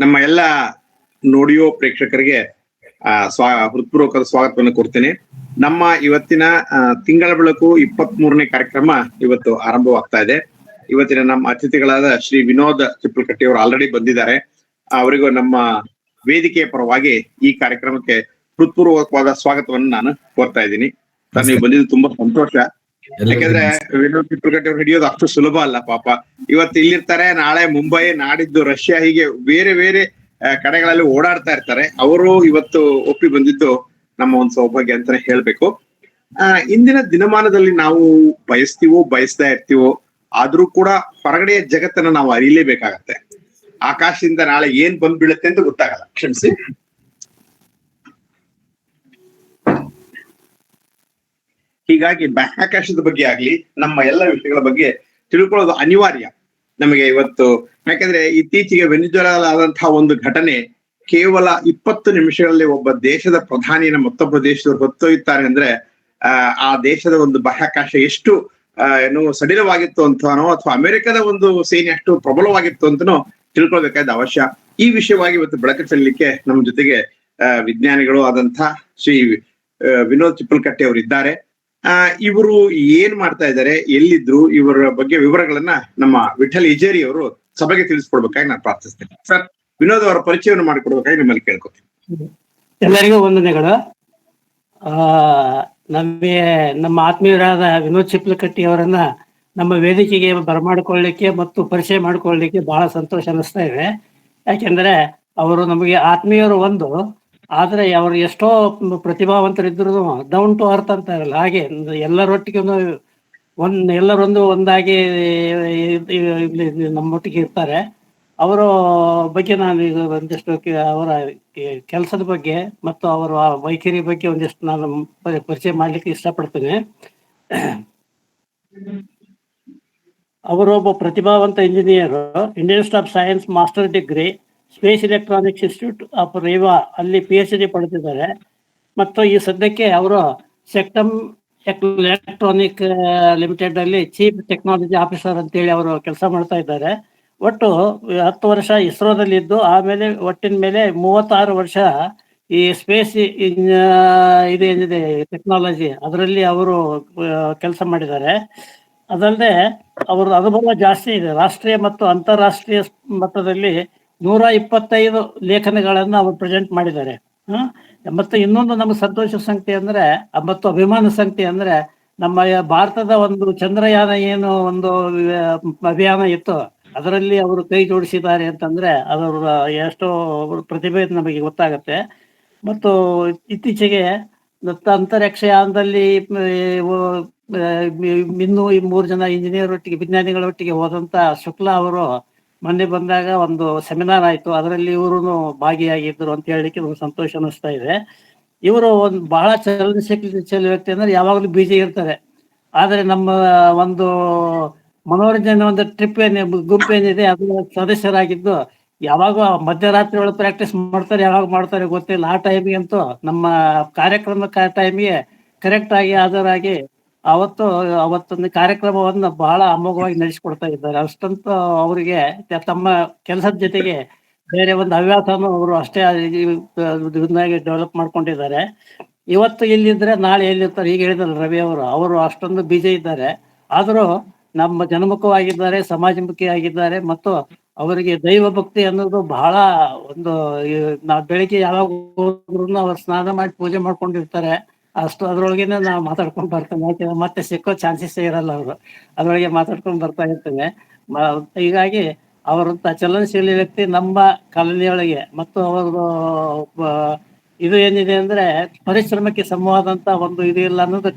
ನಮ್ಮ ಎಲ್ಲ ನೋಡಿಯೋ ಪ್ರೇಕ್ಷಕರಿಗೆ ಹೃತ್ಪೂರ್ವಕದ ಸ್ವಾಗತವನ್ನು ಕೊಡ್ತೇನೆ. ನಮ್ಮ ಇವತ್ತಿನ ತಿಂಗಳ ಬೆಳಕು 23ನೇ ಕಾರ್ಯಕ್ರಮ ಇವತ್ತು ಆರಂಭವಾಗ್ತಾ ಇದೆ. ಇವತ್ತಿನ ನಮ್ಮ ಅತಿಥಿಗಳಾದ ಶ್ರೀ ವಿನೋದ್ ಚಿಪ್ಪಲಕಟ್ಟಿ ಅವರು ಆಲ್ರೆಡಿ ಬಂದಿದ್ದಾರೆ. ಅವರಿಗೂ ನಮ್ಮ ವೇದಿಕೆಯ ಪರವಾಗಿ ಈ ಕಾರ್ಯಕ್ರಮಕ್ಕೆ ಹೃತ್ಪೂರ್ವಕವಾದ ಸ್ವಾಗತವನ್ನು ನಾನು ಕೋರ್ತಾ ಇದ್ದೀನಿ. ಸರ್, ನೀವು ಬಂದಿದ್ದು ತುಂಬಾ ಸಂತೋಷ. ಯಾಕಂದ್ರೆ ವಿನೋದ್ ಚಿಪ್ಪಲಕಟ್ಟಿ ಅವ್ರು ಹಿಡಿಯೋದು ಅಷ್ಟು ಸುಲಭ ಅಲ್ಲ ಪಾಪ. ಇವತ್ತು ಇಲ್ಲಿರ್ತಾರೆ, ನಾಳೆ ಮುಂಬೈ, ನಾಡಿದ್ದು ರಷ್ಯಾ, ಹೀಗೆ ಬೇರೆ ಬೇರೆ ಕಡೆಗಳಲ್ಲಿ ಓಡಾಡ್ತಾ ಇರ್ತಾರೆ. ಅವರು ಇವತ್ತು ಒಪ್ಪಿ ಬಂದಿದ್ದು ನಮ್ಮ ಒಂದು ಸೌಭಾಗ್ಯ ಅಂತಾನೆ ಹೇಳ್ಬೇಕು. ಇಂದಿನ ದಿನಮಾನದಲ್ಲಿ ನಾವು ಬಯಸ್ತೀವೋ ಬಯಸ್ತಾ ಇರ್ತೀವೋ, ಆದ್ರೂ ಕೂಡ ಹೊರಗಡೆಯ ಜಗತ್ತನ್ನ ನಾವು ಅರಿಯಲೇಬೇಕಾಗತ್ತೆ. ಆಕಾಶದಿಂದ ನಾಳೆ ಏನ್ ಬಂದ್ ಬೀಳುತ್ತೆ ಅಂತ ಗೊತ್ತಾಗಲ್ಲ. ಕ್ಷಮಿಸಿ. ಹೀಗಾಗಿ ಬಾಹ್ಯಾಕಾಶದ ಬಗ್ಗೆ ಆಗ್ಲಿ, ನಮ್ಮ ಎಲ್ಲ ವಿಷಯಗಳ ಬಗ್ಗೆ ತಿಳ್ಕೊಳ್ಳೋದು ಅನಿವಾರ್ಯ ನಮಗೆ ಇವತ್ತು. ಯಾಕಂದ್ರೆ ಇತ್ತೀಚೆಗೆ ವೆನಿಜುವೆಲಾದಂತಹ ಒಂದು ಘಟನೆ ಕೇವಲ 20 ನಿಮಿಷಗಳಲ್ಲಿ ಒಬ್ಬ ದೇಶದ ಪ್ರಧಾನಿನ ಮತ್ತೊಬ್ಬ ದೇಶದವರು ಹೊತ್ತೊಯ್ಯುತ್ತಾರೆ ಅಂದ್ರೆ ಆ ದೇಶದ ಒಂದು ಬಾಹ್ಯಾಕಾಶ ಎಷ್ಟು ಏನು ಸಡಿಲವಾಗಿತ್ತು ಅಂತನೋ, ಅಥವಾ ಅಮೆರಿಕದ ಒಂದು ಸೇನೆ ಅಷ್ಟು ಪ್ರಬಲವಾಗಿತ್ತು ಅಂತನೋ ತಿಳ್ಕೊಳ್ಬೇಕಾದ ಅವಶ್ಯ. ಈ ವಿಷಯವಾಗಿ ಇವತ್ತು ಬೆಳಕು ಚೆಲ್ಲಲಿಕ್ಕೆ ನಮ್ಮ ಜೊತೆಗೆ ವಿಜ್ಞಾನಿಗಳು ಆದಂತ ಶ್ರೀ ವಿನೋದ್ ಚಿಪ್ಪಲಕಟ್ಟಿ ಅವರು ಇದ್ದಾರೆ. ಇವರು ಏನ್ ಮಾಡ್ತಾ ಇದ್ದಾರೆ, ಎಲ್ಲಿದ್ರು, ಇವರ ಬಗ್ಗೆ ವಿವರಗಳನ್ನ ನಮ್ಮ ವಿಠಲ್ ಇಜೇರಿ ಅವರು ಸಭೆಗೆ ತಿಳಿಸ್ಕೊಡ್ಬೇಕಾಗಿ ನಾನು ಪ್ರಾರ್ಥಿಸ್ತೇನೆ. ಸರ್, ವಿನೋದ್ ಅವರ ಪರಿಚಯವನ್ನು ಮಾಡಿಕೊಡ್ಬೇಕಾಗಿ ನಿಮ್ಮಲ್ಲಿ ಕೇಳ್ಕೊತೀನಿ. ಎಲ್ಲರಿಗೂ ವಂದನೆಗಳು. ನಮಗೆ ನಮ್ಮ ಆತ್ಮೀಯರಾದ ವಿನೋದ್ ಚಿಪ್ಪಲಕಟ್ಟಿ ಅವರನ್ನ ನಮ್ಮ ವೇದಿಕೆಗೆ ಬರಮಾಡಿಕೊಳ್ಳಿಕ್ಕೆ ಮತ್ತು ಪರಿಚಯ ಮಾಡಿಕೊಳ್ಳಲಿಕ್ಕೆ ಬಹಳ ಸಂತೋಷ ಅನಿಸ್ತಾ ಇದೆ. ಯಾಕೆಂದ್ರೆ ಅವರು ನಮಗೆ ಆತ್ಮೀಯರು ಒಂದು, ಆದ್ರೆ ಅವರು ಎಷ್ಟೋ ಪ್ರತಿಭಾವಂತರಿದ್ರು ಡೌನ್ ಟು ಅರ್ತ್ ಅಂತ ಇರಲ್ಲ, ಹಾಗೆ ಎಲ್ಲರೊಟ್ಟಿಗೆ ಎಲ್ಲರೊಂದು ಒಂದಾಗಿ ನಮ್ಮೊಟ್ಟಿಗೆ ಇರ್ತಾರೆ. ಅವರ ಬಗ್ಗೆ ನಾನು ಈಗ ಒಂದಿಷ್ಟು ಅವರ ಕೆಲಸದ ಬಗ್ಗೆ ಮತ್ತು ಅವರ ವೈಖರಿ ಬಗ್ಗೆ ಒಂದಿಷ್ಟು ನಾನು ಪರಿಚಯ ಮಾಡ್ಲಿಕ್ಕೆ ಇಷ್ಟಪಡ್ತೇನೆ. ಅವರು ಒಬ್ಬ ಪ್ರತಿಭಾವಂತ engineer, Indian Institute of Science master degree, space electronics institute of Reva ಅಲ್ಲಿ PhD ಪಡೆದಿದ್ದಾರೆ. ಮತ್ತು ಈ ಸದ್ಯಕ್ಕೆ ಅವರು ಸೆಕ್ಟಮ್ ಎಲೆಕ್ಟ್ರಾನಿಕ್ ಲಿಮಿಟೆಡ್ ಅಲ್ಲಿ ಚೀಫ್ ಟೆಕ್ನಾಲಜಿ ಆಫೀಸರ್ ಅಂತೇಳಿ ಅವರು ಕೆಲಸ ಮಾಡ್ತಾ ಇದ್ದಾರೆ. ಒಟ್ಟು 10 ವರ್ಷ ಇಸ್ರೋದಲ್ಲಿ ಇದ್ದು, ಆಮೇಲೆ ಒಟ್ಟಿನ ಮೇಲೆ 36 ವರ್ಷ ಈ ಸ್ಪೇಸ್ ಇದೇನಿದೆ ಟೆಕ್ನಾಲಜಿ ಅದರಲ್ಲಿ ಅವರು ಕೆಲಸ ಮಾಡಿದ್ದಾರೆ. ಅದಲ್ಲದೆ ಅವರ ಅನುಭವ ಜಾಸ್ತಿ ಇದೆ. ರಾಷ್ಟ್ರೀಯ ಮತ್ತು ಅಂತಾರಾಷ್ಟ್ರೀಯ ಮಟ್ಟದಲ್ಲಿ 125 ಲೇಖನಗಳನ್ನು ಅವರು ಪ್ರೆಸೆಂಟ್ ಮಾಡಿದ್ದಾರೆ. ಮತ್ತು ಇನ್ನೊಂದು ನಮ್ಗೆ ಸಂತೋಷ ಸಂಗತಿ ಅಂದ್ರೆ ಮತ್ತು ಅಭಿಮಾನ ಸಂಗತಿ ಅಂದ್ರೆ, ನಮ್ಮ ಭಾರತದ ಒಂದು ಚಂದ್ರಯಾನ ಏನು ಒಂದು ಅಭಿಯಾನ ಇತ್ತು, ಅದರಲ್ಲಿ ಅವರು ಕೈ ಜೋಡಿಸಿದ್ದಾರೆ ಅಂತಂದ್ರೆ ಅದರ ಎಷ್ಟೋ ಪ್ರತಿಭೆ ನಮಗೆ ಗೊತ್ತಾಗತ್ತೆ. ಮತ್ತು ಇತ್ತೀಚೆಗೆ ಅಂತರಿಕ್ಷಯಾನದಲ್ಲಿ ಇನ್ನೂ 3 ಜನ ಇಂಜಿನಿಯರ್ ಒಟ್ಟಿಗೆ, ವಿಜ್ಞಾನಿಗಳೊಟ್ಟಿಗೆ ಹೋದಂತ ಶುಕ್ಲಾ ಅವರು ಮೊನ್ನೆ ಬಂದಾಗ ಒಂದು ಸೆಮಿನಾರ್ ಆಯ್ತು, ಅದರಲ್ಲಿ ಇವರು ಭಾಗಿಯಾಗಿದ್ರು ಅಂತ ಹೇಳಲಿಕ್ಕೆ ನಮ್ಗೆ ಸಂತೋಷ ಅನಿಸ್ತಾ ಇದೆ. ಇವರು ಒಂದು ಬಹಳ ಚಲನಶೀಲ ವ್ಯಕ್ತಿ ಅಂದ್ರೆ ಯಾವಾಗಲೂ ಬಿಜಿ ಇರ್ತಾರೆ. ಆದ್ರೆ ನಮ್ಮ ಒಂದು ಮನೋರಂಜನೆ ಒಂದು ಟ್ರಿಪ್ ಗುಂಪು ಏನಿದೆ ಅದು ಸದಸ್ಯರಾಗಿದ್ದು ಯಾವಾಗ ಮಧ್ಯರಾತ್ರಿ ಒಳಗೆ ಪ್ರಾಕ್ಟೀಸ್ ಮಾಡ್ತಾರೆ, ಯಾವಾಗ ಮಾಡ್ತಾರೆ ಗೊತ್ತಿಲ್ಲ. ಆ ಟೈಮಿಗೆ ಅಂತೂ ನಮ್ಮ ಕಾರ್ಯಕ್ರಮ ಟೈಮಿಗೆ ಕರೆಕ್ಟ್ ಆಗಿ ಹಾಜರಾಗಿ ಅವತ್ತೊಂದು ಕಾರ್ಯಕ್ರಮವನ್ನು ಬಹಳ ಅಮೋಘವಾಗಿ ನಡೆಸಿಕೊಡ್ತಾ ಇದ್ದಾರೆ. ಅಷ್ಟಂತೂ ಅವರಿಗೆ ತಮ್ಮ ಕೆಲಸದ ಜೊತೆಗೆ ಬೇರೆ ಒಂದು ಹವ್ಯಾಸನೂ ಅವರು ಅಷ್ಟೇ ಡೆವಲಪ್ ಮಾಡ್ಕೊಂಡಿದ್ದಾರೆ. ಇವತ್ತು ಇಲ್ಲಿದ್ರೆ ನಾಳೆ ಎಲ್ಲಿರ್ತಾರೆ, ಈಗ ಹೇಳಿದ್ರಲ್ಲ ರವಿ ಅವರು ಅಷ್ಟೊಂದು ಬಿಜಿ ಇದ್ದಾರೆ. ಆದರೂ ನಮ್ಮ ಜನಮುಖವಾಗಿದ್ದಾರೆ, ಸಮಾಜಮುಖಿ ಆಗಿದ್ದಾರೆ. ಮತ್ತು ಅವರಿಗೆ ದೈವ ಭಕ್ತಿ ಅನ್ನೋದು ಬಹಳ ಒಂದು, ನಾವು ಬೆಳಿಗ್ಗೆ ಯಾವಾಗ ಹೋದ್ರು ಅವ್ರು ಸ್ನಾನ ಮಾಡಿ ಪೂಜೆ ಮಾಡ್ಕೊಂಡಿರ್ತಾರೆ. ಅದ್ರೊಳಗೇನೆ ನಾವು ಮಾತಾಡ್ಕೊಂಡು ಬರ್ತೇನೆ. ಯಾಕೆಂದ್ರೆ ಮತ್ತೆ ಸಿಕ್ಕೋ ಚಾನ್ಸಸ್ ಇರಲ್ಲ, ಅವರು ಅದ್ರೊಳಗೆ ಮಾತಾಡ್ಕೊಂಡು ಬರ್ತಾ ಇರ್ತೇನೆ. ಹೀಗಾಗಿ ಅವರಂತ ಚಲನಶೀಲ ವ್ಯಕ್ತಿ ನಮ್ಮ ಕಾಲನಿಯೊಳಗೆ. ಮತ್ತು ಅವರು ಇದು ಏನಿದೆ ಅಂದ್ರೆ ಪರಿಶ್ರಮಕ್ಕೆ ಸಮವಾದಂತ ಒಂದು ಇದು ಇಲ್ಲ ಅನ್ನೋದು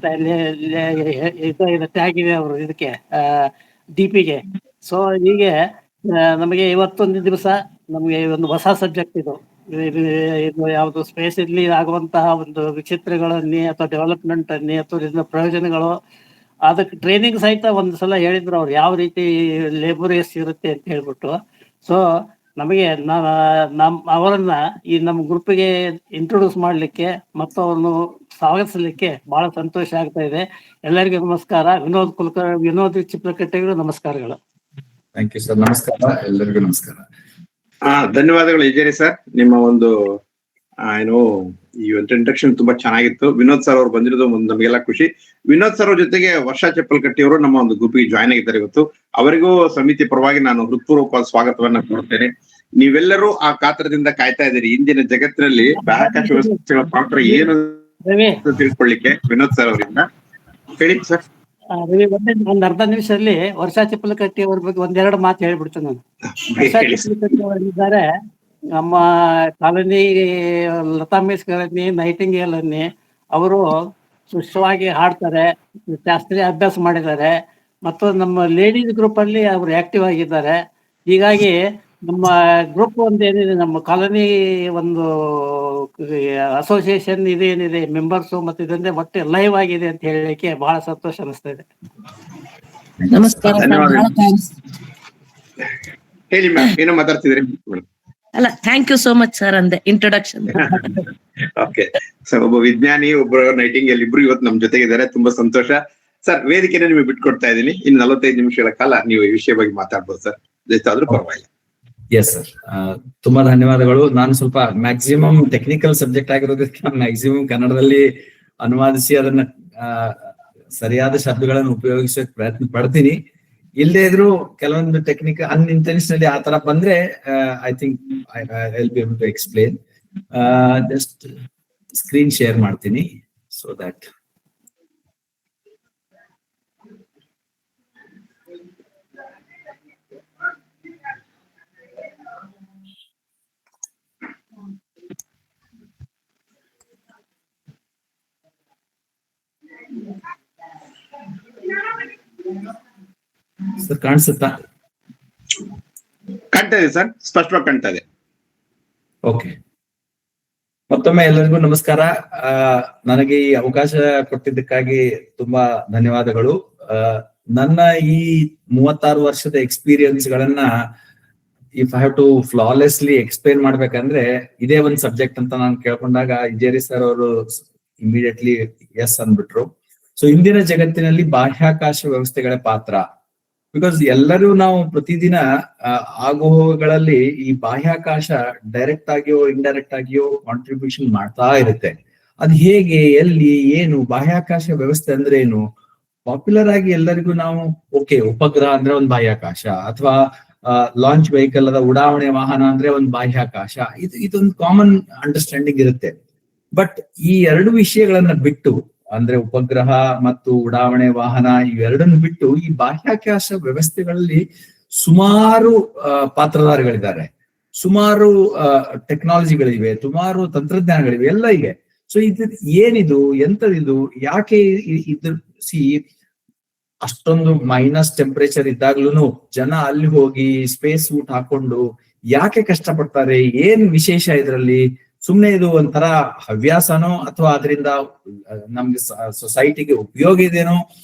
ಟ್ಯಾಗ್ ಇದೆ ಅವರು ಇದಕ್ಕೆ DPಗೆ. ಸೊ ಹೀಗೆ ನಮಗೆ ಇವತ್ತೊಂದು ದಿವಸ ನಮಗೆ ಒಂದು ಹೊಸ ಸಬ್ಜೆಕ್ಟ್ ಇದು ಯಾವುದು ಸ್ಪೇಸ್ ಇಲ್ಲಿ ಆಗುವಂತಹ ಒಂದು ವಿಚಿತ್ರಗಳನ್ನೇ ಅಥವಾ ಡೆವಲಪ್ಮೆಂಟ್ ಅನ್ನಿ ಅಥವಾ ಇದನ್ನ ಪ್ರಯೋಜನಗಳು, ಅದಕ್ಕೆ ಟ್ರೈನಿಂಗ್ ಸಹಿತ ಒಂದು ಸಲ ಹೇಳಿದ್ರು ಅವ್ರು ಯಾವ ರೀತಿ ಲೇಬರಿಯಸ್ ಇರುತ್ತೆ ಅಂತ ಹೇಳ್ಬಿಟ್ಟು. ಸೊ ನಮಗೆ ಅವರನ್ನ ಈ ನಮ್ಮ ಗ್ರೂಪಿಗೆ ಇಂಟ್ರೊಡ್ಯೂಸ್ ಮಾಡಲಿಕ್ಕೆ ಮತ್ತು ಅವ್ರನ್ನು ಸ್ವಾಗತಿಸಲಿಕ್ಕೆ ಬಹಳ ಸಂತೋಷ ಆಗ್ತಾ ಇದೆ. ಎಲ್ಲರಿಗೂ ನಮಸ್ಕಾರ. ವಿನೋದ್ ಚಿಪ್ಪಲಕಟ್ಟಿಗೂ ನಮಸ್ಕಾರಗಳು. Thank you sir. ನಮಸ್ಕಾರ, ಎಲ್ಲರಿಗೂ ನಮಸ್ಕಾರ. ಧನ್ಯವಾದಗಳು ಇಜೇರಿ ಸರ್. ನಿಮ್ಮ ಒಂದು ಏನು ಈ ಒಂದು ಇಂಟ್ರಡಕ್ಷನ್ ತುಂಬಾ ಚೆನ್ನಾಗಿತ್ತು. ವಿನೋದ್ ಸರ್ ಅವ್ರು ಬಂದಿರೋದು ಒಂದು ನಮಗೆಲ್ಲ ಖುಷಿ. ವಿನೋದ್ ಸರ್ ಅವ್ರ ಜೊತೆಗೆ ವರ್ಷಾ ಚಪ್ಪಲ್ಕಟ್ಟಿ ಅವರು ನಮ್ಮ ಒಂದು ಗ್ರೂಪಿಗೆ ಜಾಯ್ನ್ ಆಗಿದ್ದಾರೆ ಇವತ್ತು. ಅವರಿಗೂ ಸಮಿತಿ ಪರವಾಗಿ ನಾನು ಹೃತ್ಪೂರ್ವಕವಾದ ಸ್ವಾಗತವನ್ನ ಕೊಡ್ತೇನೆ. ನೀವೆಲ್ಲರೂ ಆ ಕಾತರದಿಂದ ಕಾಯ್ತಾ ಇದ್ದೀರಿ ಇಂದಿನ ಜಗತ್ತಿನಲ್ಲಿ ಬಾಹ್ಯಾಕಾಶ ವ್ಯವಸ್ಥೆಗಳ ಪಾತ್ರ ಏನು ರವಿ ಅಂತ ತಿಳ್ಕೊಳ್ಳಿಕ್ಕೆ. ವಿನೋದ್ ಸರ್ ಅವರಿಂದ ಹೇಳಿ ಸರ್. ರವಿ ಒಂದ್ ಅರ್ಧ ನಿಮಿಷದಲ್ಲಿ ವರ್ಷಾ ಚಿಪ್ಪಲಕಟ್ಟಿ ಅವ್ರ ಬಗ್ಗೆ ಒಂದೆರಡು ಮಾತು ಹೇಳ್ಬಿಡ್ತೇನೆ ನಾನು. ವರ್ಷಾ ಹೇಳಿ ಸರ್. ಚಿಪ್ಪಲಕಟ್ಟಿ ಅವರಿದ್ದಾರೆ ನಮ್ಮ colony Lata miss colony nightingale ಅನ್ನಿ ಅವರು ಸುಷ್ಟವಾಗಿ ಹಾಡ್ತಾರೆ, ಶಾಸ್ತ್ರೀಯ ಅಭ್ಯಾಸ ಮಾಡಿದ್ದಾರೆ ಮತ್ತು ನಮ್ಮ ಲೇಡೀಸ್ ಗ್ರೂಪ್ ಅಲ್ಲಿ ಅವರು ಆಕ್ಟಿವ್ ಆಗಿದ್ದಾರೆ. ಹೀಗಾಗಿ ನಮ್ಮ ಗ್ರೂಪ್ ಒಂದು ಏನಿದೆ, ನಮ್ಮ ಕಾಲನಿ ಒಂದು ಅಸೋಸಿಯೇಷನ್ ಇದೇನಿದೆ ಮೆಂಬರ್ಸ್ ಮತ್ತು ಇದನ್ನೇ ಒಟ್ಟು ಲೈವ್ ಆಗಿದೆ ಅಂತ ಹೇಳಲಿಕ್ಕೆ ಬಹಳ ಸಂತೋಷ ಅನಿಸ್ತಾ ಇದೆ. ನಮಸ್ಕಾರ ಸರ್, ಧನ್ಯವಾದ. ಬಹಳ ಥ್ಯಾಂಕ್ಸ್. ಹೇಳಿ ಮ್ಯಾಮ್, ಏನೋ ಮಾತಾಡ್ತಿದ್ರಿ. ಅಲ್ಲ, thank you so much sir ಅಂದೆ ಇಂಟ್ರೊಡಕ್ಷನ್. ಓಕೆ ಸರ್, ಒಬ್ಬ ವಿಜ್ಞಾನಿ, ಒಬ್ಬ ನೈಟಿಂಗೇಲ್ ಇಬ್ರು ಇವತ್ತು ನಮ್ ಜೊತೆಗಿದ್ದಾರೆ. ತುಂಬಾ ಸಂತೋಷ ಸರ್. ವೇದಿಕೆನ ನಿಮಗೆ ಬಿಟ್ಕೊಡ್ತಾ ಇದ್ದೀನಿ. ಇನ್ನು 45 ನಿಮಿಷಗಳ ಕಾಲ ನೀವು ಈ ವಿಷಯ ಬಗ್ಗೆ ಮಾತಾಡ್ಬೋದು ಸರ್. ಜೊತೆ ಪರವಾಗಿಲ್ಲ. ಎಸ್ ಸರ್, ತುಂಬಾ ಧನ್ಯವಾದಗಳು. ನಾನು ಸ್ವಲ್ಪ ಮ್ಯಾಕ್ಸಿಮಮ್ ಟೆಕ್ನಿಕಲ್ ಸಬ್ಜೆಕ್ಟ್ ಆಗಿರೋದಕ್ಕೆ ಮ್ಯಾಕ್ಸಿಮಮ್ ಕನ್ನಡದಲ್ಲಿ ಅನುವಾದಿಸಿ ಅದನ್ನ ಸರಿಯಾದ ಶಬ್ದಗಳನ್ನು ಉಪಯೋಗಿಸೋಕೆ ಪ್ರಯತ್ನ ಪಡ್ತೀನಿ. ಇಲ್ಲದೆ ಇದ್ರು ಕೆಲವೊಂದು ಟೆಕ್ನಿಕ್ ಅನ್ಇಂಟೆನ್ಷನಲಿ ಆ ತರ ಬಂದ್ರೆ I think I will be able to explain. Just screen share ಮಾಡ್ತೀನಿ ಸೊ ದಟ್ ಸರ್ ಕಾಣಿಸುತ್ತಾ? ಕಾಣ್ತಾ ಇದೆ ಸರ್, ಸ್ಪಷ್ಟವಾಗಿ ಕಾಣ್ತಾ ಇದೆ. ಓಕೆ, ಮತ್ತೊಮ್ಮೆ ಎಲ್ಲರಿಗೂ ನಮಸ್ಕಾರ. ನನಗೆ ಈ ಅವಕಾಶ ಕೊಟ್ಟಿದ್ದಕ್ಕಾಗಿ ತುಂಬಾ ಧನ್ಯವಾದಗಳು. ನನ್ನ ಈ 36 ವರ್ಷದ ಎಕ್ಸ್ಪೀರಿಯನ್ಸ್ ಗಳನ್ನ if I have to flawlessly explain ಮಾಡ್ಬೇಕಂದ್ರೆ ಇದೇ ಒಂದು ಸಬ್ಜೆಕ್ಟ್ ಅಂತ ನಾನು ಕೇಳ್ಕೊಂಡಾಗ ಇಜೇರಿ ಸರ್ ಅವರು ಇಮಿಡಿಯೇಟ್ಲಿ ಎಸ್ ಅಂದ್ಬಿಟ್ರು. ಸೊ ಇಂದಿನ ಜಗತ್ತಿನಲ್ಲಿ ಬಾಹ್ಯಾಕಾಶ ವ್ಯವಸ್ಥೆಗಳ ಪಾತ್ರ, ಬಿಕಾಸ್ ಎಲ್ಲರೂ ನಾವು ಪ್ರತಿದಿನ ಆಗುಹೋಗುಗಳಲ್ಲಿ ಈ ಬಾಹ್ಯಾಕಾಶ ಡೈರೆಕ್ಟ್ ಆಗಿಯೋ ಇಂಡೈರೆಕ್ಟ್ ಆಗಿಯೋ ಕಾಂಟ್ರಿಬ್ಯೂಷನ್ ಮಾಡ್ತಾ ಇರುತ್ತೆ. ಅದ್ ಹೇಗೆ, ಎಲ್ಲಿ, ಏನು, ಬಾಹ್ಯಾಕಾಶ ವ್ಯವಸ್ಥೆ ಅಂದ್ರೆ ಏನು? ಪಾಪ್ಯುಲರ್ ಆಗಿ ಎಲ್ಲರಿಗೂ ನಾವು ಓಕೆ, ಉಪಗ್ರಹ ಅಂದ್ರೆ ಒಂದು ಬಾಹ್ಯಾಕಾಶ, ಅಥವಾ ಲಾಂಚ್ ವೆಹಿಕಲ್ ಅದ ಉಡಾವಣೆ ವಾಹನ ಅಂದ್ರೆ ಒಂದು ಬಾಹ್ಯಾಕಾಶ, ಇದೊಂದು ಕಾಮನ್ ಅಂಡರ್ಸ್ಟ್ಯಾಂಡಿಂಗ್ ಇರುತ್ತೆ. ಬಟ್ ಈ ಎರಡು ವಿಷಯಗಳನ್ನ ಬಿಟ್ಟು, ಅಂದ್ರೆ ಉಪಗ್ರಹ ಮತ್ತು ಉಡಾವಣೆ ವಾಹನ ಇವೆರಡನ್ನು ಬಿಟ್ಟು ಈ ಬಾಹ್ಯಾಕಾಶ ವ್ಯವಸ್ಥೆಗಳಲ್ಲಿ ಸುಮಾರು ಪಾತ್ರಧಾರಿಗಳಿದ್ದಾರೆ, ಸುಮಾರು ಟೆಕ್ನಾಲಜಿಗಳಿವೆ, ಸುಮಾರು ತಂತ್ರಜ್ಞಾನಗಳಿವೆ, ಎಲ್ಲ ಇದೆ. ಸೊ ಏನಿದು, ಎಂತದಿದು, ಯಾಕೆ ಇದ್ರ ಅಷ್ಟೊಂದು ಮೈನಸ್ ಟೆಂಪರೇಚರ್ ಇದ್ದಾಗ್ಲೂ ಜನ ಅಲ್ಲಿ ಹೋಗಿ ಸ್ಪೇಸ್ ಸೂಟ್ ಹಾಕೊಂಡು ಯಾಕೆ ಕಷ್ಟಪಡ್ತಾರೆ? ಏನ್ ವಿಶೇಷ ಇದರಲ್ಲಿ? ಸುಮ್ನೆ ಇದು ಒಂಥರ ಹವ್ಯಾಸನೋ ಅಥವಾ ಅದರಿಂದ ನಮ್ಗೆ ಸೊಸೈಟಿಗೆ ಉಪಯೋಗ ಇದೆನೋ?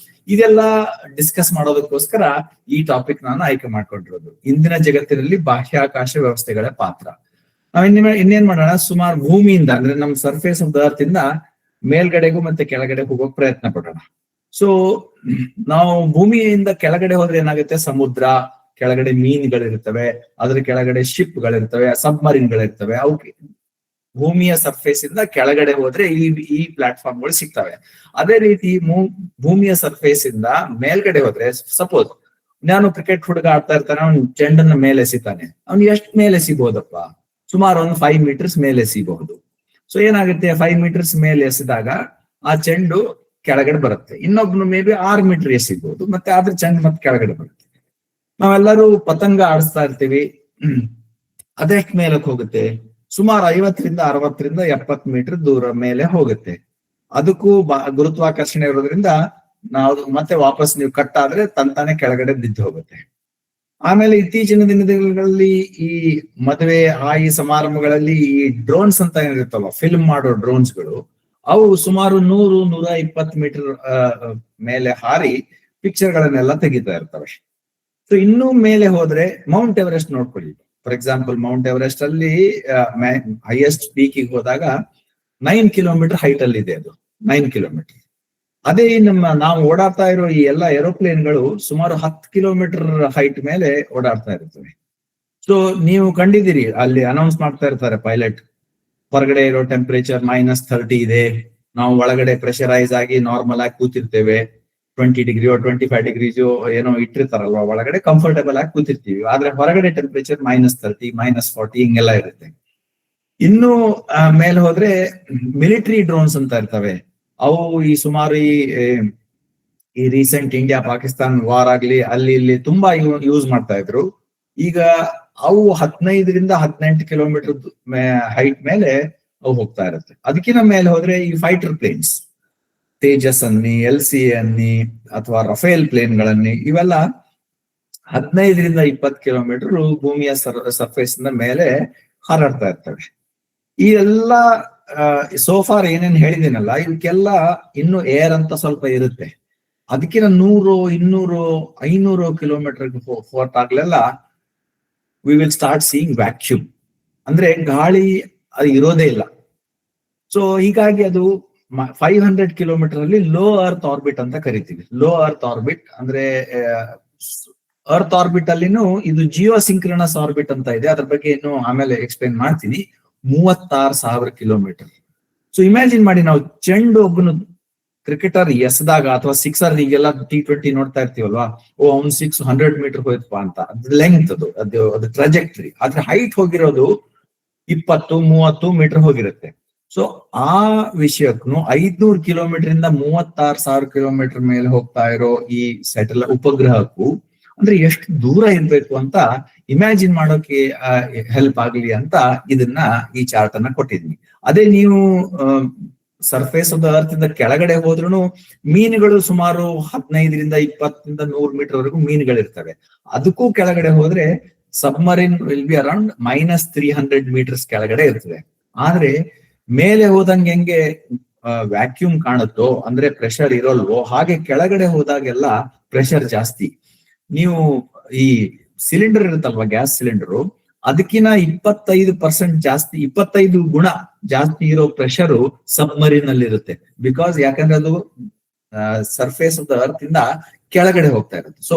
ಇದೆಲ್ಲ ಡಿಸ್ಕಸ್ ಮಾಡೋದಕ್ಕೋಸ್ಕರ ಈ ಟಾಪಿಕ್ ನಾನು ಆಯ್ಕೆ ಮಾಡ್ಕೊಂಡಿರೋದು. ಇಂದಿನ ಜಗತ್ತಿನಲ್ಲಿ ಬಾಹ್ಯಾಕಾಶ ವ್ಯವಸ್ಥೆಗಳ ಪಾತ್ರ. ನಾವ್ ಇನ್ನೇನ್ ಮಾಡೋಣ, ಸುಮಾರು ಭೂಮಿಯಿಂದ ಅಂದ್ರೆ ನಮ್ ಸರ್ಫೇಸ್ ಆಫ್ ದ ಅರ್ತ್ ಇಂದ ಮೇಲ್ಗಡೆಗೂ ಮತ್ತೆ ಕೆಳಗಡೆ ಹೋಗೋಕ್ ಪ್ರಯತ್ನ ಪಡೋಣ. ಸೊ ನಾವು ಭೂಮಿಯಿಂದ ಕೆಳಗಡೆ ಹೋದ್ರೆ ಏನಾಗುತ್ತೆ? ಸಮುದ್ರ ಕೆಳಗಡೆ ಮೀನುಗಳಿರ್ತವೆ, ಅದ್ರ ಕೆಳಗಡೆ ಶಿಪ್ ಗಳಿರ್ತವೆ, ಸಬ್ಮರೀನ್ ಗಳಿರ್ತವೆ. ಅವು ಭೂಮಿಯ ಸರ್ಫೇಸ್ ಇಂದ ಕೆಳಗಡೆ ಹೋದ್ರೆ ಈ ಪ್ಲಾಟ್ಫಾರ್ಮ್ ಗಳು ಸಿಗ್ತವೆ. ಅದೇ ರೀತಿ ಭೂಮಿಯ ಸರ್ಫೇಸ್ ಇಂದ ಮೇಲ್ಗಡೆ ಹೋದ್ರೆ, ಸಪೋಸ್ ನಾನು ಕ್ರಿಕೆಟ್ ಹುಡುಗ ಆಡ್ತಾ ಇರ್ತಾನೆ, ಅವ್ನು ಚೆಂಡನ್ನ ಮೇಲೆ ಎಸಿತಾನೆ. ಅವ್ನು ಎಷ್ಟ್ ಮೇಲೆ ಎಸಿಬಹುದಪ್ಪ? ಸುಮಾರು ಒಂದು 5 ಮೀಟರ್ಸ್ ಮೇಲೆ ಎಸಿಬಹುದು. ಸೊ ಏನಾಗುತ್ತೆ, 5 ಮೀಟರ್ಸ್ ಮೇಲೆ ಎಸೆದಾಗ ಆ ಚೆಂಡು ಕೆಳಗಡೆ ಬರುತ್ತೆ. ಇನ್ನೊಬ್ನು ಮೇ ಬಿ 6 ಮೀಟರ್ ಎಸಿಬಹುದು, ಮತ್ತೆ ಅದ್ರ ಚೆಂಡು ಮತ್ತೆ ಕೆಳಗಡೆ ಬರುತ್ತೆ. ನಾವೆಲ್ಲರೂ ಪತಂಗ ಆಡಿಸ್ತಾ ಇರ್ತೀವಿ, ಅದೆಷ್ಟು ಮೇಲಕ್ಕೆ ಹೋಗುತ್ತೆ? ಸುಮಾರು 50ರಿಂದ 60ರಿಂದ 70 ಮೀಟರ್ ದೂರ ಮೇಲೆ ಹೋಗುತ್ತೆ. ಅದಕ್ಕೂ ಗುರುತ್ವಾಕರ್ಷಣೆ ಇರೋದ್ರಿಂದ ನಾವು ಮತ್ತೆ ವಾಪಸ್ ನೀವು ಕಟ್ ಆದ್ರೆ ತಂತಾನೆ ಕೆಳಗಡೆ ಬಿದ್ದು ಹೋಗುತ್ತೆ. ಆಮೇಲೆ ಇತ್ತೀಚಿನ ದಿನಗಳಲ್ಲಿ ಈ ಮದುವೆ ಈ ಸಮಾರಂಭಗಳಲ್ಲಿ ಈ ಡ್ರೋನ್ಸ್ ಅಂತ ಏನಿರುತ್ತಲ್ಲ, ಫಿಲ್ಮ್ ಮಾಡೋ ಡ್ರೋನ್ಸ್ಗಳು, ಅವು ಸುಮಾರು 100-120 ಮೀಟರ್ ಮೇಲೆ ಹಾರಿ ಪಿಕ್ಚರ್ ಗಳನ್ನೆಲ್ಲ ತೆಗಿತಾ ಇರ್ತವೆ. ಸೊ ಇನ್ನೂ ಮೇಲೆ ಹೋದ್ರೆ ಮೌಂಟ್ ಎವರೆಸ್ಟ್ ನೋಡ್ಕೊಳ್ಳಿ. ಫಾರ್ ಎಕ್ಸಾಂಪಲ್, ಮೌಂಟ್ ಎವರೆಸ್ಟ್ ಅಲ್ಲಿ ಹೈಯೆಸ್ಟ್ ಪೀಕಿಗೆ ಹೋದಾಗ 9 ಕಿಲೋಮೀಟರ್ ಹೈಟ್ ಅಲ್ಲಿ ಇದೆ ಅದು, 9 ಕಿಲೋಮೀಟರ್. ಅದೇ ನಾವು ಓಡಾಡ್ತಾ ಇರೋ ಈ ಎಲ್ಲ ಏರೋಪ್ಲೇನ್ಗಳು ಸುಮಾರು 10 ಕಿಲೋಮೀಟರ್ ಹೈಟ್ ಮೇಲೆ ಓಡಾಡ್ತಾ ಇರ್ತವೆ. ಸೊ ನೀವು ಕಂಡಿದ್ದೀರಿ, ಅಲ್ಲಿ ಅನೌನ್ಸ್ ಮಾಡ್ತಾ ಇರ್ತಾರೆ ಪೈಲಟ್, ಹೊರಗಡೆ ಇರೋ ಟೆಂಪರೇಚರ್ -30 ಇದೆ, ನಾವು ಒಳಗಡೆ ಪ್ರೆಷರೈಸ್ ಆಗಿ ನಾರ್ಮಲ್ ಆಗಿ ಕೂತಿರ್ತೇವೆ, 20 ಡಿಗ್ರಿ 25 ಡಿಗ್ರೀಸ್ ಏನೋ ಇಟ್ಟಿರ್ತಾರಲ್ವಾ, ಒಳಗಡೆ ಕಂಫರ್ಟಬಲ್ ಆಗಿ ಕೂತಿರ್ತೀವಿ. ಆದ್ರೆ ಹೊರಗಡೆ ಟೆಂಪರೇಚರ್ -30 -40 ಹಿಂಗೆಲ್ಲ ಇರುತ್ತೆ. ಇನ್ನು ಮೇಲೆ ಹೋದ್ರೆ ಮಿಲಿಟರಿ ಡ್ರೋನ್ಸ್ ಅಂತ ಇರ್ತವೆ. ಅವು ಈ ಸುಮಾರು ಈ ರೀಸೆಂಟ್ ಇಂಡಿಯಾ ಪಾಕಿಸ್ತಾನ್ ವಾರ್ ಆಗ್ಲಿ ಅಲ್ಲಿ ಇಲ್ಲಿ ತುಂಬಾ ಯೂಸ್ ಮಾಡ್ತಾ ಇದ್ರು. ಈಗ ಅವು 15-18 ಕಿಲೋಮೀಟರ್ ಹೈಟ್ ಮೇಲೆ ಅವು ಹೋಗ್ತಾ ಇರುತ್ತೆ. ಅದಕ್ಕಿಂತ ಮೇಲೆ ಹೋದ್ರೆ ಈ ಫೈಟರ್ ಪ್ಲೇನ್ಸ್, ತೇಜಸ್ ಅನ್ನಿ, LCA ಅನ್ನಿ, ಅಥವಾ ರಫೇಲ್ ಪ್ಲೇನ್ಗಳನ್ನಿ, ಇವೆಲ್ಲ 15-20 ಕಿಲೋಮೀಟರ್ ಭೂಮಿಯ ಸರ್ಫೇಸ್ ಮೇಲೆ ಹಾರಾಡ್ತಾ ಇರ್ತವೆ. ಈ ಎಲ್ಲ ಸೋಫಾರ್ ಏನೇನ್ ಹೇಳಿದ್ದೀನಲ್ಲ, ಇವಕ್ಕೆಲ್ಲ ಇನ್ನು ಏರ್ ಅಂತ ಸ್ವಲ್ಪ ಇರುತ್ತೆ. ಅದಕ್ಕಿಂತ 100, 200, 500 ಕಿಲೋಮೀಟರ್ ಫೋರ್ತ್ ಆಗ್ಲೆಲ್ಲ we will start seeing vacuum, ಅಂದ್ರೆ ಗಾಳಿ ಅದು ಇರೋದೇ ಇಲ್ಲ. ಸೊ ಹೀಗಾಗಿ ಅದು 500 ಕಿಲೋಮೀಟರ್ ಅಲ್ಲಿ ಲೋ ಅರ್ತ್ ಆರ್ಬಿಟ್ ಅಂತ ಕರಿತೀವಿ. ಲೋ ಅರ್ತ್ ಆರ್ಬಿಟ್ ಅಂದ್ರೆ ಅರ್ತ್ ಆರ್ಬಿಟ್ ಅಲ್ಲಿನೂ ಇದು ಜಿಯೋ ಸಿಂಕ್ರನಸ್ ಆರ್ಬಿಟ್ ಅಂತ ಇದೆ, ಅದ್ರ ಬಗ್ಗೆ ಇನ್ನು ಆಮೇಲೆ ಎಕ್ಸ್ಪ್ಲೇನ್ ಮಾಡ್ತೀನಿ. 36,000 ಕಿಲೋಮೀಟರ್. ಸೊ ಇಮ್ಯಾಜಿನ್ ಮಾಡಿ, ನಾವು ಚೆಂಡು ಒಬ್ಬನು ಕ್ರಿಕೆಟರ್ ಎಸ್ದಾಗ ಅಥವಾ ಸಿಕ್ಸರ್, ಈಗೆಲ್ಲ T20 ನೋಡ್ತಾ ಇರ್ತೀವಲ್ವಾ, ಅವ್ನು 100 ಮೀಟರ್ ಹೋಯ್ತಪ್ಪ ಅಂತ, ಅದು ಲೆಂತ್, ಅದು ಟ್ರಾಜೆಕ್ಟರಿ. ಆದ್ರೆ ಹೈಟ್ ಹೋಗಿರೋದು 20-30 ಮೀಟರ್ ಹೋಗಿರುತ್ತೆ. ಸೊ ಆ ವಿಷಯಕ್ಕೂ 500 ಕಿಲೋಮೀಟರ್ ಇಂದ 36,000 ಕಿಲೋಮೀಟರ್ ಮೇಲೆ ಹೋಗ್ತಾ ಇರೋ ಈ ಉಪಗ್ರಹಕ್ಕೂ ಅಂದ್ರೆ ಎಷ್ಟು ದೂರ ಇರ್ಬೇಕು ಅಂತ ಇಮ್ಯಾಜಿನ್ ಮಾಡೋಕೆ ಹೆಲ್ಪ್ ಆಗ್ಲಿ ಅಂತ ಇದನ್ನ ಈ ಚಾರ್ಟ್ ಅನ್ನ ಕೊಟ್ಟಿದ್ನಿ. ಅದೇ ನೀವು ಸರ್ಫೇಸ್ ಆಫ್ ದ ಅರ್ತ್ ಇಂದ ಕೆಳಗಡೆ ಹೋದ್ರೂ ಮೀನುಗಳು ಸುಮಾರು 15-20-100 ಮೀಟರ್ ವರೆಗೂ ಮೀನುಗಳಿರ್ತವೆ. ಅದಕ್ಕೂ ಕೆಳಗಡೆ ಹೋದ್ರೆ submarine will be around -300 metres ಕೆಳಗಡೆ ಇರ್ತದೆ. ಆದ್ರೆ ಮೇಲೆ ಹೋದಂಗೆ ಹೆಂಗೆ ವ್ಯಾಕ್ಯೂಮ್ ಕಾಣುತ್ತೋ, ಅಂದ್ರೆ ಪ್ರೆಷರ್ ಇರೋಲ್ವೋ, ಹಾಗೆ ಕೆಳಗಡೆ ಹೋದಾಗೆಲ್ಲ ಪ್ರೆಷರ್ ಜಾಸ್ತಿ. ನೀವು ಈ ಸಿಲಿಂಡರ್ ಇರುತ್ತಲ್ವಾ, ಗ್ಯಾಸ್ ಸಿಲಿಂಡರು, ಅದಕ್ಕಿಂತ 25% ಜಾಸ್ತಿ, 25 ಗುಣ ಜಾಸ್ತಿ ಇರೋ ಪ್ರೆಷರು ಸಬ್ಮರೀನ್ ಅಲ್ಲಿ ಇರುತ್ತೆ. ಬಿಕಾಸ್ ಯಾಕಂದ್ರೆ ಅದು ಸರ್ಫೇಸ್ ಆಫ್ ದ ಅರ್ತ್ ಇಂದ ಕೆಳಗಡೆ ಹೋಗ್ತಾ ಇರುತ್ತೆ. ಸೊ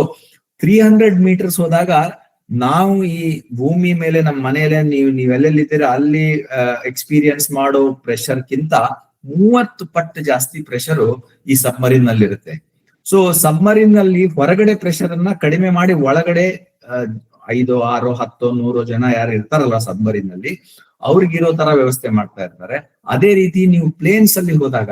300 ಮೀಟರ್ಸ್ ಹೋದಾಗ ನಾವು ಈ ಭೂಮಿ ಮೇಲೆ ನಮ್ಮ ಮನೆಯಲ್ಲೇ ನೀವೆಲ್ಲೆಲ್ಲಿದ್ದೀರಾ ಅಲ್ಲಿ ಎಕ್ಸ್ಪೀರಿಯನ್ಸ್ ಮಾಡೋ ಪ್ರೆಷರ್ಗಿಂತ 30 ಪಟ್ಟು ಜಾಸ್ತಿ ಪ್ರೆಷರು ಈ ಸಬ್ಮರೀನ್ ನಲ್ಲಿ ಇರುತ್ತೆ. ಸೊ ಸಬ್ಮರೀನ್ ನಲ್ಲಿ ಹೊರಗಡೆ ಪ್ರೆಷರ್ ಅನ್ನ ಕಡಿಮೆ ಮಾಡಿ ಒಳಗಡೆ 5, 6, 10, 100 ಜನ ಯಾರು ಇರ್ತಾರಲ್ಲ ಸಬ್ಮರೀನ್ ನಲ್ಲಿ, ಅವ್ರಿಗಿರೋ ತರ ವ್ಯವಸ್ಥೆ ಮಾಡ್ತಾ ಇರ್ತಾರೆ. ಅದೇ ರೀತಿ ನೀವು ಪ್ಲೇನ್ಸ್ ಅಲ್ಲಿ ಹೋದಾಗ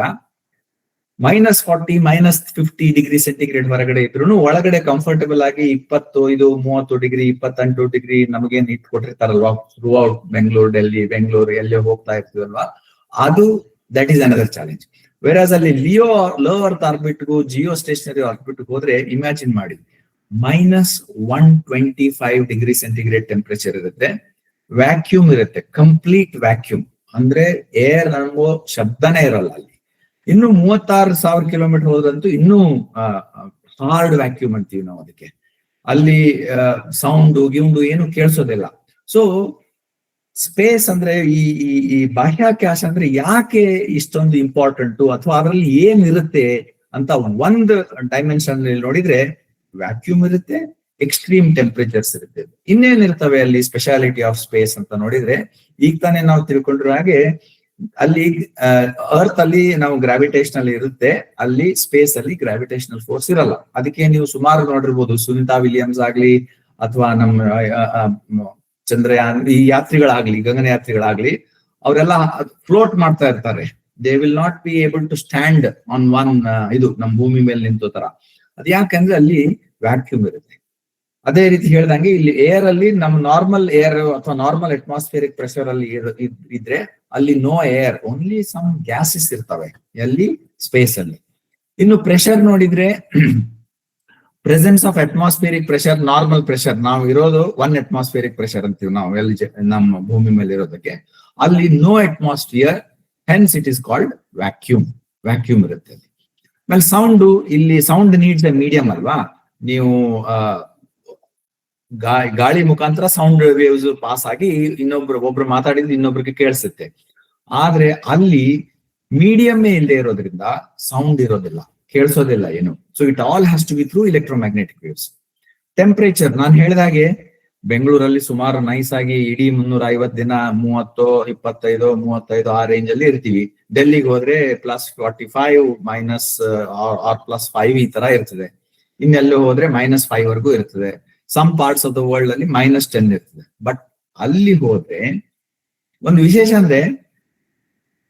-40, -50 ಡಿಗ್ರಿ ಸೆಂಟಿಗ್ರೇಡ್ ಹೊರಗಡೆ ಇದ್ರು ಒಳಗಡೆ ಕಂಫರ್ಟಬಲ್ ಆಗಿ 30 ಡಿಗ್ರಿ 28 ಡಿಗ್ರಿ ನಮಗೇನ್ ಇಟ್ಕೊಟ್ಟಿರ್ತಾರಲ್ವಾ, ಥ್ರೂ ಔಟ್ ಬೆಂಗಳೂರು, ಡೆಲ್ಲಿ, ಬೆಂಗಳೂರು ಎಲ್ಲೇ ಹೋಗ್ತಾ ಇರ್ತೀವಲ್ವಾ, ಅದು that is another challenge. Whereas ಅಲ್ಲಿ ಲೋ ಅರ್ತ್ ಆರ್ಬಿಟ್ಗೂ ಜಿಯೋ ಸ್ಟೇಷನರಿ ಆರ್ಬಿಟ್ಗೂ ಹೋದ್ರೆ ಇಮ್ಯಾಜಿನ್ ಮಾಡಿ, -125 ಡಿಗ್ರಿ ಸೆಂಟಿಗ್ರೇಡ್ ಟೆಂಪರೇಚರ್ ಇರುತ್ತೆ, ವ್ಯಾಕ್ಯೂಮ್ ಇರುತ್ತೆ, ಕಂಪ್ಲೀಟ್ ವ್ಯಾಕ್ಯೂಮ್, ಅಂದ್ರೆ ಏರ್ ಅನ್ನೋ ಶಬ್ದನೇ ಇರಲ್ಲ ಅಲ್ಲಿ. ಇನ್ನು 36,000 ಕಿಲೋಮೀಟರ್ ಹೋದಂತೂ ಇನ್ನೂ ಹಾರ್ಡ್ ವ್ಯಾಕ್ಯೂಮ್ ಅಂತೀವಿ ನಾವು ಅದಕ್ಕೆ. ಅಲ್ಲಿ ಸೌಂಡು ಗಿೌಂಡು ಏನು ಕೇಳಿಸೋದಿಲ್ಲ. ಸೊ ಸ್ಪೇಸ್ ಅಂದ್ರೆ ಈ ಬಾಹ್ಯಾಕಾಶ ಅಂದ್ರೆ ಯಾಕೆ ಇಷ್ಟೊಂದು ಇಂಪಾರ್ಟೆಂಟು, ಅಥವಾ ಅದರಲ್ಲಿ ಏನಿರುತ್ತೆ ಅಂತ ಒಂದು ಡೈಮೆನ್ಷನ್ ನೋಡಿದ್ರೆ ವ್ಯಾಕ್ಯೂಮ್ ಇರುತ್ತೆ, ಎಕ್ಸ್ಟ್ರೀಮ್ ಟೆಂಪರೇಚರ್ಸ್ ಇರುತ್ತೆ. ಇನ್ನೇನಿರ್ತವೆ ಅಲ್ಲಿ ಸ್ಪೆಷಾಲಿಟಿ ಆಫ್ ಸ್ಪೇಸ್ ಅಂತ ನೋಡಿದ್ರೆ, ಈಗ ತಾನೇ ನಾವು ತಿಳ್ಕೊಂಡಿರೋ ಹಾಗೆ ಅಲ್ಲಿ ಅರ್ತ್ ಅಲ್ಲಿ ನಾವು ಗ್ರಾವಿಟೇಷನಲ್ ಇರುತ್ತೆ, ಅಲ್ಲಿ ಸ್ಪೇಸ್ ಅಲ್ಲಿ ಗ್ರಾವಿಟೇಷನಲ್ ಫೋರ್ಸ್ ಇರಲ್ಲ. ಅದಕ್ಕೆ ನೀವು ಸುಮಾರು ನೋಡಿರ್ಬೋದು, ಸುನಿತಾ ವಿಲಿಯಮ್ಸ್ ಆಗ್ಲಿ ಅಥವಾ ನಮ್ಮ ಚಂದ್ರಯಾನ್ ಈ ಯಾತ್ರಿಗಳಾಗ್ಲಿ, ಗಗನ ಯಾತ್ರಿಗಳಾಗ್ಲಿ, ಅವರೆಲ್ಲ ಫ್ಲೋಟ್ ಮಾಡ್ತಾ ಇರ್ತಾರೆ. They will not be able to stand on one ಇದು ನಮ್ಮ ಭೂಮಿ ಮೇಲೆ ನಿಂತೋ ತರ. ಅದ್ ಯಾಕಂದ್ರೆ ಅಲ್ಲಿ ವ್ಯಾಕ್ಯೂಮ್ ಇರುತ್ತೆ. ಅದೇ ರೀತಿ ಹೇಳ್ದಂಗೆ ಇಲ್ಲಿ ಏರ್ ಅಲ್ಲಿ ನಮ್ಮ ನಾರ್ಮಲ್ ಏರ್ ಅಥವಾ ನಾರ್ಮಲ್ ಅಟ್ಮಾಸ್ಫಿಯರಿಕ್ ಪ್ರೆಷರ್ ಅಲ್ಲಿ ಇದ್ರೆ ಅಲ್ಲಿ no air, only some gases ಇರ್ತವೆ ಎಲ್ಲಿ ಸ್ಪೇಸ್ ಅಲ್ಲಿ. ಇನ್ನು ಪ್ರೆಷರ್ ನೋಡಿದ್ರೆ presence of atmospheric pressure, normal pressure ನಾವು ಇರೋದು 1 ಅಟ್ಮಾಸ್ಫಿಯರಿಕ್ ಪ್ರೆಷರ್ ಅಂತೀವಿ ನಾವು ಎಲ್ಲಿ ನಮ್ಮ ಭೂಮಿ ಮೇಲೆ ಇರೋದಕ್ಕೆ. ಅಲ್ಲಿ no atmosphere, hence it is called vacuum. Vacuum ಇರುತ್ತೆ ಅಲ್ಲಿ. ಆಮೇಲೆ ಸೌಂಡು, ಇಲ್ಲಿ ಸೌಂಡ್ ನೀಡ್ಸ್ ಎ ಮೀಡಿಯಂ ಅಲ್ವಾ. ನೀವು ಗಾಳಿ ಮುಖಾಂತರ ಸೌಂಡ್ ವೇವ್ಸ್ ಪಾಸ್ ಆಗಿ ಒಬ್ರು ಮಾತಾಡಿದ್ರೆ ಇನ್ನೊಬ್ರಿಗೆ ಕೇಳಿಸುತ್ತೆ. ಆದ್ರೆ ಅಲ್ಲಿ ಮೀಡಿಯಮ್ಮೇ ಇಲ್ಲದೆ ಇರೋದ್ರಿಂದ ಸೌಂಡ್ ಇರೋದಿಲ್ಲ, ಕೇಳಿಸೋದಿಲ್ಲ ಏನು. So it all has to be through electromagnetic waves. Temperature ನಾನು ಹೇಳಿದಾಗೆ ಬೆಂಗಳೂರಲ್ಲಿ ಸುಮಾರು ನೈಸ್ ಆಗಿ ಇಡೀ 350 ದಿನ 30, 25, 35 ಆ ರೇಂಜ್ ಅಲ್ಲಿ ಇರ್ತೀವಿ. ಡೆಲ್ಲಿಗೆ ಹೋದ್ರೆ +45 ಮೈನಸ್ +5 ಈ ತರ ಇರ್ತದೆ. ಇನ್ನೆಲ್ಲೂ ಹೋದ್ರೆ -5 ವರೆಗೂ ಇರ್ತದೆ. Some parts of the world ಅಲ್ಲಿ -10 ಇರ್ತದೆ. ಬಟ್ ಅಲ್ಲಿ ಹೋದ್ರೆ ಒಂದು ವಿಶೇಷ ಅಂದ್ರೆ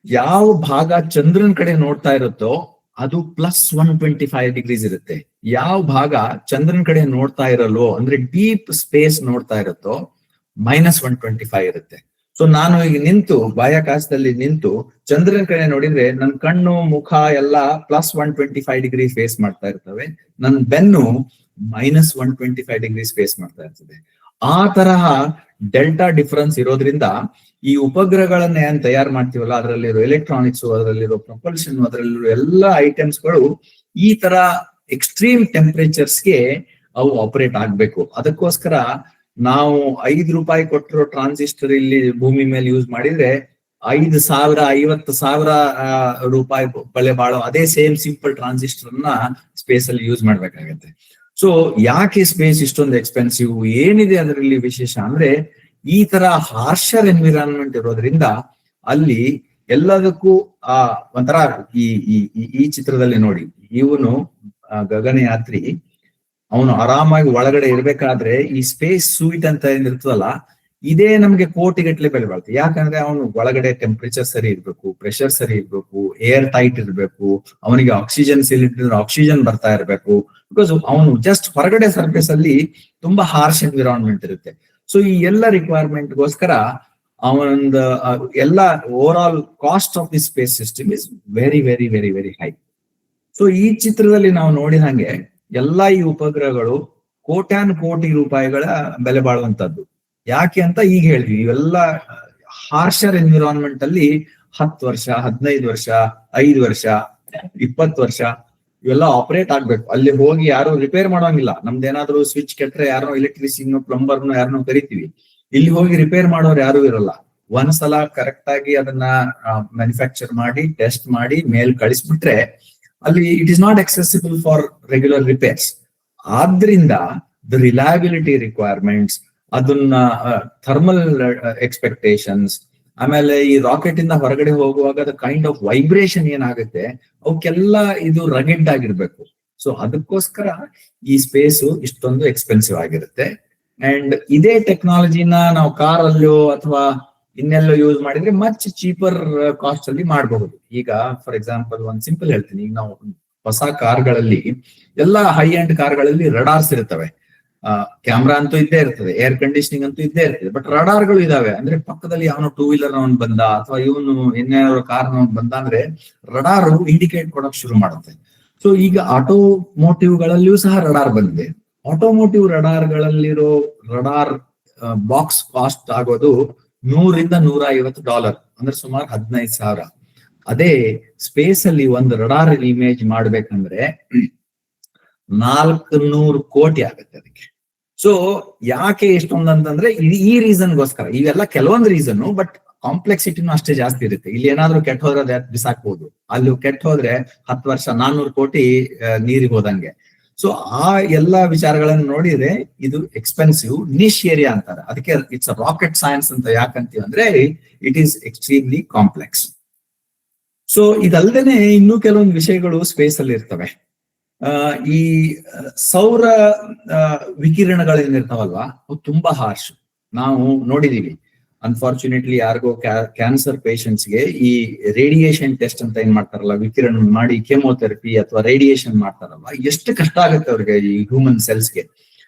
ಯಾವ ಭಾಗ ಚಂದ್ರನ ಕಡೆ ನೋಡ್ತಾ ಇರುತ್ತೋ ಅದು +125 ಡಿಗ್ರೀಸ್ ಇರುತ್ತೆ. ಯಾವ ಭಾಗ ಚಂದ್ರನ ಕಡೆ ನೋಡ್ತಾ ಇರಲ್ವೋ ಅಂದ್ರೆ ಡೀಪ್ ಸ್ಪೇಸ್ ನೋಡ್ತಾ ಇರುತ್ತೋ -125 ಇರುತ್ತೆ. ಸೊ ನಾನು ಈಗ ನಿಂತು ಬಾಹ್ಯಾಕಾಶದಲ್ಲಿ ನಿಂತು ಚಂದ್ರನ ಕಡೆ ನೋಡಿದ್ರೆ ನನ್ನ ಕಣ್ಣು ಮುಖ ಎಲ್ಲ +125 ಡಿಗ್ರಿ ಫೇಸ್ ಮಾಡ್ತಾ ಇರ್ತವೆ. ನನ್ನ ಬೆನ್ನು -125 ಡಿಗ್ರೀಸ್ ಫೇಸ್ ಮಾಡ್ತಾ ಇರ್ತದೆ. ಆ ತರಹ ಡೆಲ್ಟಾ ಡಿಫರೆನ್ಸ್ ಇರೋದ್ರಿಂದ ಈ ಉಪಗ್ರಹಗಳನ್ನ ಏನ್ ತಯಾರು ಮಾಡ್ತೀವಲ್ಲ, ಅದರಲ್ಲಿರೋ ಎಲೆಕ್ಟ್ರಾನಿಕ್ಸ್, ಅದರಲ್ಲಿರೋ ಪ್ರೊಪಲ್ಷನ್, ಅದರಲ್ಲಿರೋ ಎಲ್ಲ ಐಟಮ್ಸ್ಗಳು ಈ ತರ ಎಕ್ಸ್ಟ್ರೀಮ್ ಟೆಂಪರೇಚರ್ಸ್ಗೆ ಅವು ಆಪರೇಟ್ ಆಗ್ಬೇಕು. ಅದಕ್ಕೋಸ್ಕರ ನಾವು ₹5 ಕೊಟ್ಟಿರೋ ಟ್ರಾನ್ಸಿಸ್ಟರ್ ಇಲ್ಲಿ ಭೂಮಿ ಮೇಲೆ ಯೂಸ್ ಮಾಡಿದ್ರೆ 5,000, 50,000 ರೂಪಾಯಿ ಬೆಲೆ ಬಾಳೋ ಅದೇ ಸೇಮ್ ಸಿಂಪಲ್ ಟ್ರಾನ್ಸಿಸ್ಟರ್ ನ ಸ್ಪೇಸ್ ಅಲ್ಲಿ ಯೂಸ್ ಮಾಡ್ಬೇಕಾಗತ್ತೆ. ಸೊ ಯಾಕೆ ಸ್ಪೇಸ್ ಇಷ್ಟೊಂದು ಎಕ್ಸ್ಪೆನ್ಸಿವ್, ಏನಿದೆ ಅದರಲ್ಲಿ ವಿಶೇಷ ಅಂದ್ರೆ ಈ ತರ ಹಾರ್ಷರ್ ಎನ್ವಿರಾನ್ಮೆಂಟ್ ಇರೋದ್ರಿಂದ ಅಲ್ಲಿ ಎಲ್ಲದಕ್ಕೂ ಒಂಥರ ಈ ಚಿತ್ರದಲ್ಲಿ ನೋಡಿ, ಇವನು ಗಗನಯಾತ್ರಿ ಅವನು ಆರಾಮಾಗಿ ಒಳಗಡೆ ಇರ್ಬೇಕಾದ್ರೆ ಈ ಸ್ಪೇಸ್ ಸೂಟ್ ಅಂತ ಏನಿರ್ತದಲ್ಲ, ಇದೇ ನಮ್ಗೆ ಕೋಟಿಗಟ್ಟಲೆ ಬೆಲೆ ಬಾಳ್ತದೆ. ಯಾಕಂದ್ರೆ ಅವನು ಒಳಗಡೆ ಟೆಂಪರೇಚರ್ ಸರಿ ಇರ್ಬೇಕು, ಪ್ರೆಷರ್ ಸರಿ ಇರ್ಬೇಕು, ಏರ್ ಟೈಟ್ ಇರ್ಬೇಕು, ಅವನಿಗೆ ಆಕ್ಸಿಜನ್ ಸಿಲಿಂಡರ್ ಆಕ್ಸಿಜನ್ ಬರ್ತಾ ಇರ್ಬೇಕು. ಬಿಕಾಸ್ ಅವನು ಜಸ್ಟ್ ಹೊರಗಡೆ ಸರ್ಫೇಸ್ ಅಲ್ಲಿ ತುಂಬಾ ಹಾರ್ಶ್ ಎನ್ವಿರಾನ್ಮೆಂಟ್ ಇರುತ್ತೆ. ಸೊ ಈ ಎಲ್ಲ ರಿಕ್ವೈರ್ಮೆಂಟ್ಗೋಸ್ಕರ ಅವನೊಂದು ಎಲ್ಲ over all cost of the space system is very very very very high. So ಈ ಚಿತ್ರದಲ್ಲಿ ನಾವು ನೋಡಿದ ಹಾಗೆ ಎಲ್ಲಾ ಈ ಉಪಗ್ರಹಗಳು ಕೋಟಿ ರೂಪಾಯಿಗಳ ಬೆಲೆ ಬಾಳುವಂತದ್ದು. ಯಾಕೆ ಅಂತ ಈಗ ಹೇಳಿದ್ವಿ, ಇವೆಲ್ಲ ಹಾರ್ಷರ್ ಎನ್ವಿರಾನ್ಮೆಂಟ್ ಅಲ್ಲಿ 10 ವರ್ಷ, 15 ವರ್ಷ, 5 ವರ್ಷ, 20 ವರ್ಷ ಇವೆಲ್ಲ ಆಪರೇಟ್ ಆಗ್ಬೇಕು. ಅಲ್ಲಿ ಹೋಗಿ ಯಾರು ರಿಪೇರ್ ಮಾಡೋಂಗಿಲ್ಲ. ನಮ್ದೇನಾದ್ರು ಸ್ವಿಚ್ ಕೆಟ್ರೆ ಯಾರೋ ಎಲೆಕ್ಟ್ರಿಷಿಯನ್, ಪ್ಲಂಬರ್ನು ಯಾರನ್ನೋ ಕರಿತೀವಿ. ಇಲ್ಲಿ ಹೋಗಿ ರಿಪೇರ್ ಮಾಡೋರು ಯಾರು ಇರಲ್ಲ. ಒಂದ್ಸಲ ಕರೆಕ್ಟ್ ಆಗಿ ಅದನ್ನ ಮ್ಯಾನುಫ್ಯಾಕ್ಚರ್ ಮಾಡಿ ಟೆಸ್ಟ್ ಮಾಡಿ ಮೇಲ್ ಕಳಿಸ್ಬಿಟ್ರೆ ಅಲ್ಲಿ it is not accessible for regular repairs. ಆದ್ರಿಂದ ದ ರಿಲಯಬಿಲಿಟಿ ರಿಕ್ವೈರ್ಮೆಂಟ್ಸ್, ಅದನ್ನ ಥರ್ಮಲ್ ಎಕ್ಸ್ಪೆಕ್ಟೇಷನ್ಸ್, ಆಮೇಲೆ ಈ ರಾಕೆಟ್ ಇಂದ ಹೊರಗಡೆ ಹೋಗುವಾಗ ದ ಕೈಂಡ್ ಆಫ್ ವೈಬ್ರೇಷನ್ ಏನಾಗುತ್ತೆ ಅವಕ್ಕೆಲ್ಲ ಇದು ರಗೆಡ್ ಆಗಿರ್ಬೇಕು. ಸೊ ಅದಕ್ಕೋಸ್ಕರ ಈ ಸ್ಪೇಸ್ ಇಷ್ಟೊಂದು ಎಕ್ಸ್ಪೆನ್ಸಿವ್ ಆಗಿರುತ್ತೆ. ಅಂಡ್ ಇದೇ ಟೆಕ್ನಾಲಜಿನ ನಾವು ಕಾರ್ ಅಲ್ಲೋ ಅಥವಾ ಇನ್ನೆಲ್ಲೋ ಯೂಸ್ ಮಾಡಿದ್ರೆ ಮಚ್ ಚೀಪರ್ ಕಾಸ್ಟ್ ಅಲ್ಲಿ ಮಾಡಬಹುದು. ಈಗ ಫಾರ್ ಎಕ್ಸಾಂಪಲ್ ಒಂದ್ ಸಿಂಪಲ್ ಹೇಳ್ತೀನಿ, ಈಗ ನಾವು ಹೊಸ ಕಾರ್ಗಳಲ್ಲಿ ಎಲ್ಲ ಹೈ ಎಂಡ್ ಕಾರ್ಗಳಲ್ಲಿ ರಡಾರ್ಸ್ ಇರ್ತವೆ, ಕ್ಯಾಮ್ರಾ ಅಂತೂ ಇದ್ದೇ ಇರ್ತದೆ, ಏರ್ ಕಂಡೀಷನಿಂಗ್ ಅಂತೂ ಇದ್ದೇ ಇರ್ತದೆ. ಬಟ್ ರಡಾರ್ಗಳು ಇದಾವೆ ಅಂದ್ರೆ ಪಕ್ಕದಲ್ಲಿ ಅವನು 2 ವೀಲರ್ ಅವನ್ ಬಂದ ಅಥವಾ ಇವನು ಇನ್ನೇನಾದ್ರು ಕಾರ್ ಬಂದ ಅಂದ್ರೆ ರಡಾರ್ ಇಂಡಿಕೇಟ್ ಕೊಡಕ್ ಶುರು ಮಾಡುತ್ತೆ. ಸೊ ಈಗ ಆಟೋಮೋಟಿವ್ ಗಳಲ್ಲಿಯೂ ಸಹ ರಡಾರ್ ಬಂದಿದೆ. ಆಟೋಮೋಟಿವ್ ರಡಾರ್ಗಳಲ್ಲಿರೋ ರಡಾರ್ ಬಾಕ್ಸ್ ಕಾಸ್ಟ್ ಆಗೋದು $100-150, ಅಂದ್ರೆ ಸುಮಾರು 15,000. ಅದೇ ಸ್ಪೇಸ್ ಅಲ್ಲಿ ಒಂದು ರಡಾರ್ ಇಮೇಜ್ ಮಾಡ್ಬೇಕಂದ್ರೆ 400 ಕೋಟಿ ಆಗುತ್ತೆ ಅದಕ್ಕೆ. ಸೊ ಯಾಕೆ ಇಷ್ಟೊಂದು ಅಂತಂದ್ರೆ ಈ ರೀಸನ್ಗೋಸ್ಕರ. ಇವೆಲ್ಲ ಕೆಲವೊಂದು ರೀಸನ್, ಬಟ್ ಕಾಂಪ್ಲೆಕ್ಸಿಟಿನೂ ಅಷ್ಟೇ ಜಾಸ್ತಿ ಇರುತ್ತೆ. ಇಲ್ಲಿ ಏನಾದ್ರು ಕೆಟ್ಟ ಹೋದ್ರೆ ಅದ್ ಬಿಸಾಕ್ಬಹುದು, ಅಲ್ಲಿ ಕೆಟ್ಟ ಹೋದ್ರೆ 10 ವರ್ಷ 400 ಕೋಟಿ ನೀರಿಗೆ ಹೋದಂಗೆ. ಸೊ ಆ ಎಲ್ಲಾ ವಿಚಾರಗಳನ್ನು ನೋಡಿದ್ರೆ ಇದು ಎಕ್ಸ್ಪೆನ್ಸಿವ್ ನಿಶ್ ಏರಿಯಾ ಅಂತಾರೆ. ಅದಕ್ಕೆ ಇಟ್ಸ್ ಅ ರಾಕೆಟ್ ಸೈನ್ಸ್ ಅಂತ ಯಾಕಂತೀವಿ ಅಂದ್ರೆ it is extremely complex. So ಇದಲ್ದೇನೆ ಇನ್ನೂ ಕೆಲವೊಂದು ವಿಷಯಗಳು ಸ್ಪೇಸ್ ಅಲ್ಲಿ ಇರ್ತವೆ. ಈ ಸೌರ ವಿಕಿರಣಗಳೇನಿರ್ತಾವಲ್ವಾ ಅವು ತುಂಬಾ ಹಾರ್ಶ್. ನಾವು ನೋಡಿದೀವಿ, ಅನ್ಫಾರ್ಚುನೇಟ್ಲಿ ಯಾರಿಗೋ ಕ್ಯಾನ್ಸರ್ ಪೇಷಂಟ್ಸ್ಗೆ ಈ ರೇಡಿಯೇಷನ್ ಟೆಸ್ಟ್ ಅಂತ ಏನ್ ಮಾಡ್ತಾರಲ್ಲ, ವಿಕಿರಣ ಮಾಡಿ ಕೆಮೊಥೆರಪಿ ಅಥವಾ ರೇಡಿಯೇಷನ್ ಮಾಡ್ತಾರಲ್ಲ, ಎಷ್ಟು ಕಷ್ಟ ಆಗುತ್ತೆ ಅವ್ರಿಗೆ, ಈ ಹ್ಯೂಮನ್ ಸೆಲ್ಸ್ಗೆ.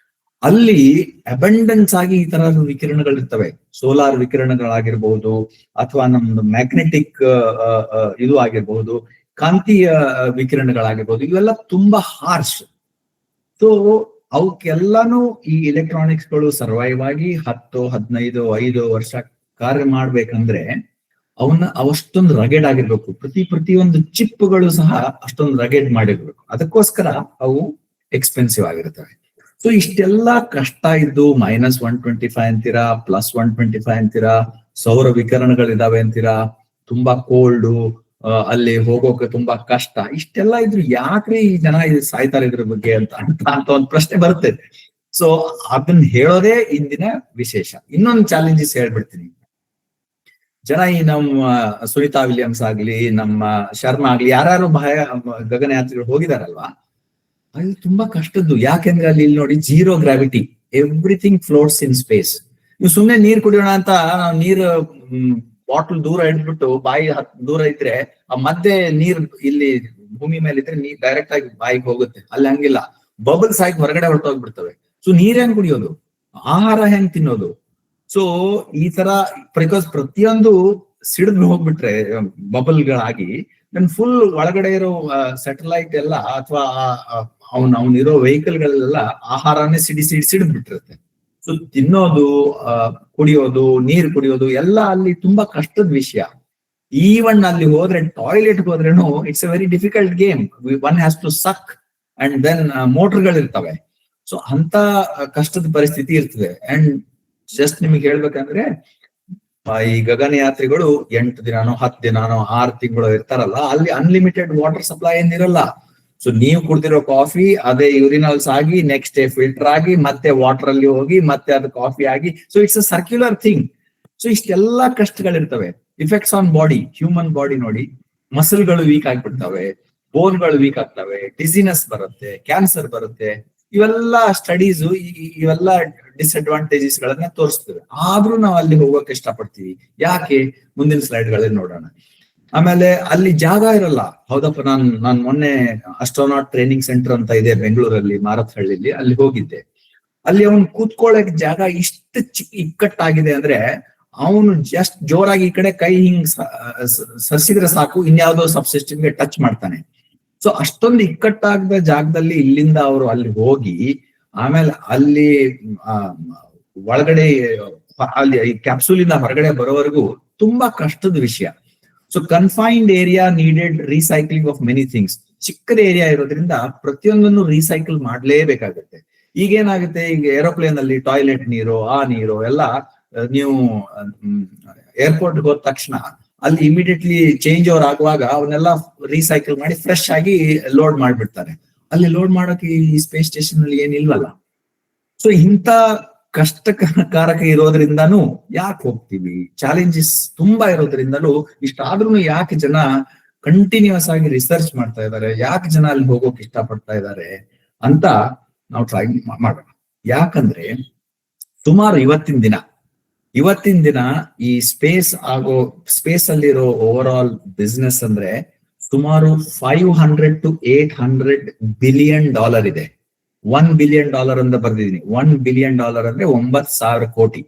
ಅಲ್ಲಿ ಅಬಂಡೆನ್ಸ್ ಆಗಿ ಈ ತರ ವಿಕಿರಣಗಳಿರ್ತವೆ. ಸೋಲಾರ್ ವಿಕಿರಣಗಳಾಗಿರ್ಬಹುದು ಅಥವಾ ನಮ್ದು ಮ್ಯಾಗ್ನೆಟಿಕ್ ಇದು ಆಗಿರ್ಬಹುದು, ಕಾಂತೀಯ ವಿಕಿರಣಗಳಾಗಿರ್ಬಹುದು, ಇವೆಲ್ಲ ತುಂಬಾ ಹಾರ್ಶ್. ಸೊ ಅವಕ್ಕೆಲ್ಲಾನು ಈ ಎಲೆಕ್ಟ್ರಾನಿಕ್ಸ್ ಗಳು ಸರ್ವೈವ್ ಆಗಿ 10, 15, 5 ವರ್ಷ ಕಾರ್ಯ ಮಾಡ್ಬೇಕಂದ್ರೆ ಅವಷ್ಟೊಂದು ರಗೆಡ್ ಆಗಿರ್ಬೇಕು. ಪ್ರತಿಯೊಂದು ಚಿಪ್ಗಳು ಸಹ ಅಷ್ಟೊಂದು ರಗೆಡ್ ಮಾಡಿರ್ಬೇಕು. ಅದಕ್ಕೋಸ್ಕರ ಅವು ಎಕ್ಸ್ಪೆನ್ಸಿವ್ ಆಗಿರ್ತವೆ. ಸೊ ಇಷ್ಟೆಲ್ಲಾ ಕಷ್ಟ ಇದ್ದು -125 ಅಂತೀರಾ, +125 ಅಂತೀರಾ, ಸೌರ ವಿಕಿರಣಗಳಿದಾವೆ ಅಂತೀರಾ, ತುಂಬಾ ಕೋಲ್ಡು, ಅಲ್ಲಿ ಹೋಗೋಕೆ ತುಂಬಾ ಕಷ್ಟ, ಇಷ್ಟೆಲ್ಲ ಇದ್ರು ಯಾಕ್ರೆ ಈ ಜನ ಸಾಯ್ತಾರೆ ಇದ್ರ ಬಗ್ಗೆ ಅಂತ ಒಂದು ಪ್ರಶ್ನೆ ಬರುತ್ತೆ. ಸೊ ಅದನ್ನ ಹೇಳೋದೇ ಇಂದಿನ ವಿಶೇಷ. ಇನ್ನೊಂದು ಚಾಲೆಂಜಸ್ ಹೇಳ್ಬಿಡ್ತೀನಿ. ಜನ ಈ ನಮ್ಮ ಸುನಿತಾ ವಿಲಿಯಮ್ಸ್ ಆಗ್ಲಿ, ನಮ್ಮ ಶರ್ಮಾ ಆಗ್ಲಿ, ಯಾರು ಗಗನಯಾತ್ರಿಗಳು ಹೋಗಿದಾರಲ್ವಾ, ಅದು ತುಂಬಾ ಕಷ್ಟದ್ದು. ಯಾಕೆಂದ್ರೆ ಅಲ್ಲಿ ಇಲ್ಲಿ ನೋಡಿ, zero gravity, everything floats in space. ನೀವು ಸುಮ್ನೆ ನೀರ್ ಕುಡಿಯೋಣ ಅಂತ ನೀರ್ ಬಾಟಲ್ ದೂರ ಇಟ್ಬಿಟ್ಟು ಬಾಯಿ ದೂರ ಇದ್ರೆ ಆ ಮಧ್ಯೆ ನೀರ್ ಇಲ್ಲಿ ಭೂಮಿ ಮೇಲೆ ಇದ್ರೆ ನೀರ್ ಡೈರೆಕ್ಟ್ ಆಗಿ ಬಾಯಿಗೆ ಹೋಗುತ್ತೆ. ಅಲ್ಲಿ ಹಂಗಿಲ್ಲ, ಬಬಲ್ಸ್ ಆಗಿ ಹೊರಗಡೆ ಹೊರಟೋಗ್ಬಿಡ್ತವೆ. ಸೊ ನೀರ್ ಹೆಂಗ್ ಕುಡಿಯೋದು, ಆಹಾರ ಹೆಂಗ್ ತಿನ್ನೋದು? ಸೊ ಈ ತರ ಪ್ರತಿಯೊಂದು ಸಿಡಿದು ಹೋಗ್ಬಿಟ್ರೆ ಬಬಲ್ಗಳಾಗಿ, ನನ್ ಫುಲ್ ಒಳಗಡೆ ಇರೋ ಸ್ಯಾಟಲೈಟ್ ಎಲ್ಲ ಅಥವಾ ಅವನಿರೋ ವೆಹಿಕಲ್ ಗಳೆಲ್ಲ ಆಹಾರನೇ ಸಿಡಿದ್ ಬಿಟ್ಟಿರುತ್ತೆ. ಸೊ ತಿನ್ನೋದು, ಕುಡಿಯೋದು, ನೀರು ಕುಡಿಯೋದು ಎಲ್ಲ ಅಲ್ಲಿ ತುಂಬಾ ಕಷ್ಟದ ವಿಷಯ. ಈವನ್ ಅಲ್ಲಿ ಹೋದ್ರೆ, ಟಾಯ್ಲೆಟ್ ಹೋದ್ರೇನು it's a very difficult game. One has to suck and then ಮೋಟರ್ಗಳಿರ್ತವೆ. ಸೊ ಅಂತ ಕಷ್ಟದ ಪರಿಸ್ಥಿತಿ ಇರ್ತದೆ. ಅಂಡ್ ಜಸ್ಟ್ ನಿಮಗೆ ಹೇಳ್ಬೇಕಂದ್ರೆ, ಈ ಗಗನಯಾತ್ರಿಗಳು 8 ದಿನಾನೋ 10 ದಿನಾನೋ 6 ತಿಂಗಳು ಇರ್ತಾರಲ್ಲ, ಅಲ್ಲಿ ಅನ್ಲಿಮಿಟೆಡ್ ವಾಟರ್ ಸಪ್ಲೈ ಏನಿರಲ್ಲ. ಸೊ ನೀವು ಕುಡ್ದಿರೋ ಕಾಫಿ ಅದೇ ಯೂರಿನಲ್ಸ್ ಆಗಿ, ನೆಕ್ಸ್ಟ್ ಡೇ ಫಿಲ್ಟರ್ ಆಗಿ, ಮತ್ತೆ ವಾಟರ್ ಅಲ್ಲಿ ಹೋಗಿ, ಮತ್ತೆ ಅದು ಕಾಫಿ ಆಗಿ. So it's a circular thing. So ಇಷ್ಟೆಲ್ಲಾ ಕಷ್ಟಗಳಿರ್ತವೆ. Effects on body, human body ನೋಡಿ, ಮಸಲ್ಗಳು ವೀಕ್ ಆಗ್ಬಿಡ್ತವೆ, ಬೋನ್ಗಳು ವೀಕ್ ಆಗ್ತವೆ, ಡಿಸಿನೆಸ್ ಬರುತ್ತೆ, ಕ್ಯಾನ್ಸರ್ ಬರುತ್ತೆ. ಇವೆಲ್ಲ ಸ್ಟಡೀಸ್, ಇವೆಲ್ಲ ಡಿಸ್ಅಡ್ವಾಂಟೇಜಸ್ ಗಳನ್ನ ತೋರಿಸ್ತೇವೆ. ಆದ್ರೂ ನಾವು ಅಲ್ಲಿ ಹೋಗೋಕೆ ಇಷ್ಟಪಡ್ತೀವಿ. ಯಾಕೆ? ಮುಂದಿನ ಸ್ಲೈಡ್ ಗಳಲ್ಲಿ ನೋಡೋಣ. ಆಮೇಲೆ ಅಲ್ಲಿ ಜಾಗ ಇರಲ್ಲ. ಹೌದಪ್ಪ, ನಾನ್ ಮೊನ್ನೆ ಅಸ್ಟ್ರೋನಾಟ್ ಟ್ರೈನಿಂಗ್ ಸೆಂಟರ್ ಅಂತ ಇದೆ ಬೆಂಗಳೂರಲ್ಲಿ, ಮಾರತ್ಹಳ್ಳಿಲಿ, ಅಲ್ಲಿ ಹೋಗಿದ್ದೆ. ಅಲ್ಲಿ ಅವನು ಕೂತ್ಕೊಳ್ಳಕ್ ಜಾಗ ಇಷ್ಟು ಇಕ್ಕಟ್ಟಾಗಿದೆ ಅಂದ್ರೆ, ಅವನು ಜಸ್ಟ್ ಜೋರಾಗಿ ಈ ಕಡೆ ಕೈ ಹಿಂಗ್ ಸರ್ಸಿದ್ರೆ ಸಾಕು, ಇನ್ಯಾವುದೋ ಸಬ್ಸಿಸ್ಟಮ್ಗೆ ಟಚ್ ಮಾಡ್ತಾನೆ. ಸೊ ಅಷ್ಟೊಂದು ಇಕ್ಕಟ್ಟಾಗದ ಜಾಗದಲ್ಲಿ ಇಲ್ಲಿಂದ ಅವರು ಅಲ್ಲಿ ಹೋಗಿ, ಆಮೇಲೆ ಅಲ್ಲಿ ಒಳಗಡೆ ಅಲ್ಲಿ ಕ್ಯಾಪ್ಸೂಲ್ ಇಂದ ಹೊರಗಡೆ ಬರೋವರೆಗೂ ತುಂಬಾ ಕಷ್ಟದ ವಿಷಯ. So confined area needed recycling of many things. ಚಿಕ್ಕದ ಏರಿಯಾ ಇರೋದ್ರಿಂದ ಪ್ರತಿಯೊಂದನ್ನು ರೀಸೈಕಲ್ ಮಾಡ್ಲೇಬೇಕಾಗುತ್ತೆ. ಈಗೇನಾಗುತ್ತೆ, ಈಗ ಏರೋಪ್ಲೇನ್ ಅಲ್ಲಿ ಟಾಯ್ಲೆಟ್ ನೀರು, ಆ ನೀರು ಎಲ್ಲ ನೀವು ಏರ್ಪೋರ್ಟ್ ಹೋದ ತಕ್ಷಣ ಅಲ್ಲಿ ಇಮಿಡಿಯೇಟ್ಲಿ ಚೇಂಜ್ ಓವರ್ ಆಗುವಾಗ ಅವನ್ನೆಲ್ಲ ರೀಸೈಕಲ್ ಮಾಡಿ ಫ್ರೆಶ್ ಆಗಿ ಲೋಡ್ ಮಾಡ್ಬಿಡ್ತಾರೆ. ಅಲ್ಲಿ ಲೋಡ್ ಮಾಡೋಕೆ ಈ ಸ್ಪೇಸ್ ಸ್ಟೇಷನ್ ಅಲ್ಲಿ ಏನಿಲ್ವಲ್ಲ. ಸೊ ಇಂಥ ಕಷ್ಟಕಾರಕ ಇರೋದ್ರಿಂದಾನು ಯಾಕೆ ಹೋಗ್ತೀವಿ, ಚಾಲೆಂಜಸ್ ತುಂಬಾ ಇರೋದ್ರಿಂದಲೂ ಇಷ್ಟಾದ್ರೂ ಯಾಕೆ ಜನ ಕಂಟಿನ್ಯೂಸ್ ಆಗಿ ರಿಸರ್ಚ್ ಮಾಡ್ತಾ ಇದ್ದಾರೆ, ಯಾಕೆ ಜನ ಅಲ್ಲಿ ಹೋಗೋಕೆ ಇಷ್ಟಪಡ್ತಾ ಇದ್ದಾರೆ ಅಂತ ನಾವು ಟ್ರೈ ಮಾಡೋಣ. ಯಾಕಂದ್ರೆ ಸುಮಾರು ಇವತ್ತಿನ ದಿನ ಈ ಸ್ಪೇಸ್ ಅಲ್ಲಿರೋ ಓವರ್ ಆಲ್ ಬಿಸ್ನೆಸ್ ಅಂದ್ರೆ ಸುಮಾರು $500 to $800 billion ಇದೆ. $1 billion ಅಂತ ಬರ್ದಿದ್ದೀನಿ. $1 billion ಅಂದ್ರೆ 9,000 ಕೋಟಿ.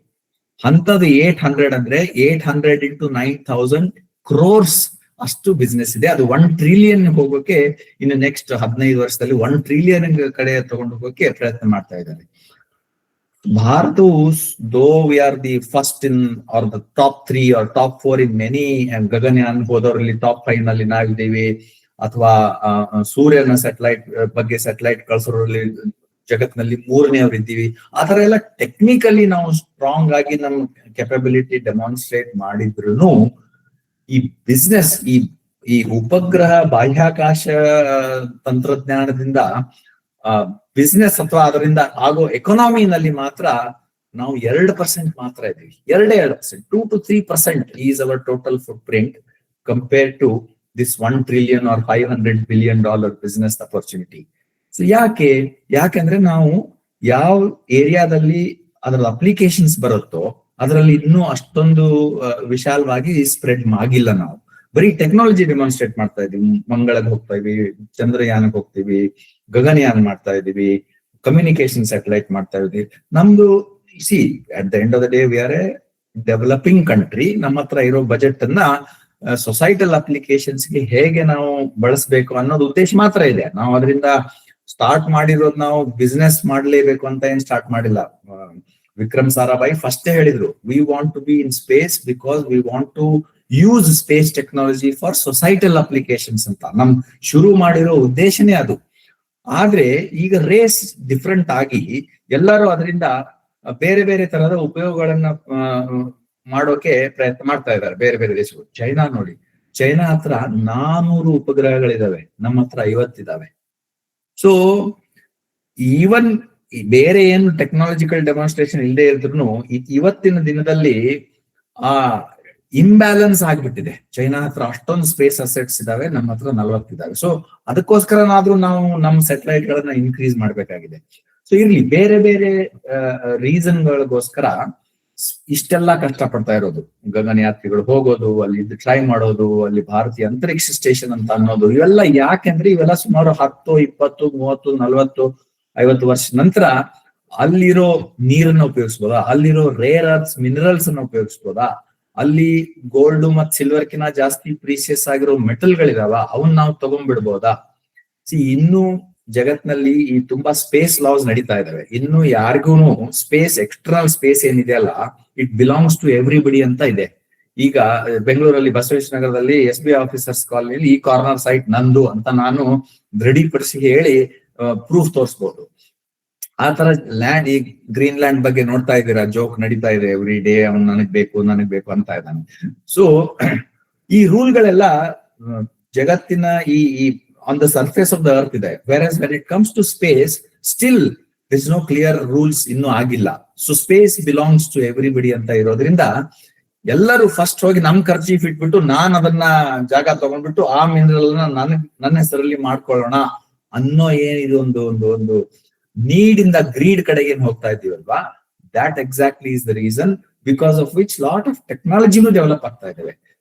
ಅಂತದ್ದು 800 ಅಂದ್ರೆ 800 into 9,000 crores ಅಷ್ಟು ಬಿಸ್ನೆಸ್ ಇದೆ. ಅದು 1 trillion ಹೋಗೋಕೆ ಇನ್ನು ನೆಕ್ಸ್ಟ್ 15 ವರ್ಷದಲ್ಲಿ 1 trillion ಕಡೆ ತಗೊಂಡು ಹೋಗೋಕೆ ಪ್ರಯತ್ನ ಮಾಡ್ತಾ ಇದ್ದಾರೆ. ಭಾರತವು though we are the first in our the top 3 or top 4 in many, Gaganyaan ಹೋದವರಲ್ಲಿ ಟಾಪ್ 5 ನಲ್ಲಿ ನಾವಿದ್ದೀವಿ. ಅಥವಾ ಸೂರ್ಯನ ಸ್ಯಾಟಲೈಟ್ ಕಳ್ಸೋರಲ್ಲಿ ಜಗತ್ನಲ್ಲಿ 3ನೇವ್ರು ಇದ್ದೀವಿ. ಆ ತರ ಎಲ್ಲ ಟೆಕ್ನಿಕಲಿ ನಾವು ಸ್ಟ್ರಾಂಗ್ ಆಗಿ ನಮ್ ಕೆಪಬಿಲಿಟಿ ಡೆಮಾನ್ಸ್ಟ್ರೇಟ್ ಮಾಡಿದ್ರು ಈ ಬಿಸ್ನೆಸ್, ಈ ಉಪಗ್ರಹ ಬಾಹ್ಯಾಕಾಶ ತಂತ್ರಜ್ಞಾನದಿಂದ ಬಿಸ್ನೆಸ್ ಅಥವಾ ಅದರಿಂದ ಆಗೋ ಎಕಾನಮಿನಲ್ಲಿ ಮಾತ್ರ ನಾವು 2% ಮಾತ್ರ ಇದ್ದೀವಿ. 2%, 2 to 3% is our total footprint compare to this 1 trillion or $500 billion business opportunity. So ಯಾಕಂದ್ರೆ ನಾವು ಯಾವ ಏರಿಯಾದಲ್ಲಿ ಅದರ ಅಪ್ಲಿಕೇಶನ್ಸ್ ಬರುತ್ತೋ ಅದರಲ್ಲಿ ಇನ್ನೂ ಅಷ್ಟೊಂದು ವಿಶಾಲವಾಗಿ ಸ್ಪ್ರೆಡ್ ಆಗಿಲ್ಲ. ನಾವು ಬರೀ ಟೆಕ್ನಾಲಜಿ ಡೆಮಾನ್ಸ್ಟ್ರೇಟ್ ಮಾಡ್ತಾ ಇದೀವಿ. ಮಂಗಳಕ್ಕೆ ಹೋಗ್ತಾ ಇದೀವಿ, ಚಂದ್ರಯಾನಕ್ಕೆ ಹೋಗ್ತೀವಿ, ಗಗನಯಾನ ಮಾಡ್ತಾ ಇದೀವಿ, ಕಮ್ಯುನಿಕೇಶನ್ ಸ್ಯಾಟಲೈಟ್ ಮಾಡ್ತಾ ಇದೀವಿ. ನಮ್ದು at the end of the day we are A developing country. ನಮ್ಮ ಹತ್ರ ಇರೋ ಬಜೆಟ್ ಅನ್ನ ಸೊಸೈಟಲ್ ಅಪ್ಲಿಕೇಶನ್ಸ್ಗೆ ಹೇಗೆ ನಾವು ಬಳಸಬೇಕು ಅನ್ನೋದು ಉದ್ದೇಶ ಮಾತ್ರ ಇದೆ. ನಾವು ಅದರಿಂದ ಸ್ಟಾರ್ಟ್ ಮಾಡಿರೋದು ನಾವು ಬಿಸ್ನೆಸ್ ಮಾಡ್ಲೇಬೇಕು ಅಂತ ಏನ್ ಸ್ಟಾರ್ಟ್ ಮಾಡಿಲ್ಲ. ವಿಕ್ರಮ್ ಸಾರಾಭಾಯಿ ಫಸ್ಟ್ ಹೇಳಿದ್ರು, we want to be in space because we want to use space technology for societal applications ಅಂತ ನಮ್ ಶುರು ಮಾಡಿರೋ ಉದ್ದೇಶನೇ ಅದು. ಆದ್ರೆ ಈಗ ರೇಸ್ ಡಿಫ್ರೆಂಟ್ ಆಗಿ ಎಲ್ಲರೂ ಅದರಿಂದ ಬೇರೆ ಬೇರೆ ತರಹದ ಉಪಯೋಗಗಳನ್ನ ಮಾಡೋಕೆ ಪ್ರಯತ್ನ ಮಾಡ್ತಾ ಇದ್ದಾರೆ ಬೇರೆ ಬೇರೆ ದೇಶಗಳು. ಚೈನಾ ನೋಡಿ, ಚೈನಾ ಹತ್ರ 400 ಉಪಗ್ರಹಗಳಿದಾವೆ, ನಮ್ಮ ಹತ್ರ 50 ಇದಾವೆ. ಸೊ ಈವನ್ ಬೇರೆ ಏನು ಟೆಕ್ನಾಲಜಿಕಲ್ ಡೆಮಾನ್ಸ್ಟ್ರೇಷನ್ ಇಲ್ಲದೆ ಇದ್ರು ಇವತ್ತಿನ ದಿನದಲ್ಲಿ ಆ ಇಂಬ್ಯಾಲೆನ್ಸ್ ಆಗ್ಬಿಟ್ಟಿದೆ. ಚೈನಾ ಹತ್ರ ಅಷ್ಟೊಂದು ಸ್ಪೇಸ್ ಅಸೆಟ್ಸ್ ಇದಾವೆ, ನಮ್ಮ ಹತ್ರ 40 ಇದಾವೆ. ಸೊ ಅದಕ್ಕೋಸ್ಕರನಾದ್ರೂ ನಾವು ನಮ್ಮ ಸ್ಯಾಟಲೈಟ್ ಗಳನ್ನ ಇನ್ಕ್ರೀಸ್ ಮಾಡ್ಬೇಕಾಗಿದೆ. ಸೊ ಇರ್ಲಿ, ಬೇರೆ ಬೇರೆ ರೀಸನ್ ಗಳಿಗೋಸ್ಕರ ಇಷ್ಟೆಲ್ಲಾ ಕಷ್ಟ ಪಡ್ತಾ ಇರೋದು. ಗಗನಯಾತ್ರಿಗಳು ಹೋಗೋದು, ಅಲ್ಲಿ ಟ್ರೈ ಮಾಡೋದು, ಅಲ್ಲಿ ಭಾರತೀಯ ಅಂತರಿಕ್ಷ ಸ್ಟೇಷನ್ ಅಂತ ಅನ್ನೋದು, ಇವೆಲ್ಲ ಯಾಕೆಂದ್ರೆ ಇವೆಲ್ಲ ಸುಮಾರು 10, 20, 30, 40, 50 ವರ್ಷ ನಂತರ ಅಲ್ಲಿರೋ ನೀರನ್ನ ಉಪಯೋಗಿಸ್ಬೋದಾ, ಅಲ್ಲಿರೋ ರೇರ್ ಅರ್ತ್ಸ್ ಮಿನರಲ್ಸ್ ಅನ್ನ ಉಪಯೋಗಿಸ್ಬೋದಾ, ಅಲ್ಲಿ ಗೋಲ್ಡ್ ಮತ್ ಸಿಲ್ವರ್ ಕಿನ್ನ ಜಾಸ್ತಿ ಪ್ರೀಸಿಯಸ್ ಆಗಿರೋ ಮೆಟಲ್ ಗಳಿದಾವ, ಅವನ್ನ ನಾವು ತಗೊಂಡ್ಬಿಡ್ಬೋದಾ? ಇನ್ನು ಜಗತ್ನಲ್ಲಿ ಈ ತುಂಬಾ ಸ್ಪೇಸ್ ಲಾಸ್ ನಡೀತಾ ಇದಾವೆ. ಇನ್ನು ಯಾರಿಗೂ ಸ್ಪೇಸ್, ಎಕ್ಸ್ಟರ್ನಲ್ ಸ್ಪೇಸ್ ಏನಿದೆ ಅಲ್ಲ, ಇಟ್ ಬಿಲಾಂಗ್ಸ್ ಟು ಎವ್ರಿಬಡಿ ಅಂತ ಇದೆ. ಈಗ ಬೆಂಗಳೂರಲ್ಲಿ ಬಸವೇಶ್ವರ ನಗರದಲ್ಲಿ SBI ಆಫೀಸರ್ಸ್ ಕಾಲೋನಿಯಲ್ಲಿ ಈ ಕಾರ್ನರ್ ಸೈಟ್ ನಂದು ಅಂತ ನಾನು ದೃಢೀಕರಿಸಿ ಹೇಳಿ ಪ್ರೂಫ್ ತೋರಿಸಬಹುದು. ಆ ತರ ಲ್ಯಾಂಡ್, ಈ ಗ್ರೀನ್ ಲ್ಯಾಂಡ್ ಬಗ್ಗೆ ನೋಡ್ತಾ ಇದ್ದೀರಾ, ಜೋಕ್ ನಡೀತಾ ಇದೆ ಎವ್ರಿ ಡೇ, ಅವ್ನು ನನಗ್ ಬೇಕು ಅಂತ ಇದ್ದಾನೆ. ಸೊ ಈ ರೂಲ್ಗಳೆಲ್ಲ ಜಗತ್ತಿನ ಈ on the surface of the earth ಇದೆ. Where when it comes to space, still this no clear rules ಇನ್ನೂ ಆಗಿಲ್ಲ. So space belongs to everybody ಅಂತ ಇರೋದ್ರಿಂದ ಎಲ್ಲರೂ ಫಸ್ಟ್ ಹೋಗಿ ನಮ್ ಖರ್ಚೀಫ್ ಇಟ್ಬಿಟ್ಟು ನಾನ್ ಅದನ್ನ ಜಾಗ ತಗೊಂಡ್ಬಿಟ್ಟು ಆ ಮಿನರಲ್ ನನ್ನ ಹೆಸರಲ್ಲಿ ಮಾಡ್ಕೊಳ್ಳೋಣ ಅನ್ನೋ ಏನಿದು ಒಂದು ನೀಡ್ ಇಂದ ಗ್ರೀಡ್ ಕಡೆಗೆ ಹೋಗ್ತಾ ಇದೀವಲ್ವಾ, that exactly is the reason because of which lot of technology develop ಆಗ್ತಾ ಇದಾವೆ.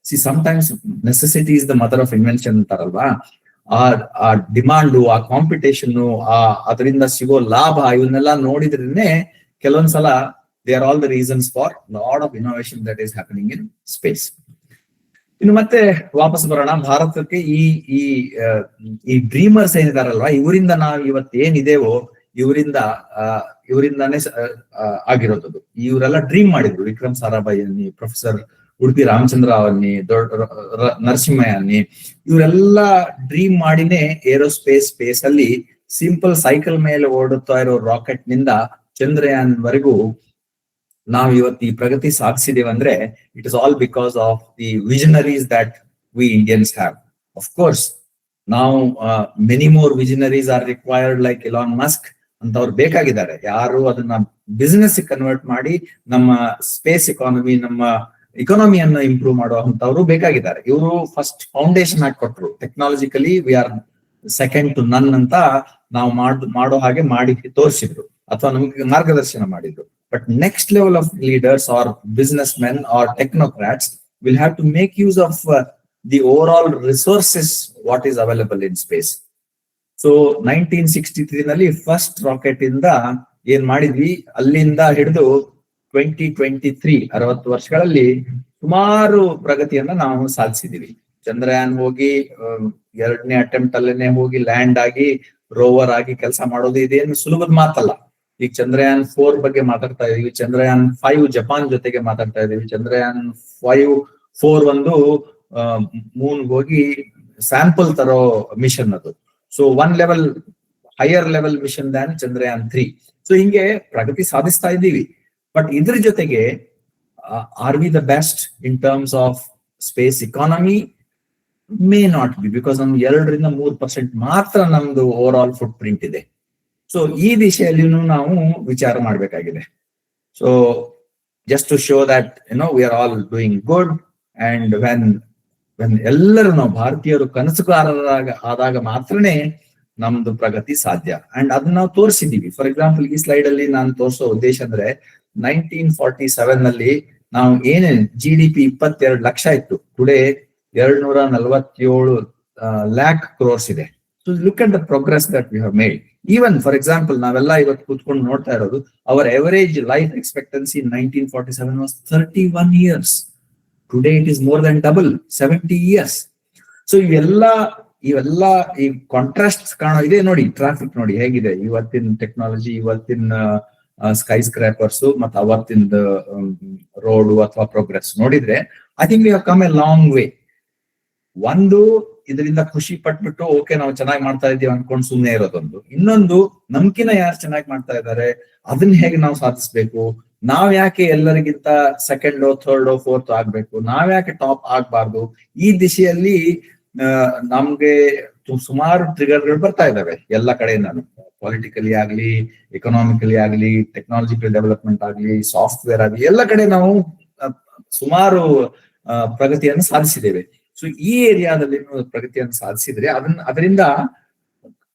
sometimes necessity is the mother of invention ಅಂತಾರಲ್ವಾ, ಆ ಡಿಮಾಂಡ್, ಆ ಕಾಂಪಿಟೇಷನ್, ಅದರಿಂದ ಸಿಗೋ ಲಾಭ, ಇವನ್ನೆಲ್ಲ ನೋಡಿದ್ರೇನೆ ಕೆಲವೊಂದ್ಸಲ they are all the reasons for lot of innovation that is happening in space. ಇನ್ನು ಮತ್ತೆ ವಾಪಸ್ ಬರೋಣ ಭಾರತಕ್ಕೆ. ಈ ಡ್ರೀಮರ್ಸ್ ಏನಿದಾರಲ್ವಾ, ಇವರಿಂದ ನಾವು ಇವತ್ತೇನಿದೇವೋ ಇವರಿಂದಾನೇ ಆಗಿರೋದು. ಇವರೆಲ್ಲ ಡ್ರೀಮ್ ಮಾಡಿದ್ರು. ವಿಕ್ರಮ್ ಸಾರಾಭಾಯಿ ಅನ್ನಿ, ಪ್ರೊಫೆಸರ್ ಉಡುಪಿ ರಾಮಚಂದ್ರ ಅನ್ನಿ, ನರಸಿಂಹಯ್ಯ ಅನ್ನಿ, ಇವರೆಲ್ಲ ಡ್ರೀಮ್ ಮಾಡಿನೇ ಸ್ಪೇಸ್ ಅಲ್ಲಿ ಸಿಂಪಲ್ ಸೈಕಲ್ ಮೇಲೆ ಓಡುತ್ತಾ ಇರೋ ರಾಕೆಟ್ ನಿಂದ ಚಂದ್ರಯಾನ್ ವರೆಗೂ ನಾವು ಇವತ್ತು ಈ ಪ್ರಗತಿ ಸಾಧಿಸಿದೇವಂದ್ರೆ it is all because of the visionaries that we Indians have. Of course ನಾವು many more visionaries are required, like Elon Musk ಅಂತವ್ರು ಬೇಕಾಗಿದ್ದಾರೆ. ಯಾರು ಅದನ್ನ ಬಿಸಿನೆಸ್ ಕನ್ವರ್ಟ್ ಮಾಡಿ ನಮ್ಮ ಸ್ಪೇಸ್ ಎಕಾನಮಿ, ನಮ್ಮ ಇಕಾನಮಿಯನ್ನ ಇಂಪ್ರೂವ್ ಮಾಡುವಂತವ್ರು ಬೇಕಾಗಿದ್ದಾರೆ. ಇವರು ಫಸ್ಟ್ ಫೌಂಡೇಶನ್ ಹಾಕೊಟ್ರು. Technologically we are second to none ಅಂತ ನಾವು ಮಾಡೋ ಹಾಗೆ ಮಾಡಿ ತೋರಿಸಿದ್ರು, ಅಥವಾ ನಮ್ಗೆ ಮಾರ್ಗದರ್ಶನ ಮಾಡಿದ್ರು. But next level of leaders or businessmen or technocrats will have to make use of the overall resources what is available in space. So 1963 ನಲ್ಲಿ ಫಸ್ಟ್ ರಾಕೆಟ್ ಇಂದ ಏನ್ ಮಾಡಿದ್ವಿ, ಅಲ್ಲಿಂದ ಹಿಡಿದು 2023 60 ವರ್ಷಗಳಲ್ಲಿ ಸುಮಾರು ಪ್ರಗತಿಯನ್ನ ನಾವು ಸಾಧಿಸಿದೀವಿ. ಚಂದ್ರಯಾನ್ ಹೋಗಿ 2ನೇ ಅಟೆಂಪ್ಟ್ ಅಲ್ಲೇನೆ ಹೋಗಿ ಲ್ಯಾಂಡ್ ಆಗಿ ರೋವರ್ ಆಗಿ ಕೆಲಸ ಮಾಡೋದು ಇದೇನು ಸುಲಭದ ಮಾತಲ್ಲ. ಈಗ ಚಂದ್ರಯಾನ್ 4 ಬಗ್ಗೆ ಮಾತಾಡ್ತಾ ಇದೀವಿ, ಚಂದ್ರಯಾನ್ 5 ಜಪಾನ್ ಜೊತೆಗೆ ಮಾತಾಡ್ತಾ ಇದೀವಿ. ಚಂದ್ರಯಾನ್ 4 ಒಂದು ಮೂನ್ ಹೋಗಿ ಸ್ಯಾಂಪಲ್ ತರೋ ಮಿಷನ್ ಅದು. So 1 level higher level mission than Chandrayaan 3. So ಹಿಂಗೆ ಪ್ರಗತಿ ಸಾಧಿಸ್ತಾ ಇದ್ದೀವಿ. ಬಟ್ ಇದ್ರ ಜೊತೆಗೆ are we the best in terms of space economy? May not be, because ನಮ್ಗೆ 2-3% ಮಾತ್ರ ನಮ್ದು ಓವರ್ ಆಲ್ ಫುಟ್ ಪ್ರಿಂಟ್ ಇದೆ. ಸೊ ಈ ದಿಶೆಯಲ್ಲಿನೂ ನಾವು ವಿಚಾರ ಮಾಡ್ಬೇಕಾಗಿದೆ. So just to show that we are all doing good, and when ಎಲ್ಲರೂ ನಾವು ಭಾರತೀಯರು ಆದಾಗ ಮಾತ್ರನೇ ನಮ್ದು ಪ್ರಗತಿ ಸಾಧ್ಯ. ಅಂಡ್ ಅದನ್ನ ನಾವು ತೋರಿಸಿದೀವಿ. ಫಾರ್ ಎಕ್ಸಾಂಪಲ್, ಈ ಸ್ಲೈಡ್ ಅಲ್ಲಿ ನಾನು ತೋರಿಸೋ ಉದ್ದೇಶ ಅಂದ್ರೆ 1947 ನಲ್ಲಿ ನಾವು ಏನೇನು GDP 22 ಲಕ್ಷ ಇತ್ತು, ಟುಡೇ 247 lakh crores ಇದೆ. So look at the progress that we have made. Even for example, ನಾವೆಲ್ಲ ಇವತ್ತು ಕೂತ್ಕೊಂಡು ನೋಡ್ತಾ ಇರೋದು, our average life expectancy in 1947 was 31 years. Today it is more than double, 70 years. So ಇವೆಲ್ಲ ಈ contrast ಇದೆ ನೋಡಿ. ಟ್ರಾಫಿಕ್ ನೋಡಿ ಹೇಗಿದೆ, ಇವತ್ತಿನ ಟೆಕ್ನಾಲಜಿ, ಇವತ್ತಿನ ಸ್ಕೈ ಸ್ಕ್ರಾಪರ್ಸ್ ಮತ್ತೆ ಅವತ್ತಿನ ರೋಡ್ ಅಥವಾ ಪ್ರೋಗ್ರೆಸ್ ನೋಡಿದ್ರೆ I think we have come A long way. ಒಂದು, ಇದರಿಂದ ಖುಷಿ ಪಟ್ಬಿಟ್ಟು ಓಕೆ ನಾವು ಚೆನ್ನಾಗಿ ಮಾಡ್ತಾ ಇದೀವಿ ಅನ್ಕೊಂಡು ಸುಮ್ಮನೆ ಇರೋದೊಂದು. ಇನ್ನೊಂದು, ನಮ್ಕಿನ ಯಾರು ಚೆನ್ನಾಗಿ ಮಾಡ್ತಾ ಇದ್ದಾರೆ ಅದನ್ನ ಹೇಗೆ ನಾವು ಸಾಧಿಸ್ಬೇಕು, ನಾವ್ ಯಾಕೆ ಎಲ್ಲರಿಗಿಂತ ಸೆಕೆಂಡ್, ಥರ್ಡ್, ಫೋರ್ತ್ ಆಗ್ಬೇಕು, ನಾವ್ ಯಾಕೆ ಟಾಪ್ ಆಗ್ಬಾರ್ದು, ಈ ದಿಶೆಯಲ್ಲಿ ನಮ್ಗೆ ಸುಮಾರು ಟ್ರಿಗರ್ಗಳು ಬರ್ತಾ ಇದಾವೆ ಎಲ್ಲ ಕಡೆಯಿಂದಾನು, ಪೊಲಿಟಿಕಲಿ ಆಗ್ಲಿ, ಎಕನಾಮಿಕಲಿ ಆಗ್ಲಿ, ಟೆಕ್ನಾಲಜಿಕಲ್ ಡೆವಲಪ್ಮೆಂಟ್ ಆಗ್ಲಿ, ಸಾಫ್ಟ್ವೇರ್ ಆಗ್ಲಿ, ಎಲ್ಲ ಕಡೆ ನಾವು ಸುಮಾರು ಪ್ರಗತಿಯನ್ನು ಸಾಧಿಸಿದ್ದೇವೆ. ಸೊ ಈ ಏರಿಯಾದಲ್ಲಿ ಪ್ರಗತಿಯನ್ನು ಸಾಧಿಸಿದ್ರೆ ಅದರಿಂದ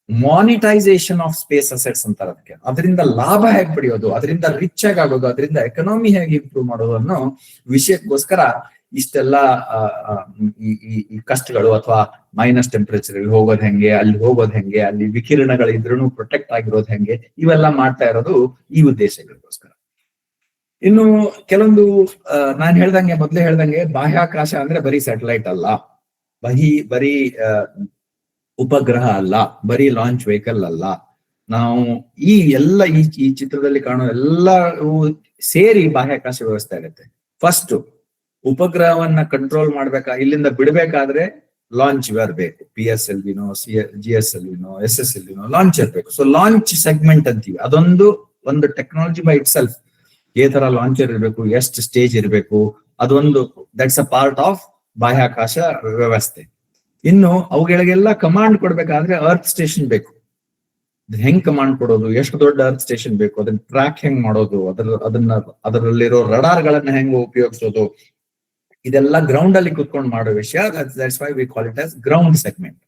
ಮಾನಿಟೈಸೇಷನ್ ಆಫ್ ಸ್ಪೇಸ್ ಅಸೆಟ್ಸ್ ಅಂತಾರೆ ಅದಕ್ಕೆ. ಅದರಿಂದ ಲಾಭ ಹೇಗೆ ಪಡೆಯೋದು, ಅದರಿಂದ ರಿಚ್ ಆಗಿ ಆಗೋದು, ಅದರಿಂದ ಎಕನಾಮಿ ಹೇಗೆ ಇಂಪ್ರೂವ್ ಮಾಡೋದು ಅನ್ನೋ ವಿಷಯಕ್ಕೋಸ್ಕರ ಇಷ್ಟೆಲ್ಲ ಈ ಕಷ್ಟಗಳು, ಅಥವಾ ಮೈನಸ್ ಟೆಂಪರೇಚರ್ ಹೋಗೋದ್ ಹೆಂಗೆ, ಅಲ್ಲಿ ಹೋಗೋದ್ ಹೆಂಗೆ, ಅಲ್ಲಿ ವಿಕಿರಣಗಳಿದ್ರೂ ಪ್ರೊಟೆಕ್ಟ್ ಆಗಿರೋದು ಹೆಂಗೆ, ಇವೆಲ್ಲ ಮಾಡ್ತಾ ಇರೋದು ಈ ಉದ್ದೇಶಗಳಿಗೋಸ್ಕರ. ಇನ್ನು ಕೆಲವೊಂದು ನಾನ್ ಮೊದ್ಲೇ ಹೇಳ್ದಂಗೆ ಬಾಹ್ಯಾಕಾಶ ಅಂದ್ರೆ ಬರೀ ಸ್ಯಾಟಲೈಟ್ ಅಲ್ಲ, ಬರೀ ಉಪಗ್ರಹ ಅಲ್ಲ, ಬರೀ ಲಾಂಚ್ ವೆಹಿಕಲ್ ಅಲ್ಲ. ನಾವು ಈ ಚಿತ್ರದಲ್ಲಿ ಕಾಣೋ ಎಲ್ಲ ಸೇರಿ ಬಾಹ್ಯಾಕಾಶ ವ್ಯವಸ್ಥೆ ಆಗುತ್ತೆ. ಫಸ್ಟ್ ಉಪಗ್ರಹವನ್ನ ಕಂಟ್ರೋಲ್ ಇಲ್ಲಿಂದ ಬಿಡ್ಬೇಕಾದ್ರೆ ಲಾಂಚ್ ಬೇಕು, PSLVನೋ GSLVನೋ SSLVನೋ ಲಾಂಚ್ ಇರ್ಬೇಕು. ಸೊ ಲಾಂಚ್ ಸೆಗ್ಮೆಂಟ್ ಅಂತೀವಿ, ಒಂದು ಟೆಕ್ನಾಲಜಿ ಬೈ ಇಟ್ ಸೆಲ್ಫ್. ಏ ತರ ಲಾಂಚರ್ ಇರಬೇಕು, ಎಷ್ಟು ಸ್ಟೇಜ್ ಇರಬೇಕು, ದಟ್ಸ್ ಅ ಪಾರ್ಟ್ ಆಫ್ ಬಾಹ್ಯಾಕಾಶ ವ್ಯವಸ್ಥೆ. ಇನ್ನು ಅವುಗಳಿಗೆಲ್ಲ ಕಮಾಂಡ್ ಕೊಡ್ಬೇಕಾದ್ರೆ ಅರ್ತ್ ಸ್ಟೇಷನ್ ಬೇಕು. ಹೆಂಗ್ ಕಮಾಂಡ್ ಕೊಡೋದು, ಎಷ್ಟು ದೊಡ್ಡ ಅರ್ತ್ ಸ್ಟೇಷನ್ ಬೇಕು, ಅದನ್ನ ಟ್ರ್ಯಾಕ್ ಹೆಂಗ್ ಮಾಡೋದು, ಅದರಲ್ಲಿರೋ ರಡಾರ್ ಗಳನ್ನ ಹೆಂಗ್ ಉಪಯೋಗಿಸೋದು, ಇದೆಲ್ಲ ಗ್ರೌಂಡ್ ಅಲ್ಲಿ ಕುತ್ಕೊಂಡು ಮಾಡೋ ವಿಷಯ. That's why we call it as ground segment.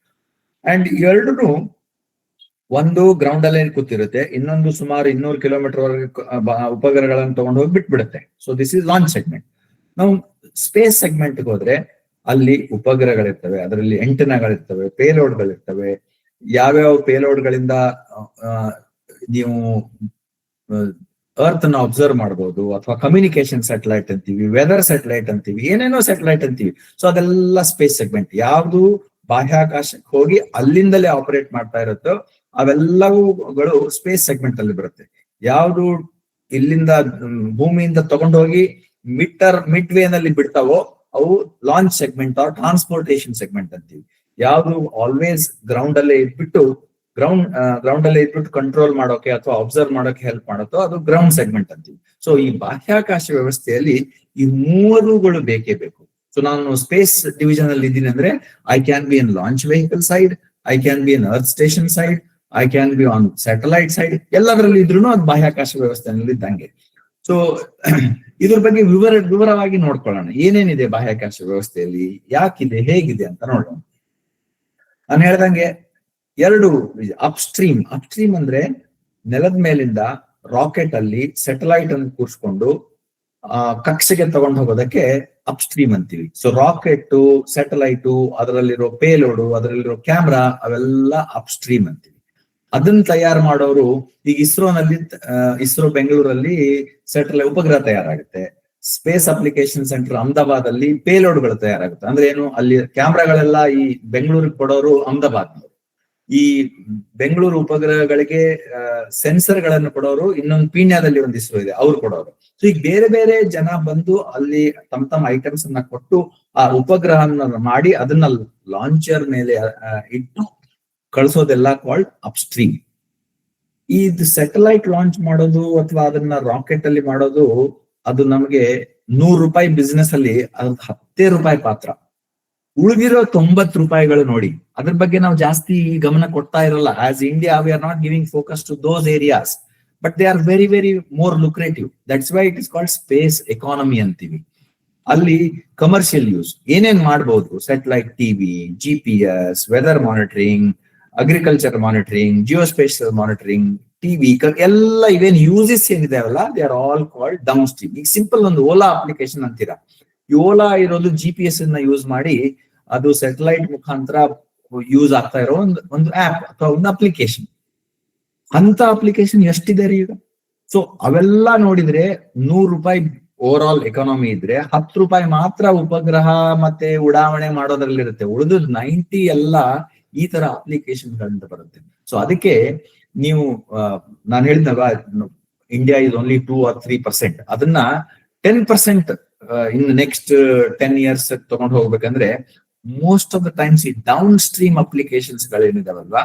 And ಎರಡೂ ಒಂದು ಗ್ರೌಂಡ್ ಅಲ್ಲೇ ಕೂತಿರುತ್ತೆ, ಇನ್ನೊಂದು ಸುಮಾರು 200 ಕಿಲೋಮೀಟರ್ ವರೆಗೆ ಉಪಗ್ರಹಗಳನ್ನು ತಗೊಂಡು ಹೋಗಿ ಬಿಟ್ಬಿಡುತ್ತೆ. So this is launch segment. ನಾವು ಸ್ಪೇಸ್ ಸೆಗ್ಮೆಂಟ್ ಹೋದ್ರೆ ಅಲ್ಲಿ ಉಪಗ್ರಹಗಳಿರ್ತವೆ, ಅದರಲ್ಲಿ ಎಂಟೆನಾಗಳಿರ್ತವೆ, ಪೇಲೋಡ್ಗಳಿರ್ತವೆ. ಯಾವ್ಯಾವ ಪೇಲೋಡ್ಗಳಿಂದ ನೀವು ಅರ್ತ್ ನ ಅಬ್ಸರ್ವ್ ಮಾಡಬಹುದು, ಅಥವಾ ಕಮ್ಯುನಿಕೇಶನ್ ಸ್ಯಾಟಲೈಟ್ ಅಂತೀವಿ, ವೆದರ್ ಸ್ಯಾಟಲೈಟ್ ಅಂತೀವಿ, ಏನೇನೋ ಸ್ಯಾಟಲೈಟ್ ಅಂತೀವಿ. ಸೊ ಅದೆಲ್ಲ ಸ್ಪೇಸ್ ಸೆಗ್ಮೆಂಟ್. ಯಾವ್ದು ಬಾಹ್ಯಾಕಾಶಕ್ಕೆ ಹೋಗಿ ಅಲ್ಲಿಂದಲೇ ಆಪರೇಟ್ ಮಾಡ್ತಾ ಇರುತ್ತೋ ಅವೆಲ್ಲವುಗಳು ಸ್ಪೇಸ್ ಸೆಗ್ಮೆಂಟ್ ಅಲ್ಲಿ ಬರುತ್ತೆ. ಯಾವ್ದು ಇಲ್ಲಿಂದ ಭೂಮಿಯಿಂದ ತಗೊಂಡೋಗಿ ಮಿಡ್ ವೇ ನಲ್ಲಿ ಬಿಡ್ತಾವೋ ಅವು launch segment or transportation segment ಅಂತೀವಿ. ಯಾವ್ದು ಆಲ್ವೇಸ್ ಗ್ರೌಂಡ್ ಅಲ್ಲೇ ಇದ್ಬಿಟ್ಟು ಕಂಟ್ರೋಲ್ ಮಾಡೋಕೆ ಅಥವಾ ಅಬ್ಸರ್ವ್ ಮಾಡೋಕೆ ಹೆಲ್ಪ್ ಮಾಡುತ್ತೋ ಅದು ಗ್ರೌಂಡ್ ಸೆಗ್ಮೆಂಟ್ ಅಂತೀವಿ. ಸೊ ಈ ಬಾಹ್ಯಾಕಾಶ ವ್ಯವಸ್ಥೆಯಲ್ಲಿ ಈ ಮೂರುಗಳು ಬೇಕೇ ಬೇಕು. ಸೊ ನಾನು ಸ್ಪೇಸ್ ಡಿವಿಷನ್ ಅಲ್ಲಿ ಇದ್ದೀನಿ ಅಂದ್ರೆ I can be in launch vehicle side, I can be in earth station side, I can be on satellite side. ಎಲ್ಲದರಲ್ಲಿ ಇದ್ರೂ ಅದು ಬಾಹ್ಯಾಕಾಶ ವ್ಯವಸ್ಥೆನಲ್ಲಿ ಇದ್ದಂಗೆ. ಸೊ ಇದ್ರ ಬಗ್ಗೆ ವಿವರವಾಗಿ ನೋಡ್ಕೊಳ್ಳೋಣ, ಏನೇನಿದೆ ಬಾಹ್ಯಾಕಾಶ ವ್ಯವಸ್ಥೆಯಲ್ಲಿ, ಯಾಕಿದೆ, ಹೇಗಿದೆ ಅಂತ ನೋಡೋಣ. ನಾನು ಹೇಳ್ದಂಗೆ ಎರಡು ಅಪ್ಸ್ಟ್ರೀಮ್ ಅಂದ್ರೆ ನೆಲದ ಮೇಲಿಂದ ರಾಕೆಟ್ ಅಲ್ಲಿ ಸ್ಯಾಟಲೈಟ್ ಅನ್ನು ಕೂರಿಸ್ಕೊಂಡು ಕಕ್ಷೆಗೆ ತಗೊಂಡು ಹೋಗೋದಕ್ಕೆ ಅಪ್ಸ್ಟ್ರೀಮ್ ಅಂತೀವಿ. ಸೊ ರಾಕೆಟ್, ಸ್ಯಾಟಲೈಟು, ಅದರಲ್ಲಿರೋ ಪೇಲೋಡು, ಅದರಲ್ಲಿರೋ ಕ್ಯಾಮ್ರಾ, ಅವೆಲ್ಲ ಅಪ್ಸ್ಟ್ರೀಮ್ ಅಂತೀವಿ. ಅದನ್ನ ತಯಾರು ಮಾಡೋರು ಈಗ ಇಸ್ರೋ ಬೆಂಗಳೂರಲ್ಲಿ ಸ್ಯಾಟಲೈಟ್ ಉಪಗ್ರಹ ತಯಾರಾಗುತ್ತೆ. ಸ್ಪೇಸ್ ಅಪ್ಲಿಕೇಶನ್ ಸೆಂಟರ್ ಅಹಮದಾಬಾದ್ ಅಲ್ಲಿ ಪೇಲೋಡ್ಗಳು ತಯಾರಾಗುತ್ತೆ. ಅಂದ್ರೆ ಏನು, ಅಲ್ಲಿ ಕ್ಯಾಮ್ರಾಗಳೆಲ್ಲ ಈ ಬೆಂಗಳೂರಿಗೆ ಕೊಡೋರು ಅಹಮದಾಬಾದ್. ಈ ಬೆಂಗಳೂರು ಉಪಗ್ರಹಗಳಿಗೆ ಸೆನ್ಸರ್ ಗಳನ್ನು ಕೊಡೋರು ಇನ್ನೊಂದು ಪೀಣ್ಯದಲ್ಲಿ ಒಂದು ಇಸ್ರೋ ಇದೆ, ಅವ್ರು ಕೊಡೋರು. ಸೊ ಈಗ ಬೇರೆ ಬೇರೆ ಜನ ಬಂದು ಅಲ್ಲಿ ತಮ್ಮ ಐಟಮ್ಸ್ ಅನ್ನ ಕೊಟ್ಟು ಆ ಉಪಗ್ರಹನ ಮಾಡಿ ಅದನ್ನ ಲಾಂಚರ್ ಮೇಲೆ ಇಟ್ಟು ಕಳಿಸೋದೆಲ್ಲ ಕಾಲ್ಡ್ ಅಪ್ಸ್ಟ್ರೀಮ್. ಇದು ಸ್ಯಾಟಲೈಟ್ ಲಾಂಚ್ ಮಾಡೋದು ಅಥವಾ ಅದನ್ನ ರಾಕೆಟ್ ಅಲ್ಲಿ ಮಾಡೋದು, ಅದು ನಮಗೆ ₹100 ಬಿಸ್ನೆಸ್ ಅಲ್ಲಿ ಅದು ₹10 ಪಾತ್ರ. ಉಳಿದಿರೋ ₹90 ನೋಡಿ, ಅದ್ರ ಬಗ್ಗೆ ನಾವು ಜಾಸ್ತಿ ಗಮನ ಕೊಡ್ತಾ ಇರಲ್ಲ. As India we are not giving focus to those areas, but they are very very more lucrative. That's why it is called space economy ಅಂತೀವಿ. ಅಲ್ಲಿ ಕಮರ್ಷಿಯಲ್ ಯೂಸ್ ಏನೇನ್ ಮಾಡಬಹುದು, satellite TV, GPS, weather monitoring, agriculture monitoring, geospatial monitoring, TV, ಎಲ್ಲ ಇವೇನ್ uses ಏನಿದಾವಲ್ಲ they are all called downstream. ಈಗ simple ಒಂದು Ola application ಅಂತೀರಾ, ಈ ಓಲಾ ಇರೋದು GPS ಅನ್ನ ಯೂಸ್ ಮಾಡಿ ಅದು ಸ್ಯಾಟಲೈಟ್ ಮುಖಾಂತರ ಯೂಸ್ ಆಗ್ತಾ ಇರೋ ಒಂದು ಆಪ್ ಅಥವಾ ಒಂದು ಅಪ್ಲಿಕೇಶನ್. ಅಂತ ಅಪ್ಲಿಕೇಶನ್ ಎಷ್ಟಿದೆ ರೀ ಈಗ? ಸೊ ಅವೆಲ್ಲ ನೋಡಿದ್ರೆ ₹100 ಓವರ್ ಆಲ್ ಎಕಾನಮಿ ಇದ್ರೆ ₹10 ಮಾತ್ರ ಉಪಗ್ರಹ ಮತ್ತೆ ಉಡಾವಣೆ ಮಾಡೋದ್ರಲ್ಲಿರುತ್ತೆ. ಉಳಿದು 90 ಎಲ್ಲ ಈ ತರ ಅಪ್ಲಿಕೇಶನ್ ಗಳಿಂದ ಬರುತ್ತೆ. ಸೊ ಅದಕ್ಕೆ ನೀವು ನಾನು ಹೇಳಿದ್ನಲ್ವಾ, ಇಂಡಿಯಾ ಇಸ್ ಓನ್ಲಿ 2 or 3%. ಅದನ್ನ 10% ಇನ್ ನೆಕ್ಸ್ಟ್ 10 years ತಗೊಂಡು ಹೋಗ್ಬೇಕಂದ್ರೆ ಮೋಸ್ಟ್ ಆಫ್ ದ ಟೈಮ್ಸ್ ಈ ಡೌನ್ ಸ್ಟ್ರೀಮ್ ಅಪ್ಲಿಕೇಶನ್ಸ್ ಗಳೇನಿದಾವಲ್ವಾ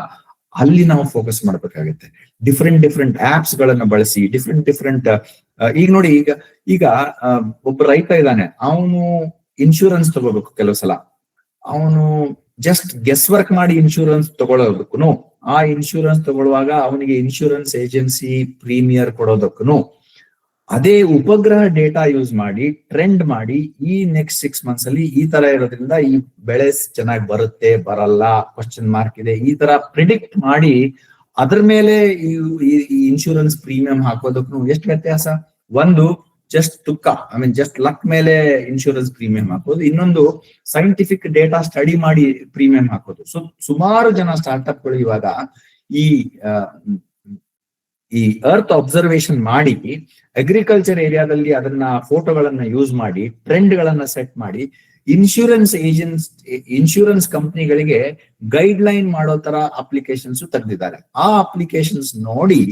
ಅಲ್ಲಿ ನಾವು ಫೋಕಸ್ ಮಾಡ್ಬೇಕಾಗುತ್ತೆ. ಡಿಫ್ರೆಂಟ್ ಆಪ್ಸ್ ಗಳನ್ನ ಬಳಸಿ ಡಿಫ್ರೆಂಟ್ ಈಗ ನೋಡಿ, ಈಗ ಒಬ್ಬ ರೈತ ಇದ್ದಾನೆ, ಅವನು ಇನ್ಶೂರೆನ್ಸ್ ತಗೋಬೇಕು. ಕೆಲವು ಸಲ ಅವನು ಜಸ್ಟ್ ಗೆಸ್ ವರ್ಕ್ ಮಾಡಿ ಇನ್ಶೂರೆನ್ಸ್ ತಗೊಳ್ಳೋದಕ್ಕೂ, ಆ ಇನ್ಶೂರೆನ್ಸ್ ತಗೊಳ್ಳುವಾಗ ಅವನಿಗೆ ಇನ್ಶೂರೆನ್ಸ್ ಏಜೆನ್ಸಿ ಪ್ರೀಮಿಯರ್ ಕೊಡೋದಕ್ಕೂ, ಅದೇ ಉಪಗ್ರಹ ಡೇಟಾ ಯೂಸ್ ಮಾಡಿ ಟ್ರೆಂಡ್ ಮಾಡಿ ಈ ನೆಕ್ಸ್ಟ್ 6 months ಅಲ್ಲಿ ಈ ತರ ಇರೋದ್ರಿಂದ ಈ ಬೆಳೆ ಚೆನ್ನಾಗಿ ಬರುತ್ತೆ ಬರಲ್ಲ, ಕ್ವಶನ್ ಮಾರ್ಕ್ ಇದೆ, ಈ ತರ ಪ್ರಿಡಿಕ್ಟ್ ಮಾಡಿ ಅದ್ರ ಮೇಲೆ ಈ ಇನ್ಶೂರೆನ್ಸ್ ಪ್ರೀಮಿಯಂ ಹಾಕೋದಕ್ಕೂ ಎಷ್ಟು ವ್ಯತ್ಯಾಸ. ಒಂದು ಜಸ್ಟ್ ತುಕ್ಕ, ಜಸ್ಟ್ ಲಕ್ ಮೇಲೆ ಇನ್ಶೂರೆನ್ಸ್ ಪ್ರೀಮಿಯಂ ಹಾಕೋದು, ಇನ್ನೊಂದು ಸೈಂಟಿಫಿಕ್ ಡೇಟಾ ಸ್ಟಡಿ ಮಾಡಿ ಪ್ರೀಮಿಯಂ ಹಾಕೋದು. ಸೊ ಸುಮಾರು ಜನ ಸ್ಟಾರ್ಟ್ಅಪ್ ಗಳು ಇವಾಗ ಈ ಅರ್ತ್ ಅಬ್ಸರ್ವೇಷನ್ ಮಾಡಿ ಅಗ್ರಿಕಲ್ಚರ್ ಏರಿಯಾದಲ್ಲಿ ಅದನ್ನ ಫೋಟೋಗಳನ್ನ ಯೂಸ್ ಮಾಡಿ ಟ್ರೆಂಡ್ ಗಳನ್ನ ಸೆಟ್ ಮಾಡಿ ಇನ್ಶೂರೆನ್ಸ್ ಕಂಪ್ನಿಗಳಿಗೆ ಗೈಡ್ ಲೈನ್ ಮಾಡೋ ತರ ಅಪ್ಲಿಕೇಶನ್ಸ್ ತೆಗೆದಿದ್ದಾರೆ. ಆ ಅಪ್ಲಿಕೇಶನ್ಸ್ ನೋಡಿ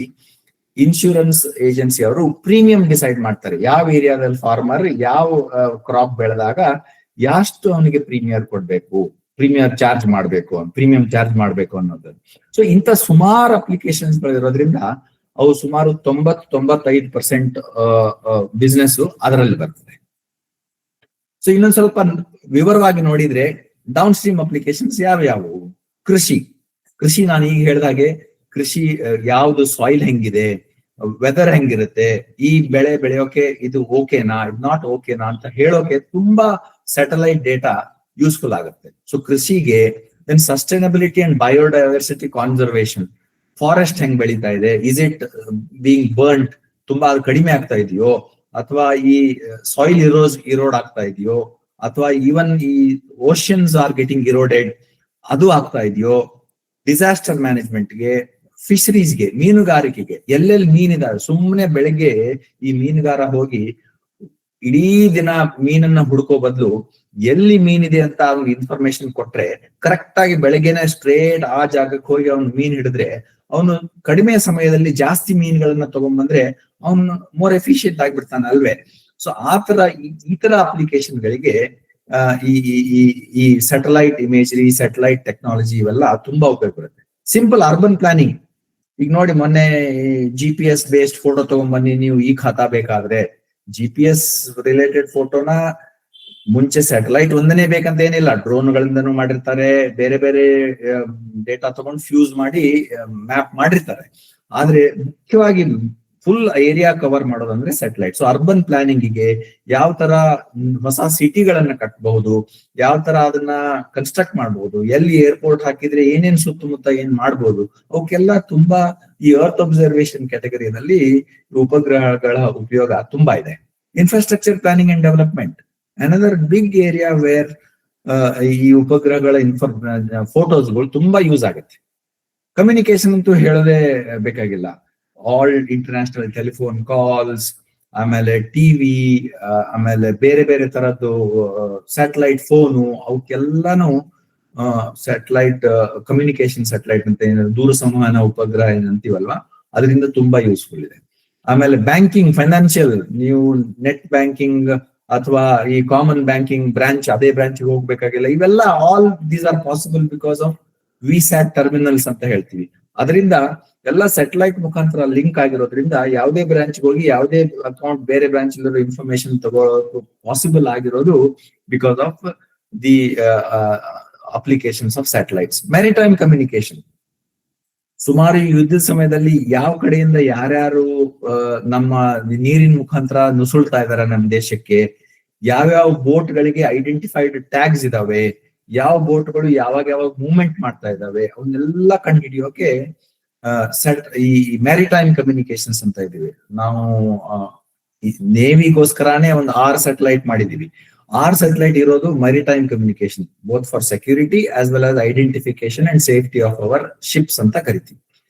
ಇನ್ಶೂರೆನ್ಸ್ ಏಜೆನ್ಸಿ ಅವರು ಪ್ರೀಮಿಯಂ ಡಿಸೈಡ್ ಮಾಡ್ತಾರೆ. ಯಾವ ಏರಿಯಾದಲ್ಲಿ ಫಾರ್ಮರ್ ಯಾವ ಕ್ರಾಪ್ ಬೆಳೆದಾಗ ಎಷ್ಟು ಅವನಿಗೆ ಪ್ರೀಮಿಯಂ ಚಾರ್ಜ್ ಮಾಡ್ಬೇಕು ಅನ್ನೋದು. ಸೊ ಇಂಥ ಸುಮಾರು ಅಪ್ಲಿಕೇಶನ್ಸ್ ಗಳಿರೋದ್ರಿಂದ ಅವು ಸುಮಾರು 90-95% ಬಿಸ್ನೆಸ್ ಅದರಲ್ಲಿ ಬರ್ತದೆ. ಸೊ ಇನ್ನೊಂದ್ ಸ್ವಲ್ಪ ವಿವರವಾಗಿ ನೋಡಿದ್ರೆ ಡೌನ್ ಸ್ಟ್ರೀಮ್ ಅಪ್ಲಿಕೇಶನ್ಸ್ ಯಾವ್ಯಾವು? ಕೃಷಿ ನಾನು ಈಗ ಹೇಳಿದಾಗೆ ಕೃಷಿ ಯಾವ್ದು ಸಾಯಿಲ್ ಹೆಂಗಿದೆ, ವೆದರ್ ಹೆಂಗಿರುತ್ತೆ, ಈ ಬೆಳೆ ಬೆಳೆಯೋಕೆ ಇದು ಓಕೆನಾ, ಇದು ನಾಟ್ ಓಕೆನಾ ಅಂತ ಹೇಳೋಕೆ ತುಂಬಾ ಸ್ಯಾಟಲೈಟ್ ಡೇಟಾ ಯೂಸ್ಫುಲ್ ಆಗುತ್ತೆ. ಸೊ ಕೃಷಿಗೆ then sustainability and biodiversity conservation, forest ಹೆಂಗ್ ಬೆಳೀತಾ ಇದೆ, ಇಸ್ ಇಟ್ ಬೀಂಗ್ ಬರ್ನ್ಡ್, ತುಂಬಾ ಕಡಿಮೆ ಆಗ್ತಾ ಇದೆಯೋ, ಅಥವಾ ಈ ಸಾಯಿಲ್ ಇರೋಡ್ ಆಗ್ತಾ ಇದೆಯೋ, ಅಥವಾ ಈವನ್ ಈ ಓಷನ್ಸ್ ಆರ್ ಗೆಟಿಂಗ್ ಇರೋಡೆಡ್, ಅದು ಆಗ್ತಾ ಇದೆಯೋ, ಡಿಸಾಸ್ಟರ್ ಮ್ಯಾನೇಜ್ಮೆಂಟ್ಗೆ, ಫಿಶರೀಸ್ಗೆ, ಮೀನುಗಾರಿಕೆಗೆ, ಎಲ್ಲೆಲ್ಲಿ ಮೀನಿದಾವೆ, ಸುಮ್ಮನೆ ಬೆಳಗ್ಗೆ ಈ ಮೀನುಗಾರ ಹೋಗಿ ಇಡೀ ದಿನ ಮೀನನ್ನ ಹುಡ್ಕೋ ಬದಲು ಎಲ್ಲಿ ಮೀನಿದೆ ಅಂತ ಅವ್ನಿಗೆ ಇನ್ಫಾರ್ಮೇಶನ್ ಕೊಟ್ರೆ ಕರೆಕ್ಟ್ ಆಗಿ ಬೆಳಗ್ಗೆನೆ ಸ್ಟ್ರೇಟ್ ಆ ಜಾಗಕ್ಕೆ ಹೋಗಿ ಅವ್ನು ಮೀನ್ ಹಿಡಿದ್ರೆ ಅವನು ಕಡಿಮೆ ಸಮಯದಲ್ಲಿ ಜಾಸ್ತಿ ಮೀನುಗಳನ್ನ ತಗೊಂಡ್ಬಂದ್ರೆ ಅವನು ಮೋರ್ ಎಫಿಷಿಯಂಟ್ ಆಗ್ಬಿಡ್ತಾನೆ ಅಲ್ವೇ. ಸೊ ಈ ತರ ಅಪ್ಲಿಕೇಶನ್ ಗಳಿಗೆ ಈ ಸ್ಯಾಟಲೈಟ್ ಇಮೇಜರಿ, ಸ್ಯಾಟಲೈಟ್ ಟೆಕ್ನಾಲಜಿ ಇವೆಲ್ಲ ತುಂಬಾ ಉಪಯೋಗ ಬರುತ್ತೆ. ಸಿಂಪಲ್ ಅರ್ಬನ್ ಪ್ಲಾನಿಂಗ್, ಈಗ ನೋಡಿ ಮೊನ್ನೆ GPS ಬೇಸ್ಡ್ ಫೋಟೋ ತಗೊಂಡ್ಬನ್ನಿ ನೀವು ಈ ಖಾತಾ ಬೇಕಾದ್ರೆ, GPS ರಿಲೇಟೆಡ್ ಫೋಟೋನ ಮುಂಚೆ ಸ್ಯಾಟಲೈಟ್ ಒಂದನೇ ಬೇಕಂತ ಏನಿಲ್ಲ, ಡ್ರೋನ್ಗಳಿಂದನೂ ಮಾಡಿರ್ತಾರೆ, ಬೇರೆ ಬೇರೆ ಡೇಟಾ ತಗೊಂಡು ಫ್ಯೂಸ್ ಮಾಡಿ ಮ್ಯಾಪ್ ಮಾಡಿರ್ತಾರೆ. ಆದ್ರೆ ಮುಖ್ಯವಾಗಿ ಫುಲ್ ಏರಿಯಾ ಕವರ್ ಮಾಡೋದಂದ್ರೆ ಸ್ಯಾಟಲೈಟ್. ಸೊ ಅರ್ಬನ್ ಪ್ಲಾನಿಂಗಿಗೆ ಯಾವ ತರ ಹೊಸ ಸಿಟಿಗಳನ್ನ ಕಟ್ಟಬಹುದು, ಯಾವ ತರ ಅದನ್ನ ಕನ್ಸ್ಟ್ರಕ್ಟ್ ಮಾಡಬಹುದು, ಎಲ್ಲಿ ಏರ್ಪೋರ್ಟ್ ಹಾಕಿದ್ರೆ ಏನೇನ್ ಸುತ್ತಮುತ್ತ ಏನ್ ಮಾಡ್ಬೋದು, ಅವಕ್ಕೆಲ್ಲ ತುಂಬಾ ಈ ಅರ್ತ್ ಅಬ್ಸರ್ವೇಷನ್ ಕ್ಯಾಟಗರಿಯಲ್ಲಿ ಉಪಗ್ರಹಗಳ ಉಪಯೋಗ ತುಂಬಾ ಇದೆ. Infrastructure planning and development, another big area where ಈ ಉಪಗ್ರಹಗಳ ಫೋಟೋಸ್ಗಳು ತುಂಬಾ ಯೂಸ್ ಆಗುತ್ತೆ. ಕಮ್ಯುನಿಕೇಶನ್ ಅಂತೂ ಹೇಳೋದೇ ಬೇಕಾಗಿಲ್ಲ, ಆಲ್ ಇಂಟರ್ನ್ಯಾಷನಲ್ ಟೆಲಿಫೋನ್ ಕಾಲ್ಸ್, ಆಮೇಲೆ ಟಿವಿ, ಆಮೇಲೆ ಬೇರೆ ಬೇರೆ ತರದ್ದು ಸ್ಯಾಟಲೈಟ್ ಫೋನು, ಅವಕ್ಕೆಲ್ಲಾನು ಸ್ಯಾಟಲೈಟ್ ಕಮ್ಯುನಿಕೇಶನ್ ಸ್ಯಾಟಲೈಟ್ ಅಂತ ಏನಾದ್ರು ದೂರ ಸಂವಹನ ಉಪಗ್ರಹ ಏನಂತೀವಲ್ವಾ, ಅದರಿಂದ ತುಂಬಾ ಯೂಸ್ಫುಲ್ ಇದೆ. ಆಮೇಲೆ ಬ್ಯಾಂಕಿಂಗ್, ಫೈನಾನ್ಷಿಯಲ್, ನೀವು ನೆಟ್ ಬ್ಯಾಂಕಿಂಗ್ ಅಥವಾ ಈ ಕಾಮನ್ ಬ್ಯಾಂಕಿಂಗ್ ಬ್ರಾಂಚ್ ಅದೇ ಬ್ರಾಂಚ್ ಹೋಗ್ಬೇಕಾಗಿಲ್ಲ. ಇವೆಲ್ಲ all these are possible because of VSAT terminals ಅಂತ ಹೇಳ್ತೀವಿ. ಅದರಿಂದ ಎಲ್ಲ ಸ್ಯಾಟಲೈಟ್ ಮುಖಾಂತರ ಲಿಂಕ್ ಆಗಿರೋದ್ರಿಂದ ಯಾವುದೇ ಬ್ರಾಂಚ್ ಹೋಗಿ ಯಾವುದೇ ಅಕೌಂಟ್ ಬೇರೆ ಬ್ರಾಂಚ್ ಇನ್ಫಾರ್ಮೇಶನ್ ತಗೊಳ್ಳೋದು ಪಾಸಿಬಲ್ ಆಗಿರೋದು because of the applications of satellites. Maritime communication, ಸುಮಾರು ಯುದ್ಧದ ಸಮಯದಲ್ಲಿ ಯಾವ ಕಡೆಯಿಂದ ಯಾರ್ಯಾರು ನಮ್ಮ ನೀರಿನ ಮುಖಾಂತರ ನುಸುಳ್ತಾ ಇದಾರೆ ನಮ್ಮ ದೇಶಕ್ಕೆ, ಯಾವ್ಯಾವ ಬೋಟ್ ಗಳಿಗೆ ಐಡೆಂಟಿಫೈಡ್ ಟ್ಯಾಗ್ಸ್ ಇದಾವೆ, ಯಾವ ಬೋಟ್ಗಳು ಯಾವಾಗ ಮೂವ್ಮೆಂಟ್ ಮಾಡ್ತಾ ಇದಾವೆ, ಅವನ್ನೆಲ್ಲ ಕಂಡು ಹಿಡಿಯೋಕೆ ಈ ಮ್ಯಾರಿಟೈಮ್ ಕಮ್ಯುನಿಕೇಶನ್ಸ್ ಅಂತ ಇದೀವಿ ನಾವು. ನೇವಿಗೋಸ್ಕರನೇ ಒಂದು 6 ಸ್ಯಾಟಲೈಟ್ ಮಾಡಿದೀವಿ. 6 ಸ್ಯಾಟಲೈಟ್ ಇರೋದು maritime communication, both for security as well as identification and safety of our ships ಅಂತ ಕರಿತೀವಿ.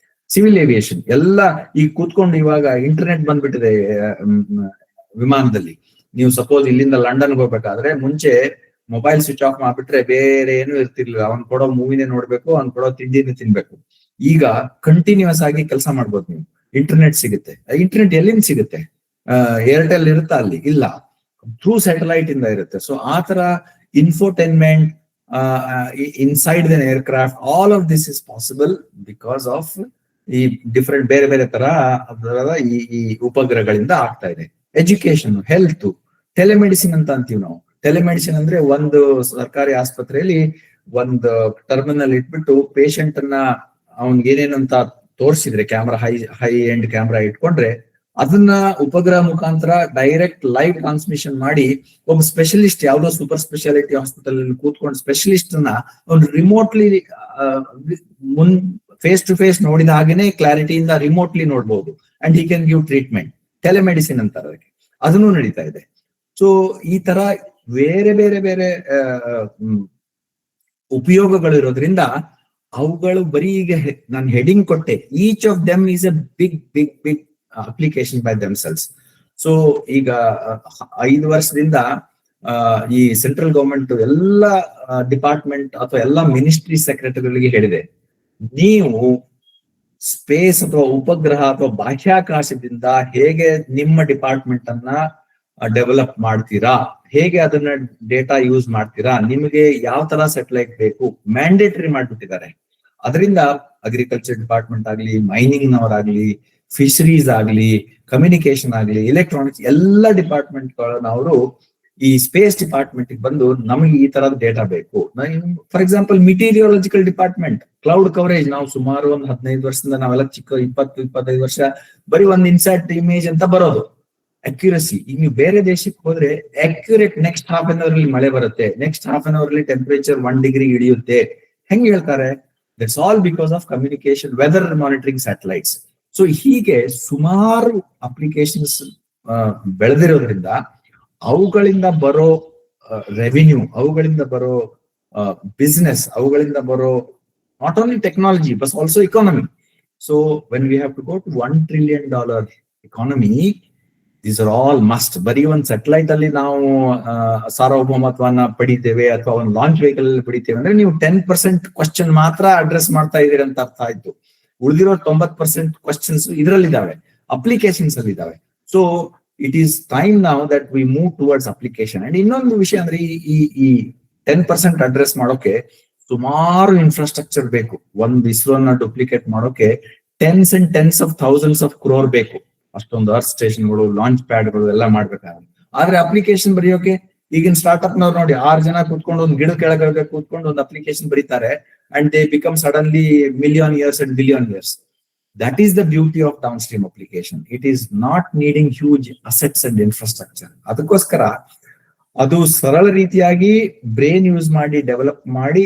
ಸಿವಿಲ್ ಏವಿಯೇಷನ್ ಎಲ್ಲ ಈಗ ಕೂತ್ಕೊಂಡು ಇವಾಗ ಇಂಟರ್ನೆಟ್ ಬಂದ್ಬಿಟ್ಟಿದೆ ವಿಮಾನದಲ್ಲಿ. ನೀವು ಸಪೋಸ್ ಇಲ್ಲಿಂದ ಲಂಡನ್ಗೆ ಹೋಗ್ಬೇಕಾದ್ರೆ ಮುಂಚೆ ಮೊಬೈಲ್ ಸ್ವಿಚ್ ಆಫ್ ಮಾಡ್ಬಿಟ್ರೆ ಬೇರೆ ಏನು ಇರ್ತಿರ್ಲಿಲ್ಲ, ಅವ್ನ್ ಕೊಡೋ ಮೂವಿನೇ ನೋಡ್ಬೇಕು, ಅವ್ನ್ ಕೊಡೋ ತಿಂಡಿನೇ ತಿನ್ಬೇಕು. ಈಗ ಕಂಟಿನ್ಯೂಸ್ ಆಗಿ ಕೆಲಸ ಮಾಡ್ಬೋದು ನೀವು, ಇಂಟರ್ನೆಟ್ ಸಿಗುತ್ತೆ. ಇಂಟರ್ನೆಟ್ ಎಲ್ಲಿಂದ ಸಿಗುತ್ತೆ? ಏರ್ಟೆಲ್ ಇರುತ್ತಾ ಅಲ್ಲಿ? ಇಲ್ಲ, ಥ್ರೂ ಸ್ಯಾಟಲೈಟ್ ಇಂದ ಇರುತ್ತೆ. ಸೊ ಆ ತರ infotainment inside the aircraft, all of this is possible because of ಈ ಡಿಫರೆಂಟ್ ಬೇರೆ ಬೇರೆ ತರ ಈ ಉಪಗ್ರಹಗಳಿಂದ ಆಗ್ತಾ ಇದೆ. ಎಜುಕೇಶನ್, ಹೆಲ್ತ್, ಟೆಲಿಮೆಡಿಸಿನ್ ಅಂತ ಅಂತೀವಿ ನಾವು. ಟೆಲಿಮೆಡಿಸಿನ್ ಅಂದ್ರೆ ಒಂದು ಸರ್ಕಾರಿ ಆಸ್ಪತ್ರೆಯಲ್ಲಿ ಒಂದು ಟರ್ಮಿನಲ್ ಇಟ್ಬಿಟ್ಟು ಪೇಷಂಟ್ ಅನ್ನ ಅವ್ನ್ಗೆ ಏನೇನು ಅಂತ ತೋರಿಸಿದ್ರೆ, ಕ್ಯಾಮ್ರಾ ಹೈ ಎಂಡ್ ಕ್ಯಾಮ್ರಾ ಇಟ್ಕೊಂಡ್ರೆ ಅದನ್ನ ಉಪಗ್ರಹ ಮುಖಾಂತರ ಡೈರೆಕ್ಟ್ ಲೈವ್ ಟ್ರಾನ್ಸ್ಮಿಷನ್ ಮಾಡಿ ಒಬ್ಬ ಸ್ಪೆಷಲಿಸ್ಟ್, ಯಾವ್ದೋ ಸೂಪರ್ ಸ್ಪೆಷಾಲಿಟಿ ಹಾಸ್ಪಿಟಲ್ ಕೂತ್ಕೊಂಡು ಸ್ಪೆಷಲಿಸ್ಟ್ ಅನ್ನ ಅವ್ನು ರಿಮೋಟ್ಲಿ ಫೇಸ್ ಟು ಫೇಸ್ ನೋಡಿದ ಹಾಗೇನೆ ಕ್ಲಾರಿಟಿಯಿಂದ ರಿಮೋಟ್ಲಿ ನೋಡ್ಬೋದು. And he can give treatment. Telemedicine ಅಂತಾರೆ ಅದಕ್ಕೆ, ಅದನ್ನು ನಡೀತಾ ಇದೆ. ಸೊ ಈ ತರ ಬೇರೆ ಬೇರೆ ಬೇರೆ ಉಪಯೋಗಗಳಿರೋದ್ರಿಂದ ಅವುಗಳು ಬರೀ ಈಗ ನಾನು ಹೆಡಿಂಗ್ ಕೊಟ್ಟೆ, each of them is a big big big application by themselves. So ಈಗ 5 ವರ್ಷದಿಂದ ಈ ಸೆಂಟ್ರಲ್ ಗವರ್ಮೆಂಟ್ ಎಲ್ಲ ಡಿಪಾರ್ಟ್ಮೆಂಟ್ ಅಥವಾ ಎಲ್ಲ ಮಿನಿಸ್ಟ್ರಿ ಸೆಕ್ರೆಟರಿಗಳಿಗೆ ಹೇಳಿದೆ, ನೀವು ಸ್ಪೇಸ್ ಅಥವಾ ಉಪಗ್ರಹ ಅಥವಾ ಬಾಹ್ಯಾಕಾಶದಿಂದ ಹೇಗೆ ನಿಮ್ಮ ಡಿಪಾರ್ಟ್ಮೆಂಟ್ ಅನ್ನ ಡೆವಲಪ್ ಮಾಡ್ತೀರಾ, ಹೇಗೆ ಅದನ್ನ ಡೇಟಾ ಯೂಸ್ ಮಾಡ್ತೀರಾ, ನಿಮಗೆ ಯಾವ ತರ ಸ್ಯಾಟಲೈಟ್ ಬೇಕು ಮ್ಯಾಂಡೇಟರಿ ಮಾಡ್ಬಿಟ್ಟಿದ್ದಾರೆ. ಅದರಿಂದ ಅಗ್ರಿಕಲ್ಚರ್ ಡಿಪಾರ್ಟ್ಮೆಂಟ್ ಆಗ್ಲಿ, ಮೈನಿಂಗ್ ನವರಾಗ್ಲಿ, ಫಿಶರೀಸ್ ಆಗ್ಲಿ, ಕಮ್ಯುನಿಕೇಶನ್ ಆಗ್ಲಿ, ಎಲೆಕ್ಟ್ರಾನಿಕ್ಸ್ ಎಲ್ಲ ಡಿಪಾರ್ಟ್ಮೆಂಟ್ ಗಳನ್ನವರು ಈ ಸ್ಪೇಸ್ ಡಿಪಾರ್ಟ್ಮೆಂಟ್ ಬಂದು ನಮಗೆ ಈ ತರದ ಡೇಟಾ ಬೇಕು. For example meteorological department cloud coverage, ನಾವು ಸುಮಾರು ಒಂದು 15 ವರ್ಷದಿಂದ ನಾವೆಲ್ಲ ಚಿಕ್ಕ 20-25 ವರ್ಷ ಬರೀ ಒಂದು ಇನ್ಸರ್ಟ್ ಇಮೇಜ್ ಅಂತ ಬರೋದು. ಅಕ್ಯುರಸಿ, ಈಗ ನೀವು ಬೇರೆ ದೇಶಕ್ಕೆ ಹೋದ್ರೆ accurate next half an hour ಅಲ್ಲಿ ಮಳೆ ಬರುತ್ತೆ, ನೆಕ್ಸ್ಟ್ ಹಾಫ್ ಅನ್ ಅವರ್ ಅಲ್ಲಿ ಟೆಂಪರೇಚರ್ 1 ಡಿಗ್ರಿ ಇಳಿಯುತ್ತೆ. ಹೆಂಗ್ ಹೇಳ್ತಾರೆ? That's all because of communication, weather monitoring satellites. So ಹೀಗೆ ಸುಮಾರು ಅಪ್ಲಿಕೇಶನ್ಸ್ ಬೆಳೆದಿರೋದ್ರಿಂದ ಅವುಗಳಿಂದ ಬರೋ ರೆವಿನ್ಯೂ, ಅವುಗಳಿಂದ ಬರೋ ಬಿಸ್ನೆಸ್, ಅವುಗಳಿಂದ ಬರೋ not only technology but also economy. So when we have to go to $1 trillion economy, these are all must. ಬರೀ ಒಂದು ಸ್ಯಾಟಲೈಟ್ ಅಲ್ಲಿ ನಾವು ಸಾರ್ವಭೌಮತ್ವನ ಪಡಿತೇವೆ ಅಥವಾ ಒಂದು ಲಾಂಚ್ ವೆಹಿಕಲ್ ಅಲ್ಲಿ ಪಡಿತೇವೆ ಅಂದ್ರೆ ನೀವು 10% ಕ್ವಶನ್ ಮಾತ್ರ ಅಡ್ರೆಸ್ ಮಾಡ್ತಾ ಇದೀರಿ ಅಂತ ಅರ್ಥ ಆಯ್ತು. ಉಳಿದಿರೋ 90% ಕ್ವಶನ್ಸ್ ಇದರಲ್ಲಿದ್ದಾವೆ, ಅಪ್ಲಿಕೇಶನ್ಸ್ ಅಲ್ಲಿ ಇದಾವೆ. ಸೊ ಇಟ್ ಈಸ್ ಟೈಮ್ ನಾವು that we move towards application. And ಇನ್ನೊಂದು ವಿಷಯ ಅಂದ್ರೆ ಈ 10% ಅಡ್ರೆಸ್ ಮಾಡೋಕೆ ಸುಮಾರು ಇನ್ಫ್ರಾಸ್ಟ್ರಕ್ಚರ್ ಬೇಕು. ಒಂದು ಇಸ್ರೋನ ಡೂಪ್ಲಿಕೇಟ್ ಮಾಡೋಕೆ tens and tens of thousands of crore ಬೇಕು. ಅಷ್ಟೊಂದು ಅರ್ತ್ ಸ್ಟೇಷನ್ಗಳು, ಲಾಂಚ್ ಪ್ಯಾಡ್ಗಳು ಎಲ್ಲ ಮಾಡ್ಬೇಕಾದ್ರೆ. ಆದ್ರೆ ಅಪ್ಲಿಕೇಶನ್ ಬರೆಯೋಕೆ ಈಗಿನ ಸ್ಟಾರ್ಟ್ಅಪ್ ನವ್ರು ನೋಡಿ 6 ಜನ ಕೂತ್ಕೊಂಡು ಒಂದು ಗಿಡ ಕೆಳಗಡೆ ಕೂತ್ಕೊಂಡು ಒಂದು ಅಪ್ಲಿಕೇಶನ್ ಬರೀತಾರೆ and they become suddenly million years and billion years. That is the beauty of downstream application. It is not needing huge assets and infrastructure. ಅದಕ್ಕೋಸ್ಕರ ಅದು ಸರಳ ರೀತಿಯಾಗಿ ಬ್ರೈನ್ ಯೂಸ್ ಮಾಡಿ ಡೆವಲಪ್ ಮಾಡಿ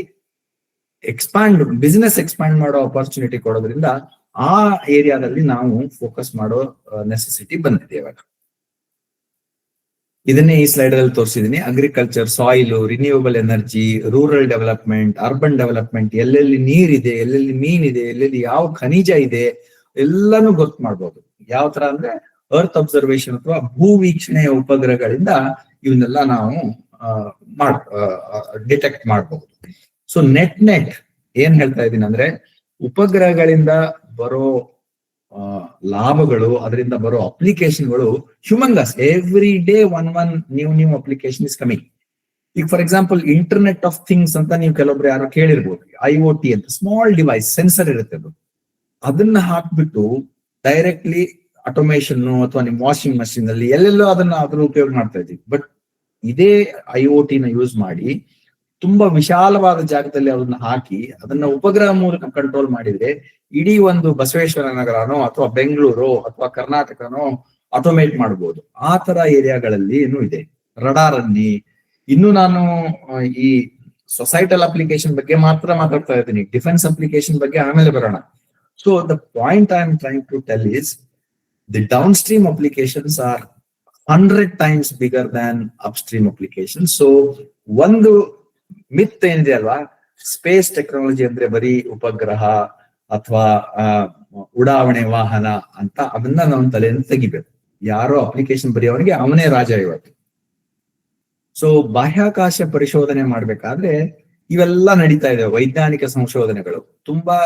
ಬಿಸಿನೆಸ್ ಎಕ್ಸ್ಪ್ಯಾಂಡ್ ಮಾಡೋ ಅಪರ್ಚುನಿಟಿ ಕೊಡೋದ್ರಿಂದ ಆ ಏರಿಯಾದಲ್ಲಿ ನಾವು ಫೋಕಸ್ ಮಾಡೋ ನೆಸೆಸಿಟಿ ಬಂದಿದೆ ಇವಾಗ. ಇದನ್ನೇ ಈ ಸ್ಲೈಡ್ ಅಲ್ಲಿ ತೋರಿಸಿದೀನಿ. Agriculture, soil, renewable energy, rural development, urban development, ಎಲ್ಲೆಲ್ಲಿ ನೀರಿದೆ, ಎಲ್ಲೆಲ್ಲಿ ಮೀನಿದೆ, ಎಲ್ಲೆಲ್ಲಿ ಯಾವ ಖನಿಜ ಇದೆ ಎಲ್ಲಾನು ಗೊತ್ತು ಮಾಡ್ಬೋದು. ಯಾವ ತರ ಅಂದ್ರೆ ಅರ್ತ್ ಅಬ್ಸರ್ವೇಷನ್ ಅಥವಾ ಭೂ ವೀಕ್ಷಣೆಯ ಉಪಗ್ರಹಗಳಿಂದ ಇವನ್ನೆಲ್ಲ ನಾವು ಡಿಟೆಕ್ಟ್ ಮಾಡಬಹುದು. ಸೊ ನೆಟ್ ಏನ್ ಹೇಳ್ತಾ ಇದ್ದೀನಿ ಅಂದ್ರೆ ಉಪಗ್ರಹಗಳಿಂದ ಬರೋ ಲಾಭಗಳು, ಅದರಿಂದ ಬರೋ ಅಪ್ಲಿಕೇಶನ್ಗಳು humongous. Every day one new application is coming. ಈಗ for example internet of things ಅಂತ ನೀವು ಕೆಲವೊಬ್ರು ಯಾರೋ ಕೇಳಿರ್ಬೋದು. IoT ಅಂತ ಸ್ಮಾಲ್ ಡಿವೈಸ್, ಸೆನ್ಸರ್ ಇರುತ್ತೆ ಅದು. ಅದನ್ನ ಹಾಕ್ಬಿಟ್ಟು ಡೈರೆಕ್ಟ್ಲಿ ಆಟೋಮೇಶನ್ ಅಥವಾ ನಿಮ್ ವಾಷಿಂಗ್ ಮಷಿನ್ ಅಲ್ಲಿ ಎಲ್ಲೆಲ್ಲೋ ಅದ್ರ ಉಪಯೋಗ ಮಾಡ್ತಾ ಇದ್ದೀವಿ. ಬಟ್ ಇದೇ IoT ನ ಯೂಸ್ ಮಾಡಿ ತುಂಬಾ ವಿಶಾಲವಾದ ಜಾಗದಲ್ಲಿ ಅದನ್ನ ಹಾಕಿ ಅದನ್ನ ಉಪಗ್ರಹ ಮೂಲಕ ಕಂಟ್ರೋಲ್ ಮಾಡಿದ್ರೆ ಇಡೀ ಒಂದು ಬಸವೇಶ್ವರ ನಗರನೋ ಅಥವಾ ಬೆಂಗಳೂರು ಅಥವಾ ಕರ್ನಾಟಕನೋ ಆಟೋಮೇಟ್ ಮಾಡಬಹುದು. ಆ ತರ ಏರಿಯಾಗಳಲ್ಲಿ ಏನು ಇದೆ. ರಡಾರ್ ಅನ್ನಿ, ಇನ್ನು ನಾನು ಈ ಸೊಸೈಟಲ್ ಅಪ್ಲಿಕೇಶನ್ ಬಗ್ಗೆ ಮಾತ್ರ ಮಾತಾಡ್ತಾ ಇದ್ದೀನಿ. ಡಿಫೆನ್ಸ್ ಅಪ್ಲಿಕೇಶನ್ ಬಗ್ಗೆ ಆಮೇಲೆ ಬರೋಣ. So the point I am trying to tell is the downstream applications are 100 times bigger than upstream applications. ಸೊ ಒಂದು ಮಿತ್ ಏನಿದೆ ಅಲ್ವಾ, ಸ್ಪೇಸ್ ಟೆಕ್ನಾಲಜಿ ಅಂದ್ರೆ ಬರೀ ಉಪಗ್ರಹ ಅಥವಾ ಉಡಾವಣೆ ವಾಹನ ಅಂತ, ಅದನ್ನ ನಾವು ತಲೆಯಿಂದ ತೆಗಿಬೇಕು. ಯಾರೋ ಅಪ್ಲಿಕೇಶನ್ ಬರೆಯೋವನಿಗೆ ಅವನೇ ರಾಜ ಇವತ್ತು. ಸೊ ಬಾಹ್ಯಾಕಾಶ ಪರಿಶೋಧನೆ ಮಾಡ್ಬೇಕಾದ್ರೆ ಇವೆಲ್ಲ ನಡೀತಾ ಇದೆ, ವೈಜ್ಞಾನಿಕ ಸಂಶೋಧನೆಗಳು ತುಂಬಾ.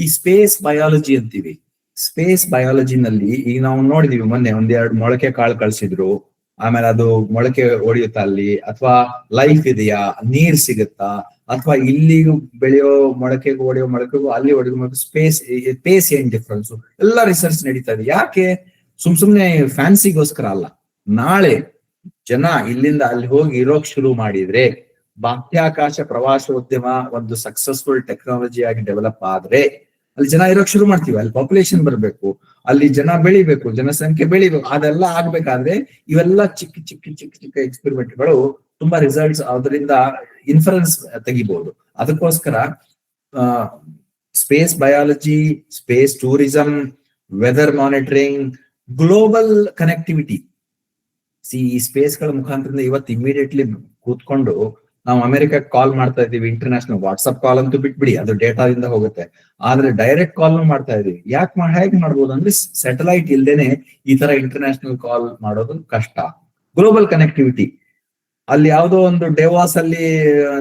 ಈ ಸ್ಪೇಸ್ ಬಯಾಲಜಿ ಅಂತೀವಿ. ಸ್ಪೇಸ್ ಬಯಾಲಜಿನಲ್ಲಿ ಈಗ ನಾವು ನೋಡಿದೀವಿ, ಮೊನ್ನೆ 1-2 ಮೊಳಕೆ ಕಾಳು ಕಳ್ಸಿದ್ರು, ಆಮೇಲೆ ಅದು ಮೊಳಕೆ ಹೊಡೆಯುತ್ತಾ ಅಲ್ಲಿ, ಅಥವಾ ಲೈಫ್ ಇದೆಯಾ, ನೀರ್ ಸಿಗುತ್ತಾ, ಅಥವಾ ಇಲ್ಲಿ ಬೆಳೆಯೋ ಮೊಳಕೆಗೂ ಹೊಡೆಯೋ ಮೊಳಕೆಗೂ ಅಲ್ಲಿ ಹೊಡೆಯೋ ಸ್ಪೇಸ್ ಏನ್ ಡಿಫ್ರೆನ್ಸ್, ಎಲ್ಲ ರಿಸರ್ಚ್ ನಡೀತಾ ಇದೆ. ಯಾಕೆ? ಸುಮ್ನೆ ಫ್ಯಾನ್ಸಿಗೋಸ್ಕರ ಅಲ್ಲ. ನಾಳೆ ಜನ ಇಲ್ಲಿಂದ ಅಲ್ಲಿ ಹೋಗಿ ಇರೋಕ್ ಶುರು ಮಾಡಿದ್ರೆ ಬಾಹ್ಯಾಕಾಶ ಪ್ರವಾಸೋದ್ಯಮ ಒಂದು ಸಕ್ಸಸ್ಫುಲ್ ಟೆಕ್ನಾಲಜಿ ಆಗಿ ಡೆವಲಪ್ ಆದ್ರೆ ಅಲ್ಲಿ ಜನ ಇರೋಕ್ ಶುರು ಮಾಡ್ತೀವಿ, ಅಲ್ಲಿ ಪಾಪ್ಯುಲೇಷನ್ ಬರ್ಬೇಕು, ಅಲ್ಲಿ ಜನ ಬೆಳಿಬೇಕು, ಜನಸಂಖ್ಯೆ ಬೆಳಿಬೇಕು. ಅದೆಲ್ಲ ಆಗ್ಬೇಕಾದ್ರೆ ಇವೆಲ್ಲ ಚಿಕ್ಕ ಚಿಕ್ಕ ಚಿಕ್ಕ ಚಿಕ್ಕ ಎಕ್ಸ್ಪೆರಿಮೆಂಟ್ಗಳು ತುಂಬಾ ರಿಸಲ್ಟ್ಸ್, ಅದರಿಂದ ಇನ್ಫರೆನ್ಸ್ ತೆಗಿಬಹುದು. ಅದಕ್ಕೋಸ್ಕರ space biology, space tourism, weather monitoring, global connectivity. ಈ ಸ್ಪೇಸ್ ಗಳ ಮುಖಾಂತರ ಇವತ್ತು ಇಮಿಡಿಯೇಟ್ಲಿ ಕೂತ್ಕೊಂಡು ನಾವು ಅಮೆರಿಕಕ್ಕೆ ಕಾಲ್ ಮಾಡ್ತಾ ಇದೀವಿ, ಇಂಟರ್ನ್ಯಾಷನಲ್ ವಾಟ್ಸ್ಆಪ್ ಕಾಲ್ ಅಂತೂ ಬಿಟ್ಬಿಡಿ, ಅದು ಡೇಟಾದಿಂದ ಹೋಗುತ್ತೆ. ಆದ್ರೆ ಡೈರೆಕ್ಟ್ ಕಾಲ್ ಮಾಡ್ತಾ ಇದೀವಿ. ಹೇಗೆ ಮಾಡ್ಬೋದು ಅಂದ್ರೆ ಸ್ಯಾಟಲೈಟ್ ಇಲ್ದೇನೆ ಈ ತರ ಇಂಟರ್ನ್ಯಾಷನಲ್ ಕಾಲ್ ಮಾಡೋದು ಕಷ್ಟ. ಗ್ಲೋಬಲ್ ಕನೆಕ್ಟಿವಿಟಿ, ಅಲ್ಲಿ ಯಾವುದೋ ಒಂದು ಡೇವಾಸ್ ಅಲ್ಲಿ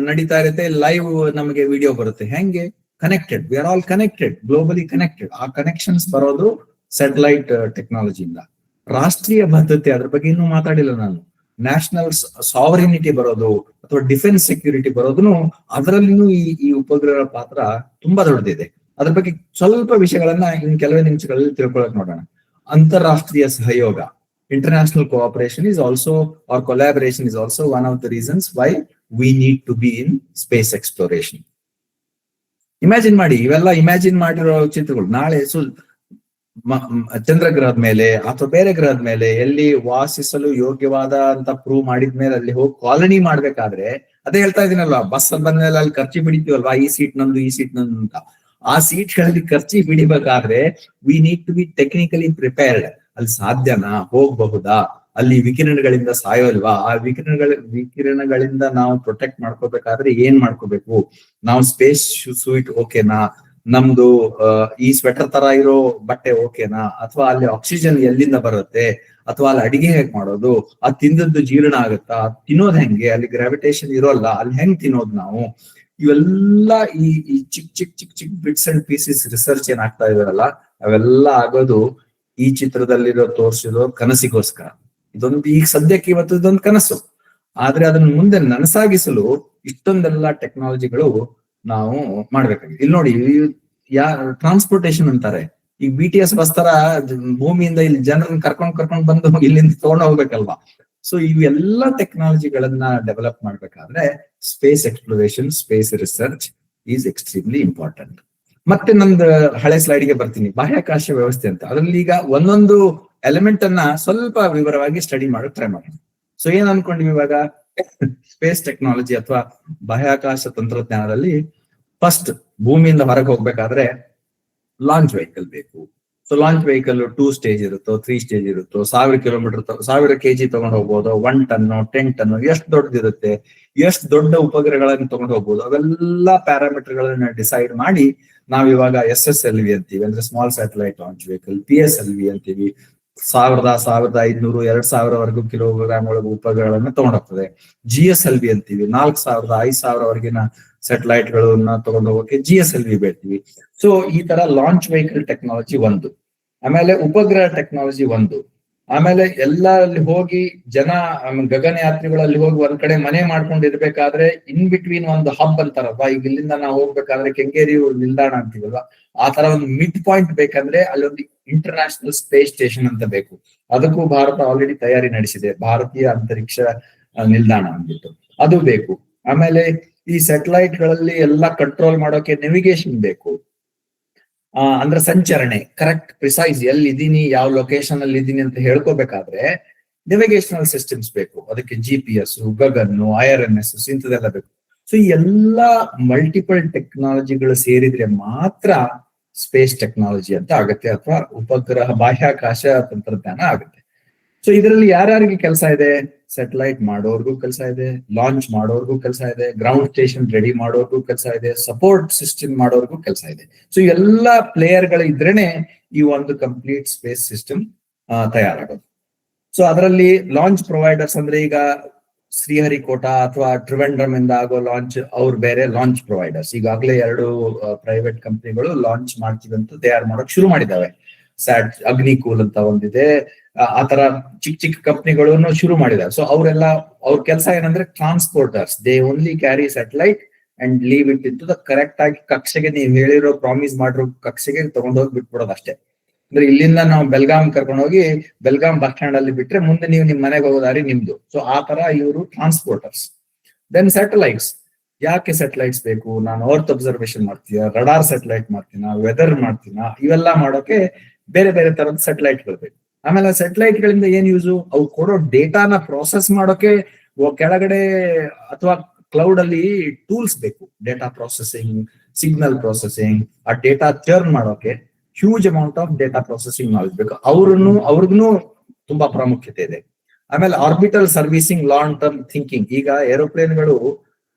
ನಡೀತಾ ಇರುತ್ತೆ, ಲೈವ್ ನಮಗೆ ವಿಡಿಯೋ ಬರುತ್ತೆ. ಹೆಂಗೆ connected, V are all connected, globally connected. ಆ ಕನೆಕ್ಷನ್ಸ್ ಬರೋದು ಸ್ಯಾಟಲೈಟ್ ಟೆಕ್ನಾಲಜಿಯಿಂದ. ರಾಷ್ಟ್ರೀಯ ಭದ್ರತೆ, ಅದ್ರ ಬಗ್ಗೆ ಇನ್ನೂ ಮಾತಾಡಿಲ್ಲ ನಾನು. ನ್ಯಾಷನಲ್ ಸಾವರಿನಿಟಿ ಬರೋದು ಅಥವಾ ಡಿಫೆನ್ಸ್ ಸೆಕ್ಯೂರಿಟಿ ಬರೋದನ್ನು ಅದರಲ್ಲಿನೂ ಈ ಉಪಗ್ರಹಗಳ ಪಾತ್ರ ತುಂಬಾ ದೊಡ್ಡದಿದೆ. ಅದ್ರ ಬಗ್ಗೆ ಸ್ವಲ್ಪ ವಿಷಯಗಳನ್ನ ಇನ್ ಕೆಲವೇ ನಿಮಿಷಗಳಲ್ಲಿ ತಿಳ್ಕೊಳಕ್ ನೋಡೋಣ. ಅಂತಾರಾಷ್ಟ್ರೀಯ ಸಹಯೋಗ, international cooperation is also, or collaboration is also one of the reasons why we need to be in space exploration. Imagine ಮಾಡಿ, ಇವೆಲ್ಲ ಇಮ್ಯಾಜಿನ್ ಮಾಡಿರೋ ಚಿತ್ರಗಳು ನಾಳೆ ಚಂದ್ರ ಗ್ರಹದ ಮೇಲೆ ಅಥವಾ ಬೇರೆ ಗ್ರಹದ ಮೇಲೆ ಎಲ್ಲಿ ವಾಸಿಸಲು ಯೋಗ್ಯವಾದ ಅಂತ ಪ್ರೂವ್ ಮಾಡಿದ್ಮೇಲೆ ಅಲ್ಲಿ ಹೋಗಿ ಕಾಲನಿ ಮಾಡ್ಬೇಕಾದ್ರೆ, ಅದೇ ಹೇಳ್ತಾ ಇದೀನಲ್ವಾ, ಬಸ್ ಬಂದ್ಮೇಲೆ ಅಲ್ಲಿ ಖರ್ಚಿ ಬಿಡಿತೀವಲ್ವಾ, ಈ ಸೀಟ್ ನಂದು ಈ ಸೀಟ್ ನಂದು ಅಂತ. ಆ ಸೀಟ್ ಗಳಲ್ಲಿ ಖರ್ಚಿ ಬಿಡಿಬೇಕಾದ್ರೆ we need to be technically prepared. ಅಲ್ಲಿ ಸಾಧ್ಯನಾ, ಹೋಗಬಹುದಾ, ಅಲ್ಲಿ ವಿಕಿರಣಗಳಿಂದ ಸಾಯೋಲ್ವಾ, ಆ ವಿಕಿರಣಗಳಿಂದ ನಾವು ಪ್ರೊಟೆಕ್ಟ್ ಮಾಡ್ಕೋಬೇಕಾದ್ರೆ ಏನ್ ಮಾಡ್ಕೋಬೇಕು, ನಾವು ಸ್ಪೇಸ್ ಸೂಟ್ ಓಕೆನಾ, ನಮ್ದು ಈ ಸ್ವೆಟರ್ ತರ ಇರೋ ಬಟ್ಟೆ ಓಕೆನಾ, ಅಥವಾ ಅಲ್ಲಿ ಆಕ್ಸಿಜನ್ ಎಲ್ಲಿಂದ ಬರುತ್ತೆ, ಅಥವಾ ಅಲ್ಲಿ ಅಡಿಗೆ ಹೇಗ್ ಮಾಡೋದು, ಅದು ತಿಂದದ್ದು ಜೀರ್ಣ ಆಗುತ್ತಾ, ತಿನ್ನೋದ್ ಹೆಂಗೆ, ಅಲ್ಲಿ ಗ್ರಾವಿಟೇಷನ್ ಇರೋಲ್ಲ, ಅಲ್ಲಿ ಹೆಂಗ್ ತಿನ್ನೋದು ನಾವು. ಇವೆಲ್ಲ ಈ ಚಿಕ್ ಚಿಕ್ ಚಿಕ್ ಚಿಕ್ ಬಿಟ್ಸ್ ಅಂಡ್ ಪೀಸಸ್ ರಿಸರ್ಚ್ ಏನ್ ಆಗ್ತಾ ಇದಾರಲ್ಲ, ಅವೆಲ್ಲ ಆಗೋದು ಈ ಚಿತ್ರದಲ್ಲಿರೋ ತೋರಿಸಿರೋ ಕನಸಿಗೋಸ್ಕರ. ಇದೊಂದು ಈಗ ಸದ್ಯಕ್ಕೆ ಇವತ್ತು ಇದೊಂದು ಕನಸು, ಆದ್ರೆ ಅದನ್ನ ಮುಂದೆ ನನಸಾಗಿಸಲು ಇಷ್ಟೊಂದೆಲ್ಲ ಟೆಕ್ನಾಲಜಿಗಳು ನಾವು ಮಾಡ್ಬೇಕಾಗಿದೆ. ಇಲ್ಲಿ ನೋಡಿ, ಟ್ರಾನ್ಸ್ಪೋರ್ಟೇಶನ್ ಅಂತಾರೆ. ಈಗ BTS ಬಸ್ ತರ ಭೂಮಿಯಿಂದ ಇಲ್ಲಿ ಜನರನ್ನ ಕರ್ಕೊಂಡ್ ಬಂದು ಇಲ್ಲಿಂದ ತಗೊಂಡು ಹೋಗ್ಬೇಕಲ್ವಾ. ಸೊ ಇವೆಲ್ಲ ಟೆಕ್ನಾಲಜಿಗಳನ್ನ ಡೆವಲಪ್ ಮಾಡ್ಬೇಕಾದ್ರೆ space exploration, space research is extremely important. ಮತ್ತೆ ನಂದು ಹಳೆ ಸ್ಲೈಡ್ಗೆ ಬರ್ತೀನಿ, ಬಾಹ್ಯಾಕಾಶ ವ್ಯವಸ್ಥೆ ಅಂತ. ಅದ್ರಲ್ಲಿ ಈಗ ಒಂದೊಂದು ಎಲಿಮೆಂಟ್ ಅನ್ನ ಸ್ವಲ್ಪ ವಿವರವಾಗಿ ಸ್ಟಡಿ ಮಾಡಕ್ ಟ್ರೈ ಮಾಡೋಣ. ಸೊ ಏನ್ ಅನ್ಕೊಂಡಿವಿ ಇವಾಗ, ಸ್ಪೇಸ್ ಟೆಕ್ನಾಲಜಿ ಅಥವಾ ಬಾಹ್ಯಾಕಾಶ ತಂತ್ರಜ್ಞಾನದಲ್ಲಿ ಫಸ್ಟ್ ಭೂಮಿಯಿಂದ ಹೊರಗೆ ಹೋಗ್ಬೇಕಾದ್ರೆ ಲಾಂಚ್ ವೆಹಿಕಲ್ ಬೇಕು. ಸೊ ಲಾಂಚ್ ವೆಹಿಕಲ್ 2 ಸ್ಟೇಜ್ ಇರುತ್ತೋ, 3 ಸ್ಟೇಜ್ ಇರುತ್ತೋ, 1000 ಕಿಲೋಮೀಟರ್ 1000 kg ತಗೊಂಡು ಹೋಗ್ಬೋದು, 1 ಟನ್ನು 10 ಟನ್ನು, ಎಷ್ಟು ದೊಡ್ಡದಿರುತ್ತೆ, ಎಷ್ಟು ದೊಡ್ಡ ಉಪಗ್ರಹಗಳನ್ನು ತಗೊಂಡು ಹೋಗ್ಬೋದು, ಅವೆಲ್ಲ ಪ್ಯಾರಾಮೀಟರ್ ಗಳನ್ನ ಡಿಸೈಡ್ ಮಾಡಿ ನಾವ್ ಇವಾಗ SSLV ಅಂತೀವಿ, ಅಂದ್ರೆ small satellite launch vehicle. PSLV ಅಂತೀವಿ, 1000, 1500, 2000 ವರೆಗೂ ಕಿಲೋಗ್ರಾಮ್ ಒಳಗೆ ಉಪಗ್ರಹಗಳನ್ನ ತಗೊಂಡೋಗ್ತದೆ. GSLV ಅಂತೀವಿ, 4000, 5000 ವರೆಗಿನ ಸ್ಯಾಟಲೈಟ್ ಗಳನ್ನ ತಗೊಂಡು ಹೋಗೋಕೆ GSLV ಬೇಡ್ತೀವಿ. ಸೊ ಈ ತರ ಲಾಂಚ್ ವೆಹಿಕಲ್ ಟೆಕ್ನಾಲಜಿ ಒಂದು, ಆಮೇಲೆ ಉಪಗ್ರಹ ಟೆಕ್ನಾಲಜಿ ಒಂದು, ಆಮೇಲೆ ಎಲ್ಲ ಅಲ್ಲಿ ಹೋಗಿ ಜನ ಗಗನಯಾತ್ರಿಗಳಲ್ಲಿ ಹೋಗಿ ಒಂದ್ ಕಡೆ ಮನೆ ಮಾಡ್ಕೊಂಡಿರ್ಬೇಕಾದ್ರೆ ಇನ್ ಬಿಟ್ವೀನ್ ಒಂದು ಹಬ್ ಅಂತಾರಲ್ವಾ, ಈಗ ಇಲ್ಲಿಂದ ನಾವು ಹೋಗ್ಬೇಕಾದ್ರೆ ಕೆಂಗೇರಿ ನಿಲ್ದಾಣ ಅಂತೀವಲ್ವಾ, ಆ ತರ ಒಂದು ಮಿಡ್ ಪಾಯಿಂಟ್ ಬೇಕಂದ್ರೆ ಅಲ್ಲೊಂದು ಇಂಟರ್ನ್ಯಾಷನಲ್ ಸ್ಪೇಸ್ ಸ್ಟೇಷನ್ ಅಂತ ಬೇಕು. ಅದಕ್ಕೂ ಭಾರತ ಆಲ್ರೆಡಿ ತಯಾರಿ ನಡೆಸಿದೆ, ಭಾರತೀಯ ಅಂತರಿಕ್ಷ ನಿಲ್ದಾಣ ಅಂದ್ಬಿಟ್ಟು, ಅದು ಬೇಕು. ಆಮೇಲೆ ಈ ಸ್ಯಾಟಲೈಟ್ ಗಳಲ್ಲಿ ಎಲ್ಲ ಕಂಟ್ರೋಲ್ ಮಾಡೋಕೆ ನೆವಿಗೇಷನ್ ಬೇಕು, ಅಂದ್ರೆ ಸಂಚರಣೆ, ಕರೆಕ್ಟ್ ಪ್ರಿಸೈಸ್ ಎಲ್ಲಿದ್ದೀನಿ, ಯಾವ ಲೊಕೇಶನ್ ಅಲ್ಲಿ ಇದ್ದೀನಿ ಅಂತ ಹೇಳ್ಕೋಬೇಕಾದ್ರೆ ನೆವಿಗೇಷನಲ್ ಸಿಸ್ಟಮ್ಸ್ ಬೇಕು. ಅದಕ್ಕೆ GPS, ಗಗನ್, IRNS ಇಂಥದೆಲ್ಲ ಬೇಕು. ಸೊ ಈ ಎಲ್ಲಾ ಮಲ್ಟಿಪಲ್ ಟೆಕ್ನಾಲಜಿಗಳು ಸೇರಿದ್ರೆ ಮಾತ್ರ ಸ್ಪೇಸ್ ಟೆಕ್ನಾಲಜಿ ಅಂತ ಆಗುತ್ತೆ, ಅಥವಾ ಉಪಗ್ರಹ ಬಾಹ್ಯಾಕಾಶ ತಂತ್ರಜ್ಞಾನ ಆಗುತ್ತೆ. ಸೊ ಇದರಲ್ಲಿ ಯಾರ್ಯಾರಿಗೆ ಕೆಲಸ ಇದೆ, ಸ್ಯಾಟಲೈಟ್ ಮಾಡೋರ್ಗೂ ಕೆಲಸ ಇದೆ, ಲಾಂಚ್ ಮಾಡೋರ್ಗೂ ಕೆಲಸ ಇದೆ, ಗ್ರೌಂಡ್ ಸ್ಟೇಷನ್ ರೆಡಿ ಮಾಡೋರ್ಗೂ ಕೆಲಸ ಇದೆ, ಸಪೋರ್ಟ್ ಸಿಸ್ಟಮ್ ಮಾಡೋರ್ಗೂ ಕೆಲಸ ಇದೆ. ಸೊ ಎಲ್ಲ ಪ್ಲೇಯರ್ ಗಳು ಇದ್ರೇನೆ ಈ ಒಂದು ಕಂಪ್ಲೀಟ್ ಸ್ಪೇಸ್ ಸಿಸ್ಟಮ್ ತಯಾರಾಗೋದು. ಸೊ ಅದರಲ್ಲಿ ಲಾಂಚ್ ಪ್ರೊವೈಡರ್ಸ್ ಅಂದ್ರೆ ಈಗ ಶ್ರೀಹರಿಕೋಟಾ ಅಥವಾ ಟ್ರಿವೆಂಡ್ರಮ್ ಇಂದ ಆಗೋ ಲಾಂಚ್, ಅವ್ರು ಬೇರೆ ಲಾಂಚ್ ಪ್ರೊವೈಡರ್ಸ್. ಈಗಾಗಲೇ 2 ಪ್ರೈವೇಟ್ ಕಂಪ್ನಿಗಳು ಲಾಂಚ್ ಮಾಡ್ತೀವಂತ ತಯಾರು ಮಾಡೋಕ್ ಶುರು ಮಾಡಿದಾವೆ. ಅಗ್ನಿಕೂಲ್ ಅಂತ ಒಂದಿದೆ, ಆತರ ಚಿಕ್ಕ ಚಿಕ್ಕ ಕಂಪ್ನಿಗಳನ್ನು ಶುರು ಮಾಡಿದ್ದಾರೆ. ಸೊ ಅವರೆಲ್ಲ ಅವ್ರ ಕೆಲಸ ಏನಂದ್ರೆ transporters, they only carry satellite and leave it in to the correct ಆಗಿ ಕಕ್ಷೆಗೆ, ನೀವು ಹೇಳಿರೋ ಪ್ರಾಮಿಸ್ ಮಾಡಿರೋ ಕಕ್ಷೆಗೆ ತಗೊಂಡೋಗಿ ಬಿಟ್ಬಿಡೋದು ಅಷ್ಟೇ. ಅಂದ್ರೆ ಇಲ್ಲಿಂದ ನಾವು ಬೆಲ್ಗಾಂ ಕರ್ಕೊಂಡು ಹೋಗಿ ಬೆಲ್ಗಾಂ ಬಸ್ ಸ್ಟ್ಯಾಂಡ್ ಅಲ್ಲಿ ಬಿಟ್ರೆ ಮುಂದೆ ನೀವು ನಿಮ್ ಮನೆಗೆ ಹೋಗೋ ದಾರಿ ನಿಮ್ದು. ಸೊ ಆ ತರ ಇವರು ಟ್ರಾನ್ಸ್ಪೋರ್ಟರ್ಸ್. Then satellites. ಯಾಕೆ ಸ್ಯಾಟಲೈಟ್ಸ್ ಬೇಕು? ನಾನು ಅರ್ತ್ ಅಬ್ಸರ್ವೇಷನ್ ಮಾಡ್ತೀನ, ರಡಾರ್ ಸ್ಯಾಟಲೈಟ್ ಮಾಡ್ತೀನ, ವೆದರ್ ಮಾಡ್ತೀನ, ಇವೆಲ್ಲ ಮಾಡೋಕೆ ಬೇರೆ ಬೇರೆ ತರದ ಸ್ಯಾಟಲೈಟ್ಗಳು ಬೇಕು. ಆಮೇಲೆ ಸ್ಯಾಟಲೈಟ್ ಗಳಿಂದ ಏನ್ ಯೂಸು? ಅವು ಕೊಡೋ ಡೇಟಾನ ಪ್ರಾಸೆಸ್ ಮಾಡೋಕೆ ಕೆಳಗಡೆ ಅಥವಾ ಕ್ಲೌಡ್ ಅಲ್ಲಿ ಟೂಲ್ಸ್ ಬೇಕು. ಡೇಟಾ ಪ್ರೊಸೆಸಿಂಗ್, ಸಿಗ್ನಲ್ ಪ್ರೊಸೆಸಿಂಗ್, ಆ ಡೇಟಾ ಟರ್ನ್ ಮಾಡೋಕೆ huge amount of data processing knowledge ಬೇಕು. ಅವ್ರಿಗೂ ತುಂಬಾ ಪ್ರಾಮುಖ್ಯತೆ ಇದೆ. ಆಮೇಲೆ orbital servicing, long term thinking. ಈಗ ಏರೋಪ್ಲೇನ್ಗಳು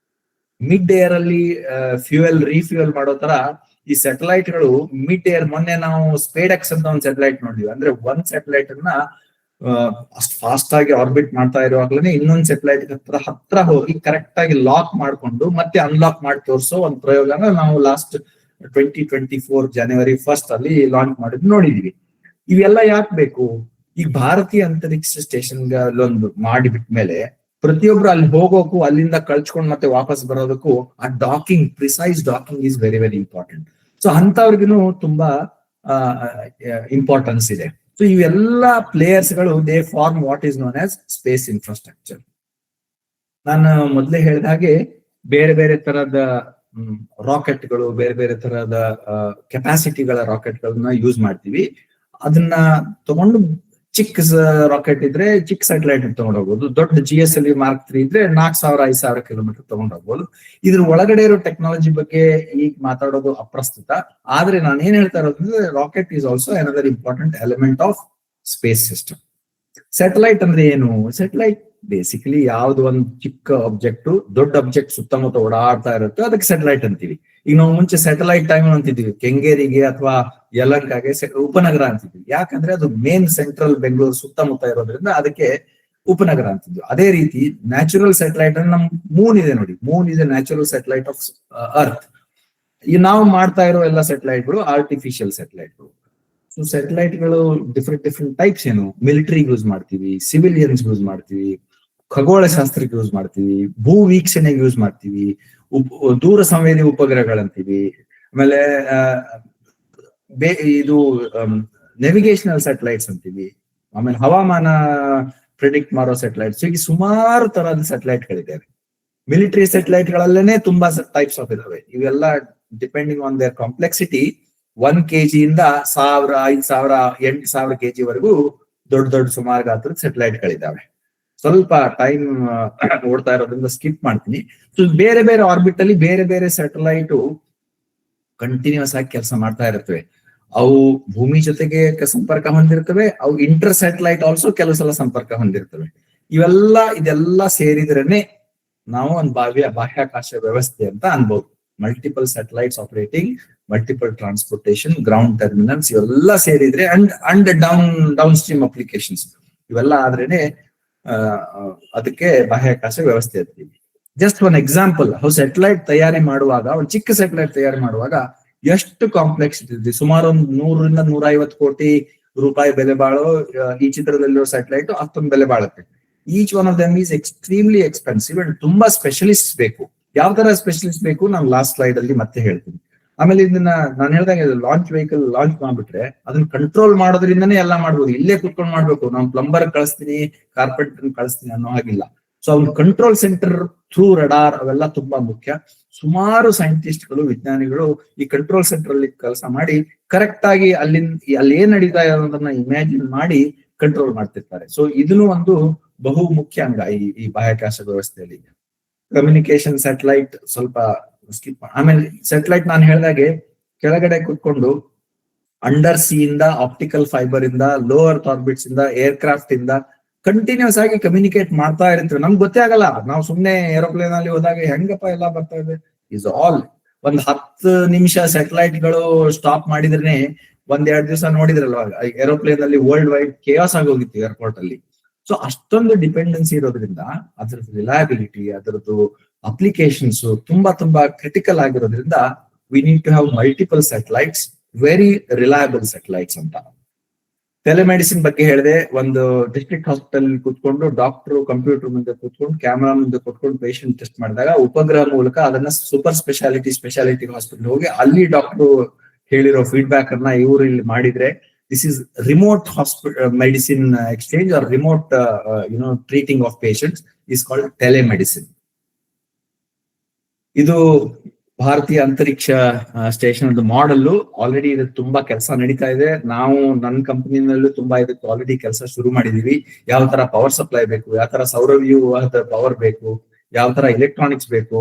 ಮಿಡ್ ಏರ್ ಅಲ್ಲಿ ಫ್ಯೂಯಲ್ ರೀಫ್ಯೂಯಲ್ ಮಾಡೋ ತರ ಈ ಸ್ಯಾಟಲೈಟ್ ಗಳು ಮಿಡ್ ಏರ್, ಮೊನ್ನೆ ನಾವು ಸ್ಪೇಡೆಕ್ಸ್ ಅಂತ ಒಂದು ಸ್ಯಾಟಲೈಟ್ ನೋಡಿದ್ವಿ. ಅಂದ್ರೆ ಒಂದ್ ಸ್ಯಾಟಲೈಟ್ ಅನ್ನ ಅಷ್ಟು ಫಾಸ್ಟ್ ಆಗಿ ಆರ್ಬಿಟ್ ಮಾಡ್ತಾ ಇರುವಾಗ್ಲೇ ಇನ್ನೊಂದ್ ಸ್ಯಾಟಲೈಟ್ ಹತ್ರ ಹೋಗಿ ಕರೆಕ್ಟ್ ಆಗಿ ಲಾಕ್ ಮಾಡ್ಕೊಂಡು ಮತ್ತೆ ಅನ್ಲಾಕ್ ಮಾಡಿ ತೋರಿಸೋ ಒಂದು ಪ್ರಯೋಗನ ನಾವು ಲಾಸ್ಟ್ 2024 ಜನವರಿ 1 ಅಲ್ಲಿ ಲಾಂಚ್ ಮಾಡಿದ್ ನೋಡಿದೀವಿ. ಇವೆಲ್ಲ ಯಾಕೆ ಬೇಕು? ಈ ಭಾರತೀಯ ಅಂತರಿಕ್ಷ ಸ್ಟೇಷನ್ ಒಂದು ಮಾಡಿಬಿಟ್ಮೇಲೆ ಪ್ರತಿಯೊಬ್ರು ಅಲ್ಲಿ ಹೋಗೋಕು, ಅಲ್ಲಿಂದ ಕಳ್ಸ್ಕೊಂಡ್ ಮತ್ತೆ ವಾಪಸ್ ಬರೋದಕ್ಕೂ ಆ docking, precise docking is very very important. So ಅಂತವ್ರಿಗೂ ತುಂಬಾ ಇಂಪಾರ್ಟೆನ್ಸ್ ಇದೆ. ಸೊ ಇವೆಲ್ಲ ಪ್ಲೇಯರ್ಸ್ ಗಳು they form what is known as space infrastructure. ನಾನು ಮೊದಲೇ ಹೇಳಿದ ಹಾಗೆ ಬೇರೆ ಬೇರೆ ತರದ ರಾಕೆಟ್ಗಳು, ಬೇರೆ ಬೇರೆ ತರಹದ ಕೆಪಾಸಿಟಿಗಳ ರಾಕೆಟ್ಗಳನ್ನ ಯೂಸ್ ಮಾಡ್ತೀವಿ. ಅದನ್ನ ತಗೊಂಡು ಚಿಕ್ಕ ರಾಕೆಟ್ ಇದ್ರೆ ಚಿಕ್ಕ ಸ್ಯಾಟಲೈಟ್ ತಗೊಂಡು ಹೋಗ್ಬೋದು. ದೊಡ್ಡ GSLV Mark 3 ಇದ್ರೆ 4000-5000 ಕಿಲೋಮೀಟರ್ ತಗೊಂಡು ಹೋಗ್ಬೋದು. ಇದ್ರ ಒಳಗಡೆ ಇರೋ ಟೆಕ್ನಾಲಜಿ ಬಗ್ಗೆ ಈಗ ಮಾತಾಡೋದು ಅಪ್ರಸ್ತುತ. ಆದ್ರೆ ನಾನು ಏನ್ ಹೇಳ್ತಾ ಇರೋದಂದ್ರೆ rocket is also another important element of space system. Satellite ಅಂದ್ರೆ ಏನು? ಸ್ಯಾಟಲೈಟ್ ಬೇಸಿಕಲಿ ಯಾವ್ದು ಒಂದು ಚಿಕ್ಕ ಆಬ್ಜೆಕ್ಟ್ ದೊಡ್ಡ ಆಬ್ಜೆಕ್ಟ್ ಸುತ್ತಮುತ್ತ ಓಡಾಡ್ತಾ ಇರುತ್ತೆ, ಅದಕ್ಕೆ ಸ್ಯಾಟಲೈಟ್ ಅಂತೀವಿ. ಈಗ ನಾವು ಮುಂಚೆ ಸ್ಯಾಟಲೈಟ್ ಟೈಮ್ ಅಂತಿದ್ವಿ, ಕೆಂಗೇರಿಗೆ ಅಥವಾ ಯಲಹಂಕಗೆ ಉಪನಗರ ಅಂತಿದ್ವಿ. ಯಾಕಂದ್ರೆ ಅದು ಮೇನ್ ಸೆಂಟ್ರಲ್ ಬೆಂಗಳೂರು ಸುತ್ತಮುತ್ತ ಇರೋದ್ರಿಂದ ಅದಕ್ಕೆ ಉಪನಗರ ಅಂತಿದ್ವಿ. ಅದೇ ರೀತಿ ನ್ಯಾಚುರಲ್ ಸ್ಯಾಟಲೈಟ್ ಅಂದ್ರೆ ನಮ್ ಮೂನ್ ಇದೆ ನೋಡಿ, ಮೂನ್ ಇದೆ ನ್ಯಾಚುರಲ್ ಸ್ಯಾಟಲೈಟ್ ಆಫ್ ಅರ್ತ್. ಈ ನಾವು ಮಾಡ್ತಾ ಇರೋ ಎಲ್ಲ ಸ್ಯಾಟಲೈಟ್ಗಳು ಆರ್ಟಿಫಿಷಿಯಲ್ ಸ್ಯಾಟಲೈಟ್ಗಳು. ಸೊ ಸ್ಯಾಟಲೈಟ್ಗಳು ಡಿಫ್ರೆಂಟ್ ಟೈಪ್ಸ್ ಏನು? ಮಿಲಿಟರಿ ಯೂಸ್ ಮಾಡ್ತೀವಿ, ಸಿವಿಲಿಯನ್ಸ್ ಯೂಸ್ ಮಾಡ್ತೀವಿ, ಖಗೋಳ ಶಾಸ್ತ್ರಕ್ಕೆ ಯೂಸ್ ಮಾಡ್ತೀವಿ, ಭೂ ವೀಕ್ಷಣೆಗೆ ಯೂಸ್ ಮಾಡ್ತೀವಿ, ದೂರ ಸಂವೇದಿ ಉಪಗ್ರಹಗಳಂತೀವಿ. ಆಮೇಲೆ ಇದು ನೆವಿಗೇಷನಲ್ ಸ್ಯಾಟಲೈಟ್ಸ್ ಅಂತೀವಿ. ಆಮೇಲೆ ಹವಾಮಾನ ಪ್ರಿಡಿಕ್ಟ್ ಮಾಡೋ ಸ್ಯಾಟಲೈಟ್ಸ್. ಹೀಗೆ ಸುಮಾರು ತರಹದ ಸ್ಯಾಟಲೈಟ್ ಗಳಿದ್ದಾವೆ. ಮಿಲಿಟರಿ ಸ್ಯಾಟಲೈಟ್ ಗಳಲ್ಲೇನೆ ತುಂಬಾ ಟೈಪ್ಸ್ ಆಫ್ ಇದಾವೆ. ಇವೆಲ್ಲ depending on there complexity 1 kg ಇಂದ 1000, 5000, 8000 kg ವರೆಗೂ ದೊಡ್ಡ ಸುಮಾರು ಗಾತ್ರದ ಸ್ಯಾಟಲೈಟ್ ಗಳಿದ್ದಾವೆ. ಸ್ವಲ್ಪ ಟೈಮ್ ಓಡ್ತಾ ಇರೋದ್ರಿಂದ ಸ್ಕಿಪ್ ಮಾಡ್ತೀನಿ. ಸೊ ಬೇರೆ ಬೇರೆ ಆರ್ಬಿಟ್ ಅಲ್ಲಿ ಬೇರೆ ಬೇರೆ ಸ್ಯಾಟಲೈಟ್ ಕಂಟಿನ್ಯೂಸ್ ಆಗಿ ಕೆಲಸ ಮಾಡ್ತಾ ಇರ್ತವೆ. ಅವು ಭೂಮಿ ಜೊತೆಗೆ ಸಂಪರ್ಕ ಹೊಂದಿರ್ತವೆ. ಅವು ಇಂಟರ್ ಸ್ಯಾಟಲೈಟ್ ಆಲ್ಸೋ ಕೆಲವು ಸಲ ಸಂಪರ್ಕ ಹೊಂದಿರ್ತವೆ. ಇದೆಲ್ಲ ಸೇರಿದ್ರೇನೆ ನಾವು ಒಂದು ಬಾಹ್ಯಾಕಾಶ ವ್ಯವಸ್ಥೆ ಅಂತ ಅನ್ಬೋದು. Multiple satellites operating, multiple transportation, ground terminals, ಇವೆಲ್ಲ ಸೇರಿದ್ರೆ ಅಂಡ್ ಡೌನ್ ಸ್ಟ್ರೀಮ್ ಅಪ್ಲಿಕೇಶನ್ಸ್ ಇವೆಲ್ಲ ಆದ್ರೇನೆ ಅದಕ್ಕೆ ಬಾಹ್ಯಾಕಾಶ ವ್ಯವಸ್ಥೆ ಅಂತೀವಿ. ಜಸ್ಟ್ ಒನ್ ಎಕ್ಸಾಂಪಲ್, ಸ್ಯಾಟಲೈಟ್ ತಯಾರಿ ಮಾಡುವಾಗ, ಒಂದು ಚಿಕ್ಕ ಸ್ಯಾಟಲೈಟ್ ತಯಾರಿ ಮಾಡುವಾಗ ಎಷ್ಟು ಕಾಂಪ್ಲೆಕ್ಸ್ ಇದೆ. ಸುಮಾರು ಒಂದು 100-150 ಕೋಟಿ ರೂಪಾಯಿ ಬೆಲೆ ಬಾಳೋ ಈ ಚಿತ್ರದಲ್ಲಿರೋ ಸ್ಯಾಟಲೈಟ್ ಅಷ್ಟೊಂದು ಬೆಲೆ ಬಾಳುತ್ತೆ. Each one of them is extremely expensive and ತುಂಬಾ ಸ್ಪೆಷಲಿಸ್ಟ್ ಬೇಕು. ಯಾವ ತರ ಸ್ಪೆಷಲಿಸ್ಟ್ ಬೇಕು ನಾನು ಲಾಸ್ಟ್ ಸ್ಲೈಡ್ ಅಲ್ಲಿ ಮತ್ತೆ ಹೇಳ್ತೀನಿ. ಆಮೇಲೆ ಇದನ್ನ ನಾನು ಹೇಳ್ದಂಗೆ ಲಾಂಚ್ ವೆಹಿಕಲ್ ಲಾಂಚ್ ಮಾಡ್ಬಿಟ್ರೆ ಅದನ್ನ ಕಂಟ್ರೋಲ್ ಮಾಡೋದ್ರಿಂದನೇ ಎಲ್ಲ ಮಾಡ್ಬೋದು. ಇಲ್ಲೇ ಕುತ್ಕೊಂಡು ಮಾಡ್ಬೇಕು, ನಾನು ಪ್ಲಂಬರ್ ಕಳಿಸ್ತೀನಿ, ಕಾರ್ಪೆಂಟರ್ ಕಳಿಸ್ತೀನಿ ಅನ್ನೋ ಹಾಗಿಲ್ಲ. ಸೊ ಅವ್ನ ಕಂಟ್ರೋಲ್ ಸೆಂಟರ್ ಥ್ರೂ ರಡಾರ್ ಅವೆಲ್ಲ ತುಂಬಾ ಮುಖ್ಯ. ಸುಮಾರು ಸೈಂಟಿಸ್ಟ್ಗಳು, ವಿಜ್ಞಾನಿಗಳು ಈ ಕಂಟ್ರೋಲ್ ಸೆಂಟರ್ ಅಲ್ಲಿ ಕೆಲಸ ಮಾಡಿ ಕರೆಕ್ಟ್ ಆಗಿ ಅಲ್ಲಿ ಏನ್ ನಡೀತಾ ಇರೋದನ್ನ ಇಮ್ಯಾಜಿನ್ ಮಾಡಿ ಕಂಟ್ರೋಲ್ ಮಾಡ್ತಿರ್ತಾರೆ. ಸೊ ಇದನ್ನು ಒಂದು ಬಹು ಮುಖ್ಯ ಅಂಗ ಈ ಬಾಹ್ಯಾಕಾಶ ವ್ಯವಸ್ಥೆಯಲ್ಲಿ. ಕಮ್ಯುನಿಕೇಶನ್ ಸ್ಯಾಟಲೈಟ್ ಸ್ವಲ್ಪ ಸ್ಕಿಪ್. ಆಮೇಲೆ ಸ್ಯಾಟಲೈಟ್ ನಾನು ಹೇಳ್ದಾಗೆ ಕೆಳಗಡೆ ಕುತ್ಕೊಂಡು ಅಂಡರ್ ಸಿ ಇಂದ, ಆಪ್ಟಿಕಲ್ ಫೈಬರ್ ಇಂದ, ಲೋ ಅರ್ತ್ ಆರ್ಬಿಟ್ಸ್ ಇಂದ, ಏರ್ ಕ್ರಾಫ್ಟ್ ಇಂದ ಕಂಟಿನ್ಯೂಸ್ ಆಗಿ ಕಮ್ಯುನಿಕೇಟ್ ಮಾಡ್ತಾ ಇರ್ತೀವಿ. ನಮ್ಗೆ ಗೊತ್ತೇ ಆಗಲ್ಲ. ನಾವು ಸುಮ್ನೆ ಏರೋಪ್ಲೇನ್ ಅಲ್ಲಿ ಹೋದಾಗ ಹೆಂಗಪ್ಪ ಎಲ್ಲ ಬರ್ತಾ ಇದೆ. ಇಸ್ ಆಲ್ ಒಂದ್ 10 ನಿಮಿಷ ಸ್ಯಾಟಲೈಟ್ ಗಳು ಸ್ಟಾಪ್ ಮಾಡಿದ್ರೆ 1-2 ದಿವಸ ನೋಡಿದ್ರಲ್ವ ಏರೋಪ್ಲೇನ್ ಅಲ್ಲಿ ವರ್ಲ್ಡ್ ವೈಡ್ ಕೇಯಾಸ್ ಆಗೋಗಿತ್ತು ಏರ್ಪೋರ್ಟ್ ಅಲ್ಲಿ. ಸೊ ಅಷ್ಟೊಂದು ಡಿಪೆಂಡೆನ್ಸಿ ಇರೋದ್ರಿಂದ ಅದ್ರದ್ದು ರಿಲಯಬಿಲಿಟಿ, ಅದರದ್ದು ಅಪ್ಲಿಕೇಶನ್ಸ್ ತುಂಬಾ ಕ್ರಿಟಿಕಲ್ ಆಗಿರೋದ್ರಿಂದ we need to have multiple satellites, very reliable satellites ಅಂತ. ಟೆಲಿಮೆಡಿಸಿನ್ ಬಗ್ಗೆ ಹೇಳಿದೆ. ಒಂದು ಡಿಸ್ಟ್ರಿಕ್ಟ್ ಹಾಸ್ಪಿಟಲ್ ಕೂತ್ಕೊಂಡು ಡಾಕ್ಟರ್ ಕಂಪ್ಯೂಟರ್ ಮುಂದೆ ಕೂತ್ಕೊಂಡು ಕ್ಯಾಮ್ರಾ ಮುಂದೆ ಕೂತ್ಕೊಂಡು ಪೇಷಂಟ್ ಟೆಸ್ಟ್ ಮಾಡಿದಾಗ ಉಪಗ್ರಹ ಮೂಲಕ ಅದನ್ನ ಸೂಪರ್ ಸ್ಪೆಷಾಲಿಟಿ ಹಾಸ್ಪಿಟಲ್ ಹೋಗಿ ಅಲ್ಲಿ ಡಾಕ್ಟರ್ ಹೇಳಿರೋ ಫೀಡ್ಬ್ಯಾಕ್ ಅನ್ನ ಇವರು ಇಲ್ಲಿ ಮಾಡಿದ್ರೆ this is remote medicine exchange or remote treating of patients is called telemedicine. ಇದು ಭಾರತೀಯ ಅಂತರಿಕ್ಷ ಸ್ಟೇಷನ್ ಮಾಡೆಲ್. ಆಲ್ರೆಡಿ ಇದು ತುಂಬಾ ಕೆಲಸ ನಡೀತಾ ಇದೆ. ನಾವು ನನ್ನ ಕಂಪನಿನಲ್ಲೂ ತುಂಬಾ ಇದಕ್ಕೆ ಆಲ್ರೆಡಿ ಕೆಲಸ ಶುರು ಮಾಡಿದೀವಿ. ಯಾವ ತರ ಪವರ್ ಸಪ್ಲೈ ಬೇಕು, ಯಾವ ತರ ಸೌರವ್ಯೂಹದ ಪವರ್ ಬೇಕು, ಯಾವ ತರ ಎಲೆಕ್ಟ್ರಾನಿಕ್ಸ್ ಬೇಕು,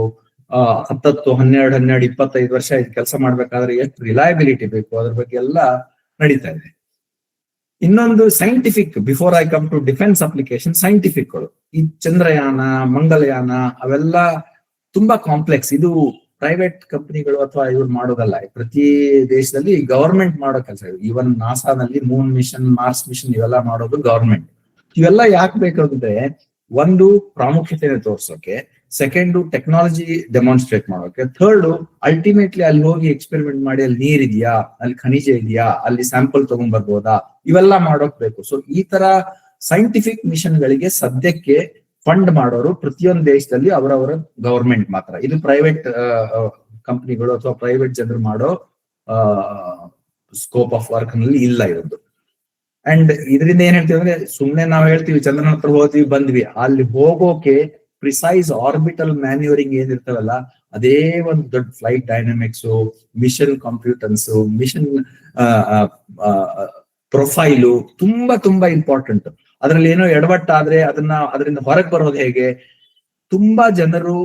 10, 12, 25 ವರ್ಷ ಇದು ಕೆಲಸ ಮಾಡ್ಬೇಕಾದ್ರೆ ಎಷ್ಟು ರಿಲಯಬಿಲಿಟಿ ಬೇಕು, ಅದ್ರ ಬಗ್ಗೆ ಎಲ್ಲ ನಡೀತಾ ಇದೆ. ಇನ್ನೊಂದು scientific, before I come to defence application, ಸೈಂಟಿಫಿಕ್ಗಳು ಈ ಚಂದ್ರಯಾನ, ಮಂಗಲಯಾನ ಅವೆಲ್ಲ ತುಂಬಾ ಕಾಂಪ್ಲೆಕ್ಸ್. ಇದು ಪ್ರೈವೇಟ್ ಕಂಪನಿಗಳು ಅಥವಾ ಇವ್ರು ಮಾಡೋದಲ್ಲ. ಪ್ರತಿ ದೇಶದಲ್ಲಿ ಗವರ್ಮೆಂಟ್ ಮಾಡೋ ಕೆಲಸ. ಈವನ್ ನಾಸಾನಲ್ಲಿ ಮೂನ್ ಮಿಷನ್, ಮಾರ್ಸ್ ಮಿಷನ್ ಇವೆಲ್ಲ ಮಾಡೋದು ಗವರ್ಮೆಂಟ್. ಇವೆಲ್ಲ ಯಾಕೆ ಬೇಕಾಗುತ್ತೆ? ಒಂದು, ಪ್ರಾಮುಖ್ಯತೆ ತೋರ್ಸೋಕೆ. ಸೆಕೆಂಡು, ಟೆಕ್ನಾಲಜಿ ಡೆಮಾನ್ಸ್ಟ್ರೇಟ್ ಮಾಡೋಕೆ. ಥರ್ಡ್, ಅಲ್ಟಿಮೇಟ್ಲಿ ಅಲ್ಲಿ ಹೋಗಿ ಎಕ್ಸ್ಪೆರಿಮೆಂಟ್ ಮಾಡಿ ಅಲ್ಲಿ ನೀರಿದ್ಯಾ, ಅಲ್ಲಿ ಖನಿಜ ಇದೆಯಾ, ಅಲ್ಲಿ ಸ್ಯಾಂಪಲ್ ತಗೊಂಡ್ ಬರ್ಬೋದಾ, ಇವೆಲ್ಲ ಮಾಡೋಕ್ ಬೇಕು. ಸೊ ಈ ತರ ಸೈಂಟಿಫಿಕ್ ಮಿಷನ್ ಗಳಿಗೆ ಸದ್ಯಕ್ಕೆ ಫಂಡ್ ಮಾಡೋರು ಪ್ರತಿಯೊಂದು ದೇಶದಲ್ಲಿ ಅವರವರ ಗವರ್ಮೆಂಟ್ ಮಾತ್ರ. ಇದು ಪ್ರೈವೇಟ್ ಕಂಪನಿಗಳು ಅಥವಾ ಪ್ರೈವೇಟ್ ಜನರು ಮಾಡೋ ಸ್ಕೋಪ್ ಆಫ್ ವರ್ಕ್ ನಲ್ಲಿ ಇಲ್ಲ ಇರೋದು. ಅಂಡ್ ಇದರಿಂದ ಏನ್ ಹೇಳ್ತೀವಿ ಅಂದ್ರೆ, ಸುಮ್ನೆ ನಾವ್ ಹೇಳ್ತೀವಿ ಚಂದ್ರನ ಹತ್ರ ಹೋದ್ವಿ ಬಂದ್ವಿ, ಅಲ್ಲಿ ಹೋಗೋಕೆ ಪ್ರಿಸೈಸ್ ಆರ್ಬಿಟಲ್ ಮ್ಯಾನ್ಯೂರಿಂಗ್ ಏನಿರ್ತಾವಲ್ಲ, ಅದೇ ಒಂದು ದೊಡ್ಡ flight dynamics, mission computations, mission profile ತುಂಬಾ ತುಂಬಾ ಇಂಪಾರ್ಟೆಂಟ್. ಅದ್ರಲ್ಲಿ ಏನೋ ಎಡವಟ್ಟಾದ್ರೆ ಅದರಿಂದ ಹೊರಗೆ ಬರೋದು ಹೇಗೆ? ತುಂಬಾ ಜನರು,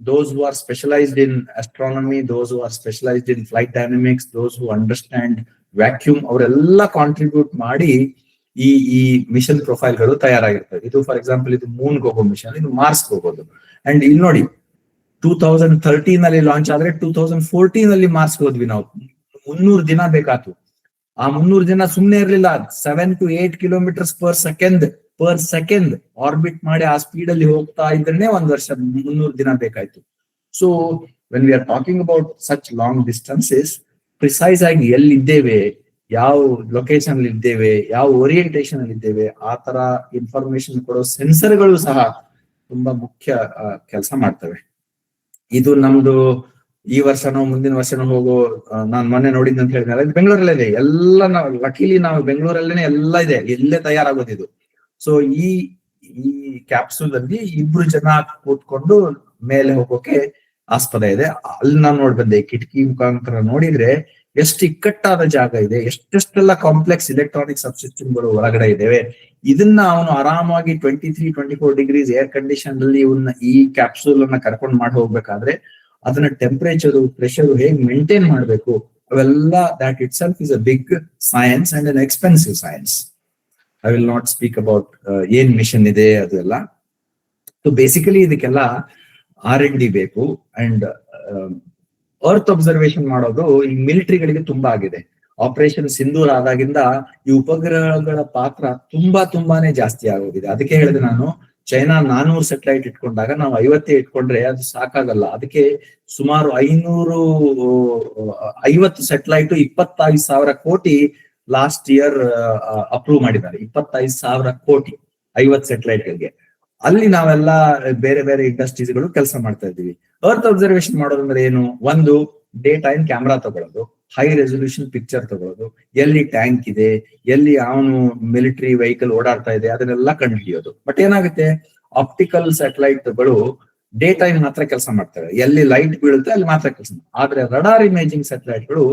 those who are specialized in astronomy, those who are specialized in flight dynamics, those who understand vacuum, ಅವರೆಲ್ಲ ಕಾಂಟ್ರಿಬ್ಯೂಟ್ ಮಾಡಿ ಈ ಮಿಷನ್ ಪ್ರೊಫೈಲ್ಗಳು ತಯಾರಾಗಿರ್ತವೆ. ಇದು ಫಾರ್ ಎಕ್ಸಾಂಪಲ್ ಇದು ಮೂನ್ಗೆ ಹೋಗೋ ಮಿಷನ್, ಇದು ಮಾರ್ಸ್ಗೆ ಹೋಗೋದು. ಅಂಡ್ ಇಲ್ಲಿ ನೋಡಿ, 2013 ಅಲ್ಲಿ ಲಾಂಚ್ ಆದ್ರೆ 2014 ಅಲ್ಲಿ ಮಾರ್ಸ್ಗೆ ಹೋದ್ವಿ ನಾವು. 300 ದಿನ ಬೇಕಾಯ್ತು. ಆ 300 ದಿನ ಸುಮ್ನೆ ಇರ್ಲಿಲ್ಲ. 7 to 8 kilometers per second orbit ಮಾಡಿ ಆ ಸ್ಪೀಡ್ ಅಲ್ಲಿ ಹೋಗ್ತಾ ಇದ್ರೆ 1 ವರ್ಷ, 300 ದಿನ ಬೇಕಾಯ್ತು. So when we are talking about such long distances, precise ಆಗಿ ಎಲ್ಲಿದ್ದೇವೆ, ಯಾವ ಲೊಕೇಶನ್ ಅಲ್ಲಿ ಇದ್ದೇವೆ, ಯಾವ ಓರಿಯೆಂಟೇಶನ್ ಅಲ್ಲಿ ಇದ್ದೇವೆ, ಆ ತರ ಇನ್ಫಾರ್ಮೇಶನ್ ಕೊಡೋ ಸೆನ್ಸರ್ಗಳು ಸಹ ತುಂಬಾ ಮುಖ್ಯ ಕೆಲಸ ಮಾಡ್ತವೆ. ಇದು ನಮ್ದು ಈ ವರ್ಷನೋ ಮುಂದಿನ ವರ್ಷನೋ ಹೋಗೋ, ನಾನ್ ಮೊನ್ನೆ ನೋಡಿದ್ ಅಂತ ಹೇಳಿದ್ರೆ ಬೆಂಗಳೂರಲ್ಲೇ ಇದೆ ಎಲ್ಲ. ನಾವು ಲಕಿಲಿ ನಾವು ಬೆಂಗಳೂರಲ್ಲೇನೆ ಎಲ್ಲ ಇದೆ, ಎಲ್ಲೇ ತಯಾರಾಗೋದಿದು. ಸೊ ಈ ಕ್ಯಾಪ್ಸೂಲ್ ಅಲ್ಲಿ 2 ಜನ ಕೂತ್ಕೊಂಡು ಮೇಲೆ ಹೋಗೋಕೆ ಆಸ್ಪದ ಇದೆ. ಅಲ್ಲಿ ನಾನು ನೋಡ್ ಬಂದೆ, ಕಿಟಕಿ ಮುಖಾಂತರ ನೋಡಿದ್ರೆ ಎಷ್ಟು ಇಕ್ಕಟ್ಟಾದ ಜಾಗ ಇದೆ, ಎಷ್ಟೆಷ್ಟೆಲ್ಲ ಕಾಂಪ್ಲೆಕ್ಸ್ ಎಲೆಕ್ಟ್ರಾನಿಕ್ ಸಬ್ಸಿಸ್ಟಮ್ಗಳು ಒಳಗಡೆ ಇದ್ದೇವೆ. ಇದನ್ನ ಅವನು ಆರಾಮಾಗಿ 23-24 ಡಿಗ್ರೀಸ್ ಏರ್ ಕಂಡೀಷನ್ ಅಲ್ಲಿ ಇವನ್ನ ಈ ಕ್ಯಾಪ್ಸೂಲ್ ಅನ್ನ ಕರ್ಕೊಂಡು ಮಾಡಿ ಹೋಗ್ಬೇಕಾದ್ರೆ ಅದನ್ನ ಟೆಂಪರೇಚರ್, ಪ್ರೆಷರ್ ಹೇಗೆ ಮೇಂಟೈನ್ ಮಾಡ್ಬೇಕು, ಅವೆಲ್ಲ that itself is a big science and an expensive science. I will not speak about ಏನ್ ಮಿಷನ್ ಇದೆ ಅದೆಲ್ಲ. ಸೊ ಬೇಸಿಕಲಿ ಇದಕ್ಕೆಲ್ಲ R&D ಬೇಕು. ಅಂಡ್ ಅರ್ತ್ ಅಬ್ಸರ್ವೇಷನ್ ಮಾಡೋದು ಈ ಮಿಲಿಟರಿಗಳಿಗೆ ತುಂಬಾ ಆಗಿದೆ. ಆಪರೇಷನ್ ಸಿಂಧೂರ್ ಆದಾಗಿಂದ ಈ ಉಪಗ್ರಹಗಳ ಪಾತ್ರ ತುಂಬಾನೇ ಜಾಸ್ತಿ ಆಗೋಗಿದೆ. ಅದಕ್ಕೆ ಹೇಳಿದೆ ನಾನು, ಚೈನಾ 400 ಸ್ಯಾಟಲೈಟ್ ಇಟ್ಕೊಂಡಾಗ ನಾವು 50 ಇಟ್ಕೊಂಡ್ರೆ ಅದು ಸಾಕಾಗಲ್ಲ. ಅದಕ್ಕೆ ಸುಮಾರು 550 ಸ್ಯಾಟಲೈಟ್ 25,000 ಕೋಟಿ ಲಾಸ್ಟ್ ಇಯರ್ ಅಪ್ರೂವ್ ಮಾಡಿದ್ದಾರೆ. 25,000 ಕೋಟಿ 50 ಸ್ಯಾಟಲೈಟ್ಗಳಿಗೆ. ಅಲ್ಲಿ ನಾವೆಲ್ಲ ಬೇರೆ ಬೇರೆ ಇಂಡಸ್ಟ್ರೀಸ್ಗಳು ಕೆಲಸ ಮಾಡ್ತಾ ಇದ್ದೀವಿ. ಅರ್ತ್ ಅಬ್ಸರ್ವೇಷನ್ ಮಾಡೋದಂದ್ರೆ ಏನು? ಒಂದು, ಡೇ ಟೈಮ್ ಕ್ಯಾಮ್ರಾ ತಗೊಳ್ಳೋದು, ಹೈ ರೆಸೊಲ್ಯೂಷನ್ ಪಿಕ್ಚರ್ ತಗೊಳ್ಳೋದು, ಎಲ್ಲಿ ಟ್ಯಾಂಕ್ ಇದೆ, ಎಲ್ಲಿ ಅವನು ಮಿಲಿಟರಿ ವೆಹಿಕಲ್ ಓಡಾಡ್ತಾ ಇದೆ, ಅದನ್ನೆಲ್ಲ ಕಂಡು ಹಿಡಿಯೋದು. ಬಟ್ ಏನಾಗುತ್ತೆ, ಆಪ್ಟಿಕಲ್ ಸ್ಯಾಟಲೈಟ್ಗಳು ಡೇ ಟೈಮ್ ಮಾತ್ರ ಕೆಲಸ ಮಾಡ್ತವೆ, ಎಲ್ಲಿ ಲೈಟ್ ಬೀಳುತ್ತೆ ಅಲ್ಲಿ ಮಾತ್ರ ಕೆಲಸ. ಆದ್ರೆ ರಡಾರ್ ಇಮೇಜಿಂಗ್ ಸ್ಯಾಟಲೈಟ್ಗಳು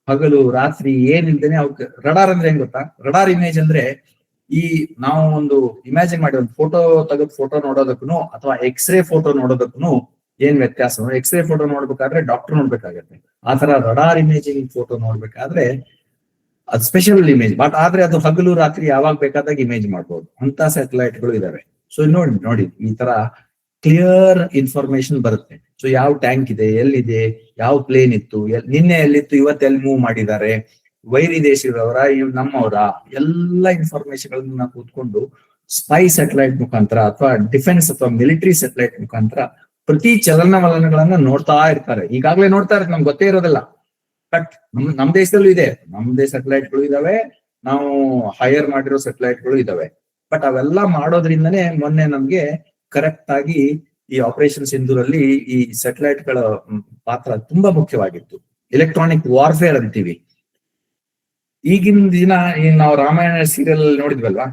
ಹಗಲು ರಾತ್ರಿ ಏನಿಲ್ದೇನೆ ಅವಕ್ಕೆ. ರಡಾರ್ ಅಂದ್ರೆ ಏನ್ ಗೊತ್ತಾ? ರಡಾರ್ ಇಮೇಜ್ ಅಂದ್ರೆ ಈ ನಾವು ಒಂದು ಇಮ್ಯಾಜಿನ್ ಮಾಡಿ, ಒಂದು ಫೋಟೋ ತೆಗೆದು ಫೋಟೋ ನೋಡೋದಕ್ಕೂ ಅಥವಾ ಎಕ್ಸ್ರೇ ಫೋಟೋ ನೋಡೋದಕ್ಕೂ ಏನ್ ವ್ಯತ್ಯಾಸ? ಎಕ್ಸ್ರೇ ಫೋಟೋ ನೋಡ್ಬೇಕಾದ್ರೆ ಡಾಕ್ಟರ್ ನೋಡ್ಬೇಕಾಗತ್ತೆ. ಆ ತರ ರಡಾರ್ ಇಮೇಜಿಂಗ್ ಫೋಟೋ ನೋಡ್ಬೇಕಾದ್ರೆ ಅದು ಸ್ಪೆಷಲ್ ಇಮೇಜ್. ಬಟ್ ಆದ್ರೆ ಅದು ಹಗಲು ರಾತ್ರಿ ಯಾವಾಗ ಬೇಕಾದಾಗ ಇಮೇಜ್ ಮಾಡ್ಬೋದು. ಅಂತ ಸ್ಯಾಟಲೈಟ್ಗಳು ಇದಾವೆ. ಸೊ ನೋಡಿ ಈ ತರ ಕ್ಲಿಯರ್ ಇನ್ಫಾರ್ಮೇಶನ್ ಬರುತ್ತೆ. ಸೊ ಯಾವ ಟ್ಯಾಂಕ್ ಇದೆ, ಎಲ್ಲಿದೆ, ಯಾವ ಪ್ಲೇನ್ ಇತ್ತು, ನಿನ್ನೆ ಎಲ್ಲಿತ್ತು, ಇವತ್ತು ಎಲ್ಲಿ ಮೂವ್ ಮಾಡಿದ್ದಾರೆ, ವೈರಿ ದೇಶದವರ, ನಮ್ಮವರ, ಎಲ್ಲ ಇನ್ಫಾರ್ಮೇಶನ್ ಗಳನ್ನ ಕೂತ್ಕೊಂಡು ಸ್ಪೈ ಸ್ಯಾಟಲೈಟ್ ಮುಖಾಂತರ ಅಥವಾ ಡಿಫೆನ್ಸ್ ಅಥವಾ ಮಿಲಿಟರಿ ಸ್ಯಾಟಲೈಟ್ ಮುಖಾಂತರ ಪ್ರತಿ ಚಲನವಲನಗಳನ್ನ ನೋಡ್ತಾ ಇರ್ತಾರೆ. ಈಗಾಗಲೇ ನೋಡ್ತಾ ಇರ್ತಾರೆ, ನಮ್ಗೆ ಗೊತ್ತೇ ಇರೋದಿಲ್ಲ. ಬಟ್ ನಮ್ ದೇಶದಲ್ಲೂ ಇದೆ, ನಮ್ದೇ ಸ್ಯಾಟಲೈಟ್ಗಳು ಇದಾವೆ, ನಾವು ಹೈಯರ್ ಮಾಡಿರೋ ಸ್ಯಾಟಲೈಟ್ಗಳು ಇದಾವೆ. ಬಟ್ ಅವೆಲ್ಲ ಮಾಡೋದ್ರಿಂದನೇ ಮೊನ್ನೆ ನಮ್ಗೆ ಕರೆಕ್ಟ್ ಆಗಿ ಈ ಆಪರೇಷನ್ ಸಿಂಧೂರಲ್ಲಿ ಈ ಸ್ಯಾಟಲೈಟ್ ಗಳ ಪಾತ್ರ ತುಂಬಾ ಮುಖ್ಯವಾಗಿತ್ತು. ಎಲೆಕ್ಟ್ರಾನಿಕ್ ವಾರ್ಫೇರ್ ಅಂತೀವಿ. ಈಗಿನ ದಿನ ನಾವು ರಾಮಾಯಣ ಸೀರಿಯಲ್ ನೋಡಿದ್ವಲ್ವಾ,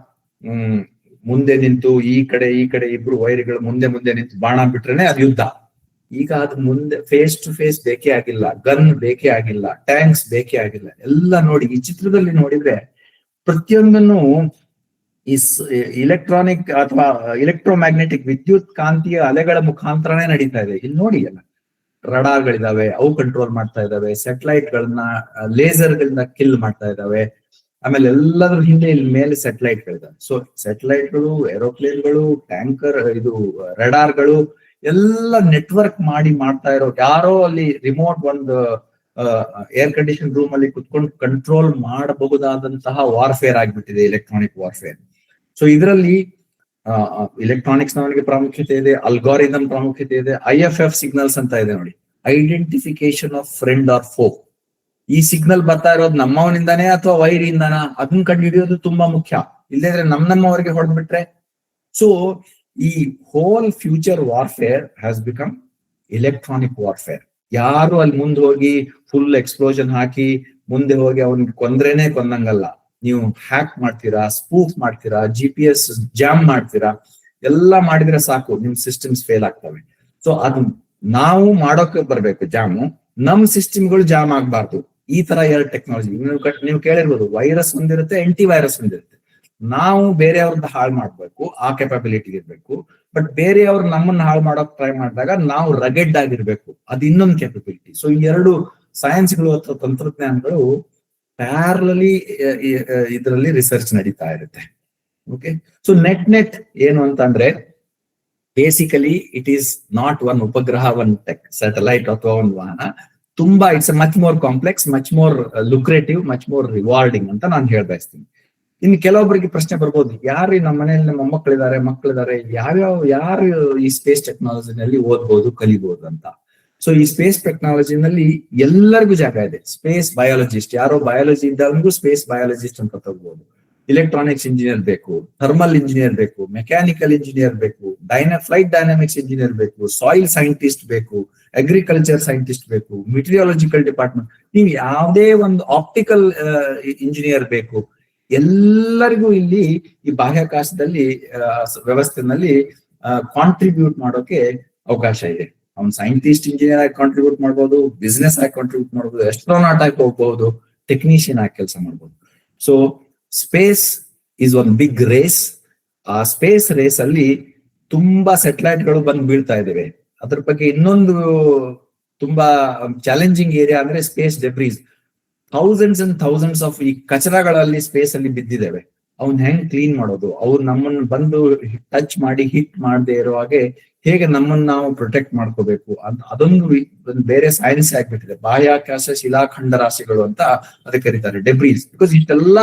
ಮುಂದೆ ನಿಂತು ಈ ಕಡೆ 2 ವೈರಿಗಳು ಮುಂದೆ ನಿಂತು ಬಾಣ ಬಿಟ್ರೇನೆ ಅದು ಯುದ್ಧ. ಈಗ ಅದು ಮುಂದೆ ಫೇಸ್ ಟು ಫೇಸ್ ಬೇಕೇ ಆಗಿಲ್ಲ, ಗನ್ ಬೇಕೇ ಆಗಿಲ್ಲ, ಟ್ಯಾಂಕ್ಸ್ ಬೇಕೇ ಆಗಿಲ್ಲ. ಎಲ್ಲ ನೋಡಿ ಈ ಚಿತ್ರದಲ್ಲಿ ನೋಡಿದ್ರೆ ಪ್ರತಿಯೊಂದನ್ನು ಈ ಇಲೆಕ್ಟ್ರಾನಿಕ್ ಅಥವಾ ಎಲೆಕ್ಟ್ರೋಮ್ಯಾಗ್ನೆಟಿಕ್ ವಿದ್ಯುತ್ ಕಾಂತೀಯ ಅಲೆಗಳ ಮುಖಾಂತರನೇ ನಡೀತಾ ಇದೆ. ಇಲ್ಲಿ ನೋಡಿ ಎಲ್ಲ ರಡಾರ್ಗಳಿದಾವೆ, ಅವು ಕಂಟ್ರೋಲ್ ಮಾಡ್ತಾ ಇದಾವೆ, ಸ್ಯಾಟಲೈಟ್ ಗಳನ್ನ ಲೇಸರ್ ಗಳನ್ನ ಕಿಲ್ ಮಾಡ್ತಾ ಇದಾವೆ. ಆಮೇಲೆ ಎಲ್ಲದ್ರ ಹಿಂದೆ ಇಲ್ಲಿ ಮೇಲೆ ಸ್ಯಾಟಲೈಟ್ ಗಳಿದಾವೆ. ಸೊ ಸ್ಯಾಟಲೈಟ್ ಗಳು, ಏರೋಪ್ಲೇನ್ಗಳು, ಟ್ಯಾಂಕರ್, ಇದು ರಡಾರ್ಗಳು ಎಲ್ಲ ನೆಟ್ವರ್ಕ್ ಮಾಡ್ತಾ ಇರೋ, ಯಾರೋ ಅಲ್ಲಿ ರಿಮೋಟ್ ಒಂದು ಏರ್ ಕಂಡೀಷನ್ ರೂಮ್ ಅಲ್ಲಿ ಕುತ್ಕೊಂಡು ಕಂಟ್ರೋಲ್ ಮಾಡಬಹುದಾದಂತಹ ವಾರ್ಫೇರ್ ಆಗ್ಬಿಟ್ಟಿದೆ ಎಲೆಕ್ಟ್ರಾನಿಕ್ ವಾರ್ಫೇರ್. ಸೊ ಇದರಲ್ಲಿ ಇಲೆಕ್ಟ್ರಾನಿಕ್ಸ್ ನವನಿಗೆ ಪ್ರಾಮುಖ್ಯತೆ ಇದೆ, ಅಲ್ಗಾರಿದಮ್ ಪ್ರಾಮುಖ್ಯತೆ ಇದೆ, IFF ಸಿಗ್ನಲ್ಸ್ ಅಂತ ಇದೆ ನೋಡಿ, ಐಡೆಂಟಿಫಿಕೇಶನ್ ಆಫ್ ಫ್ರೆಂಡ್ ಆರ್ ಫೋ. ಈ ಸಿಗ್ನಲ್ ಬರ್ತಾ ಇರೋದು ನಮ್ಮವನಿಂದಾನೇ ಅಥವಾ ವೈರಿಯಿಂದಾನ, ಅದನ್ನ ಕಂಡು ಹಿಡಿಯೋದು ತುಂಬಾ ಮುಖ್ಯ. ಇಲ್ಲದ್ರೆ ನಮ್ಮವರಿಗೆ ಹೊಡೆದ್ಬಿಟ್ರೆ. ಸೊ ಈ whole future warfare has become electronic warfare. ಯಾರು ಅಲ್ಲಿ ಮುಂದೆ ಹೋಗಿ ಫುಲ್ ಎಕ್ಸ್ಪ್ಲೋಷನ್ ಹಾಕಿ ಮುಂದೆ ಹೋಗಿ ಅವನಿಗೆ ಕೊಂದ್ರೇನೆ ಕೊಂದಂಗಲ್ಲ. ನೀವು ಹ್ಯಾಕ್ ಮಾಡ್ತೀರಾ, ಸ್ಪೂಫ್ ಮಾಡ್ತೀರಾ, GPS ಜಾಮ್ ಮಾಡ್ತೀರಾ, ಎಲ್ಲ ಮಾಡಿದ್ರೆ ಸಾಕು ನಿಮ್ ಸಿಸ್ಟಮ್ಸ್ ಫೇಲ್ ಆಗ್ತವೆ. ಸೊ ಅದು ನಾವು ಮಾಡೋಕೆ ಬರ್ಬೇಕು ಜಾಮು, ನಮ್ ಸಿಸ್ಟಮ್ಗಳು ಜಾಮ್ ಆಗ್ಬಾರ್ದು. ಈ ತರ ಎರಡು ಟೆಕ್ನಾಲಜಿ ನೀವು ಕೇಳಿರ್ಬೋದು. ವೈರಸ್ ಒಂದಿರುತ್ತೆ, ಆಂಟಿ ವೈರಸ್ ಒಂದಿರುತ್ತೆ. ನಾವು ಬೇರೆಯವ್ರದ್ದು ಹಾಳು ಮಾಡ್ಬೇಕು, ಆ ಕೆಪಾಬಿಲಿಟಿ ಇರ್ಬೇಕು. ಬಟ್ ಬೇರೆಯವ್ರು ನಮ್ಮನ್ನ ಹಾಳು ಮಾಡೋಕ್ ಟ್ರೈ ಮಾಡಿದಾಗ ನಾವು ರಗೆಡ್ ಆಗಿರ್ಬೇಕು, ಅದು ಇನ್ನೊಂದು ಕೆಪಾಬಿಲಿಟಿ. ಸೊ ಈ ಎರಡು ಸೈನ್ಸ್ಗಳು ಅಥವಾ ತಂತ್ರಜ್ಞಾನಗಳು ಪ್ಯಾರಲಲಿ ಇದರಲ್ಲಿ ರಿಸರ್ಚ್ ನಡೀತಾ ಇರುತ್ತೆ. ಓಕೆ, ಸೊ ನೆಟ್ ಏನು ಅಂತಂದ್ರೆ basically it is not one ಉಪಗ್ರಹ, ಒನ್ ಸ್ಯಾಟಲೈಟ್ ಅಥವಾ ಒಂದು ವಾಹನ. ತುಂಬಾ it's much more complex, much more lucrative, much more rewarding ಅಂತ ನಾನು ಹೇಳ್ಬಯಸ್ತೀನಿ. ಇನ್ನು ಕೆಲವೊಬ್ಬರಿಗೆ ಪ್ರಶ್ನೆ ಬರ್ಬೋದು, ಯಾರು ನಮ್ಮ ಮನೆಯಲ್ಲಿ ನಮ್ಮ ಮಕ್ಕಳಿದ್ದಾರೆ, ಯಾರು ಈ ಸ್ಪೇಸ್ ಟೆಕ್ನಾಲಜಿನಲ್ಲಿ ಓದ್ಬೋದು, ಕಲಿಬಹುದು ಅಂತ. ಸೊ ಈ ಸ್ಪೇಸ್ ಟೆಕ್ನಾಲಜಿನಲ್ಲಿ ಎಲ್ಲರಿಗೂ ಜಾಗ ಇದೆ. ಸ್ಪೇಸ್ ಬಯಾಲಜಿಸ್ಟ್, ಯಾರೋ ಬಯಾಲಜಿ ಇದ್ದವನಿಗೂ ಸ್ಪೇಸ್ ಬಯಾಲಜಿಸ್ಟ್ ಅಂತ ತಗೋಬಹುದು. ಎಲೆಕ್ಟ್ರಾನಿಕ್ಸ್ ಇಂಜಿನಿಯರ್ ಬೇಕು, ಥರ್ಮಲ್ ಇಂಜಿನಿಯರ್ ಬೇಕು, ಮೆಕ್ಯಾನಿಕಲ್ ಇಂಜಿನಿಯರ್ ಬೇಕು, ಫ್ಲೈಟ್ ಡೈನಾಮಿಕ್ಸ್ ಇಂಜಿನಿಯರ್ ಬೇಕು, ಸಾಯಿಲ್ ಸೈಂಟಿಸ್ಟ್ ಬೇಕು, ಅಗ್ರಿಕಲ್ಚರ್ ಸೈಂಟಿಸ್ಟ್ ಬೇಕು, ಮೆಟೀರಿಯಾಲಜಿಕಲ್ ಡಿಪಾರ್ಟ್ಮೆಂಟ್, ನೀವು ಯಾವುದೇ ಒಂದು ಆಪ್ಟಿಕಲ್ ಇಂಜಿನಿಯರ್ ಬೇಕು. ಎಲ್ಲರಿಗೂ ಇಲ್ಲಿ ಈ ಬಾಹ್ಯಾಕಾಶದಲ್ಲಿ ವ್ಯವಸ್ಥೆನಲ್ಲಿ ಕಾಂಟ್ರಿಬ್ಯೂಟ್ ಮಾಡೋಕೆ ಅವಕಾಶ ಇದೆ. ಅವ್ನು ಸೈಂಟಿಸ್ಟ್ ಇಂಜಿನಿಯರ್ ಆಗಿ ಕಾಂಟ್ರಿಬ್ಯೂಟ್ ಮಾಡ್ಬೋದು, ಬಿಸ್ನೆಸ್ ಆಗಿ ಕಾಂಟ್ರಿಬ್ಯೂಟ್ ಮಾಡ್ಬೋದು, ಆಸ್ಟ್ರೋನಾಟ್ ಆಗಿ ಹೋಗ್ಬಹುದು, ಟೆಕ್ನಿಷಿಯನ್ ಆಗಿ ಕೆಲಸ ಮಾಡ್ಬೋದು. So space is one big race. ಆ ಸ್ಪೇಸ್ ರೇಸ್ ಅಲ್ಲಿ ತುಂಬಾ ಸ್ಯಾಟಲೈಟ್ ಗಳು ಬಂದು ಬೀಳ್ತಾ ಇದಾವೆ. ಅದ್ರ ಬಗ್ಗೆ ಇನ್ನೊಂದು ತುಂಬಾ ಚಾಲೆಂಜಿಂಗ್ ಏರಿಯಾ ಅಂದ್ರೆ space debris. Thousands and thousands of ಈ ಕಚರಗಳಲ್ಲಿ ಸ್ಪೇಸ್ ಅಲ್ಲಿ ಬಿದ್ದಿದ್ದೇವೆ. ಅವ್ನ್ ಹೆಂಗ್ ಕ್ಲೀನ್ ಮಾಡೋದು, ಅವ್ರು ನಮ್ಮನ್ನು ಬಂದು ಟಚ್ ಮಾಡಿ ಹಿಟ್ ಮಾಡದೆ ಇರೋ ಹಾಗೆ ಹೇಗೆ ನಮ್ಮನ್ನ ನಾವು ಪ್ರೊಟೆಕ್ಟ್ ಮಾಡ್ಕೋಬೇಕು ಅಂತ ಅದೊಂದು ಬೇರೆ ಸೈನ್ಸ್ ಆಗ್ಬಿಟ್ಟಿದೆ. ಬಾಹ್ಯಾಕಾಶ ಶಿಲಾಖಂಡ ರಾಶಿಗಳು ಅಂತ ಅದಕ್ಕೆ ಕರೀತಾರೆ, ಡೆಬ್ರೀಸ್. ಬಿಕಾಸ್ ಇಷ್ಟೆಲ್ಲ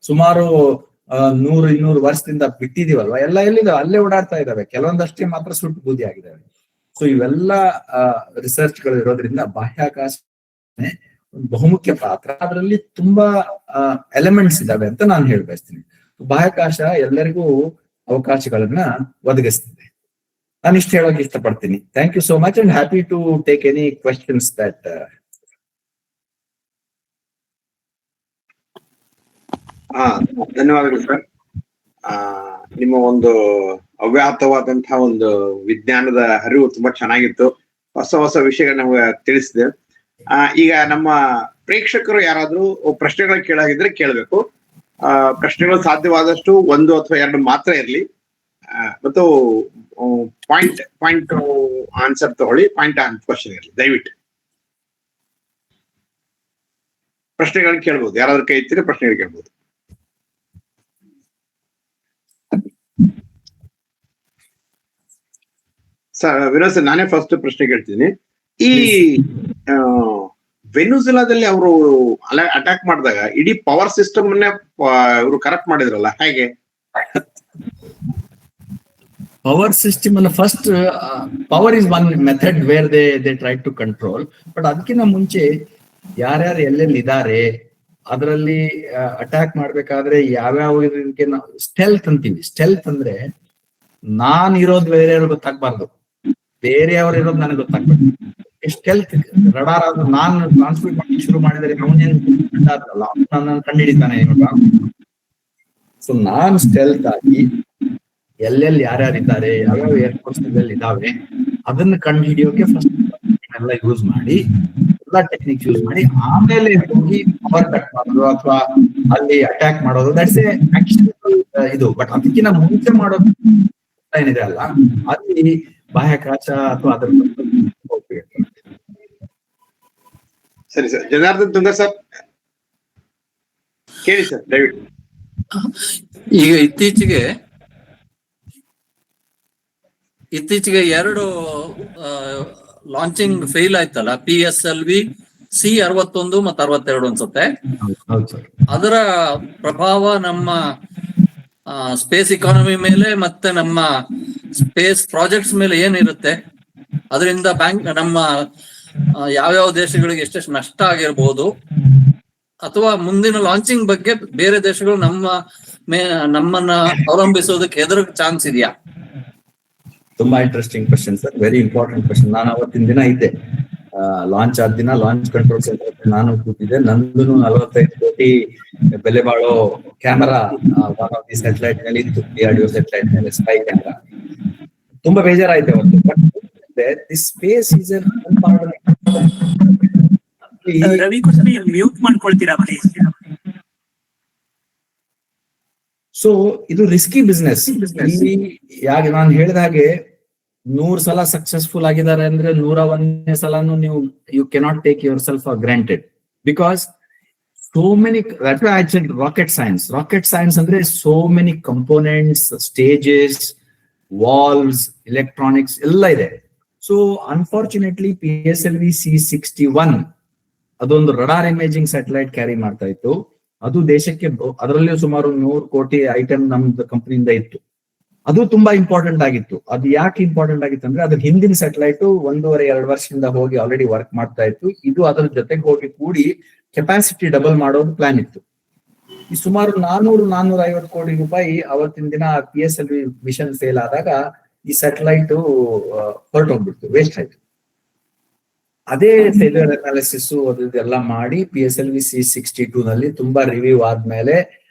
ಸುಮಾರು 100-200 ವರ್ಷದಿಂದ ಬಿಟ್ಟಿದೀವಲ್ವಾ, ಎಲ್ಲ ಎಲ್ಲಿದಾವೆ ಅಲ್ಲೇ ಓಡಾಡ್ತಾ ಇದಾವೆ. ಕೆಲವೊಂದಷ್ಟೇ ಮಾತ್ರ ಸುಟ್ಟು ಬೂದಿ ಆಗಿದ್ದಾವೆ. ಸೊ ಇವೆಲ್ಲ ರಿಸರ್ಚ್ ಗಳು ಇರೋದ್ರಿಂದ ಬಾಹ್ಯಾಕಾಶ ಬಹುಮುಖ್ಯ ಪಾತ್ರ. ಅದರಲ್ಲಿ ತುಂಬಾ ಎಲಿಮೆಂಟ್ಸ್ ಇದಾವೆ ಅಂತ ನಾನು ಹೇಳ್ಬಯಸ್ತೀನಿ. ಬಾಹ್ಯಾಕಾಶ ಎಲ್ಲರಿಗೂ ಅವಕಾಶಗಳನ್ನ ಒದಗಿಸ್ತಿದೆ. ನಾನು ಇಷ್ಟು ಹೇಳೋಕೆ ಇಷ್ಟಪಡ್ತೀನಿ. Thank you so much and happy to take any questions that. ಧನ್ಯವಾದಗಳು ಸರ್. ನಿಮ್ಮ ಒಂದು ಅವ್ಯಾಹತವಾದಂತಹ ಒಂದು ವಿಜ್ಞಾನದ ಅರಿವು ತುಂಬಾ ಚೆನ್ನಾಗಿತ್ತು. ಹೊಸ ವಿಷಯಗಳನ್ನ ನಮ್ಗೆ ತಿಳಿಸಿದೆ. ಈಗ ನಮ್ಮ ಪ್ರೇಕ್ಷಕರು ಯಾರಾದ್ರೂ ಪ್ರಶ್ನೆಗಳು ಕೇಳಾಗಿದ್ರೆ ಕೇಳಬೇಕು. ಪ್ರಶ್ನೆಗಳು ಸಾಧ್ಯವಾದಷ್ಟು 1 ಅಥವಾ 2 ಮಾತ್ರ ಇರಲಿ. ಮತ್ತು ಪಾಯಿಂಟ್ ಆನ್ಸರ್ ತಗೊಳ್ಳಿ, ಪಾಯಿಂಟ್ ಕ್ವಶನ್ ಇರಲಿ ದಯವಿಟ್ಟು. ಪ್ರಶ್ನೆಗಳನ್ನ ಕೇಳ್ಬೋದು, ಯಾರಾದ್ರೂ ಕೈ ಎತ್ತಿದ್ರೆ ಪ್ರಶ್ನೆಗಳು ಕೇಳ್ಬೋದು. ಸರ್ ವಿನೋದ್ ಸರ್, ನಾನೇ ಫಸ್ಟ್ ಪ್ರಶ್ನೆ ಕೇಳ್ತೀನಿ. ಈ ವೆನಿಜುಲಾದಲ್ಲಿ ಅವರು ಅಟ್ಯಾಕ್ ಮಾಡಿದಾಗ ಇಡೀ ಪವರ್ ಸಿಸ್ಟಮ್ ಅನ್ನೇ ಇವರು ಕರೆಕ್ಟ್ ಮಾಡಿದ್ರಲ್ಲ, ಹೇಗೆ? ಪವರ್ ಸಿಸ್ಟಮ್ ಅನ್ನ first power is one method where they try to control. But ಅದಕ್ಕಿಂತ ಮುಂಚೆ ಯಾರ್ಯಾರು ಎಲ್ಲೆಲ್ಲಿ ಇದ್ದಾರೆ, ಅದರಲ್ಲಿ ಅಟ್ಯಾಕ್ ಮಾಡ್ಬೇಕಾದ್ರೆ ಯಾವ್ಯಾವ ಇದಕ್ಕೆ ನಾವು ಸ್ಟೆಲ್ತ್ ಅಂತೀವಿ. ಸ್ಟೆಲ್ತ್ ಅಂದ್ರೆ ನಾನ್ ಇರೋದು ಬೇರೆಯವ್ರಿಗೆ ಗೊತ್ತಾಗ್ಬಾರ್ದು, ಬೇರೆಯವ್ರು ಇರೋದು ನನಗೆ ಗೊತ್ತಾಗ್ಬಾರ್ದು. ಸ್ಟೆಲ್ತ್ ರಡಾರ್ ಆದ್ರೂ ನಾನು ಟ್ರಾನ್ಸ್ಮಿಟ್ ಮಾಡಿ ಶುರು ಮಾಡಿದರೆ ಅವನೇನು ನನ್ನ ಕಂಡುಹಿಡಿತಾನೆ ಇವಾಗ. ಸೊ ನಾನ್ ಸ್ಟೆಲ್ತ್ ಆಗಿ ಎಲ್ಲೆಲ್ಲಿ ಯಾರ್ಯಾರಿದ್ದಾರೆ, ಯಾವ್ಯಾವ ಏರ್ಫೋರ್ಸ್ ಎಲ್ಲೆಲ್ಲಿ ಇದಾವೆ ಅದನ್ನ ಕಂಡು ಹಿಡಿಯೋಕೆ ಫಸ್ಟ್ ಎಲ್ಲ ಯೂಸ್ ಮಾಡಿ, ಎಲ್ಲ ಟೆಕ್ನಿಕ್ ಯೂಸ್ ಮಾಡಿ ಆಮೇಲೆ ಹೋಗಿ ಪವರ್ ಕಟ್ ಮಾಡೋದು ಅಥವಾ ಅಲ್ಲಿ ಅಟ್ಯಾಕ್ ಮಾಡೋದು, ದಟ್ಸ್ ಎ ಆಕ್ಷನ್ ಇದು. ಬಟ್ ಅದಕ್ಕಿಂತ ಮುಂಚೆ ಮಾಡೋದು ಏನಿದೆ ಅಲ್ಲ, ಅಲ್ಲಿ ಬಾಹ್ಯಾಕಾಶ ಅಥವಾ ಅದರ ಸರಿ ಸರ್. ಜನಾರ್ದನ್ ತುಂಗ ಸರ್ ಕೇಳಿ ಸರ್ ದಯವಿಟ್ಟು. ಈಗ ಇತ್ತೀಚೆಗೆ 2 ಲಾಂಚಿಂಗ್ ಫೇಲ್ ಆಯ್ತಲ್ಲ, PSLV C61 ಮತ್ತು 62 ಅನ್ಸುತ್ತೆ. ಅದರ ಪ್ರಭಾವ ನಮ್ಮ ಸ್ಪೇಸ್ ಇಕಾನಮಿ ಮೇಲೆ ಮತ್ತೆ ನಮ್ಮ ಸ್ಪೇಸ್ ಪ್ರಾಜೆಕ್ಟ್ಸ್ ಮೇಲೆ ಏನಿರುತ್ತೆ, ಅದರಿಂದ ನಮ್ಮ ಯಾವ್ಯಾವ ದೇಶಗಳಿಗೆ ಎಷ್ಟೆಷ್ಟು ನಷ್ಟ ಆಗಿರ್ಬೋದು, ಅಥವಾ ಮುಂದಿನ ಲಾಂಚಿಂಗ್ ಬಗ್ಗೆ ಬೇರೆ ದೇಶಗಳು ನಮ್ಮನ್ನ ಅವಲಂಬಿಸೋದಕ್ಕೆ ಹೆದರ ಚಾನ್ಸ್ ಇದೆಯಾ? ತುಂಬಾ interesting question sir, very important question. ನಾನು ಅವತ್ತಿನ ದಿನ ಇದ್ದೆ, ಲಾಂಚ್ ಆದ ದಿನ ಲಾಂಚ್ ಕಂಟ್ರೋಲ್ ಸೆಂಟರ್ ನಾನು ಕೂತಿದ್ದೆ. ನಂದು 45 ಕೋಟಿ ಬೆಲೆ ಬಾಳೋ camera one of the satellite ಮೇಲೆ ಇತ್ತು, DRDO ಸ್ಯಾಟಲೈಟ್ ಮೇಲೆ ಸ್ಪೈ ಕ್ಯಾಮರಾ. ತುಂಬಾ ಬೇಜಾರಾಯ್ತು ಅವತ್ತು. ಬಟ್ ದಿಸ್ ಸ್ಪೇಸ್ ಇಸ್ ಎನ್ ರವಿ ಮ್ಯೂಟ್ ಮಾಡ್ಕೊಳ್ತೀರಾ ಪ್ಲೀಸ್? ಸೊ ಇದು ರಿಸ್ಕಿ ಬಿಸ್ನೆಸ್. ಯಾಕೆ ನಾನು ಹೇಳಿದ ಹಾಗೆ 100 ಸಲ ಸಕ್ಸಸ್ಫುಲ್ ಆಗಿದ್ದಾರೆ ಅಂದ್ರೆ 101ನೇ ಸಲನು ನೀವು you cannot take yourself for granted, because so many rocket science ಅಂದ್ರೆ so many components, stages, valves, electronics ಎಲ್ಲ ಇದೆ. ಸೊ ಅನ್ಫಾರ್ಚುನೇಟ್ಲಿ PSLV C61 ಅದೊಂದು ರಡಾರ್ ಇಮೇಜಿಂಗ್ ಸ್ಯಾಟಲೈಟ್ ಕ್ಯಾರಿ ಮಾಡ್ತಾ ಇತ್ತು. ಅದು ದೇಶಕ್ಕೆ ಅದರಲ್ಲಿಯೂ ಸುಮಾರು 100 ಕೋಟಿ ಐಟಮ್ ನಮ್ದು ಕಂಪನಿಯಿಂದ ಇತ್ತು. ಅದು ತುಂಬಾ ಇಂಪಾರ್ಟೆಂಟ್ ಆಗಿತ್ತು. ಅದು ಯಾಕೆ ಇಂಪಾರ್ಟೆಂಟ್ ಆಗಿತ್ತು ಅಂದ್ರೆ ಅದ್ರ ಹಿಂದಿನ ಸ್ಯಾಟಲೈಟ್ 1.5-2 ವರ್ಷದಿಂದ ಹೋಗಿ ಆಲ್ರೆಡಿ ವರ್ಕ್ ಮಾಡ್ತಾ ಇತ್ತು. ಇದು ಅದರ ಜೊತೆಗೆ ಹೋಗಿ ಕೂಡಿ ಕೆಪಾಸಿಟಿ ಡಬಲ್ ಮಾಡೋದು ಪ್ಲಾನ್ ಇತ್ತು. ಈ ಸುಮಾರು 400-450 ಕೋಟಿ ರೂಪಾಯಿ ಅವತ್ತಿನ ದಿನ PSLV ಮಿಷನ್ ಫೇಲ್ ಆದಾಗ ಈ ಸ್ಯಾಟಲೈಟ್ ಹೊರಟೋಗ್ಬಿಡ್ತು, ವೇಸ್ಟ್ ಆಯ್ತು. ಅದೇ ಫೇಲ್ಯೂರ್ ಅನಾಲಿಸಿಸ್ ಅದೆಲ್ಲ ಮಾಡಿ PSLV C62 ನಲ್ಲಿ ತುಂಬಾ ರಿವ್ಯೂ ಆದ್ಮೇಲೆ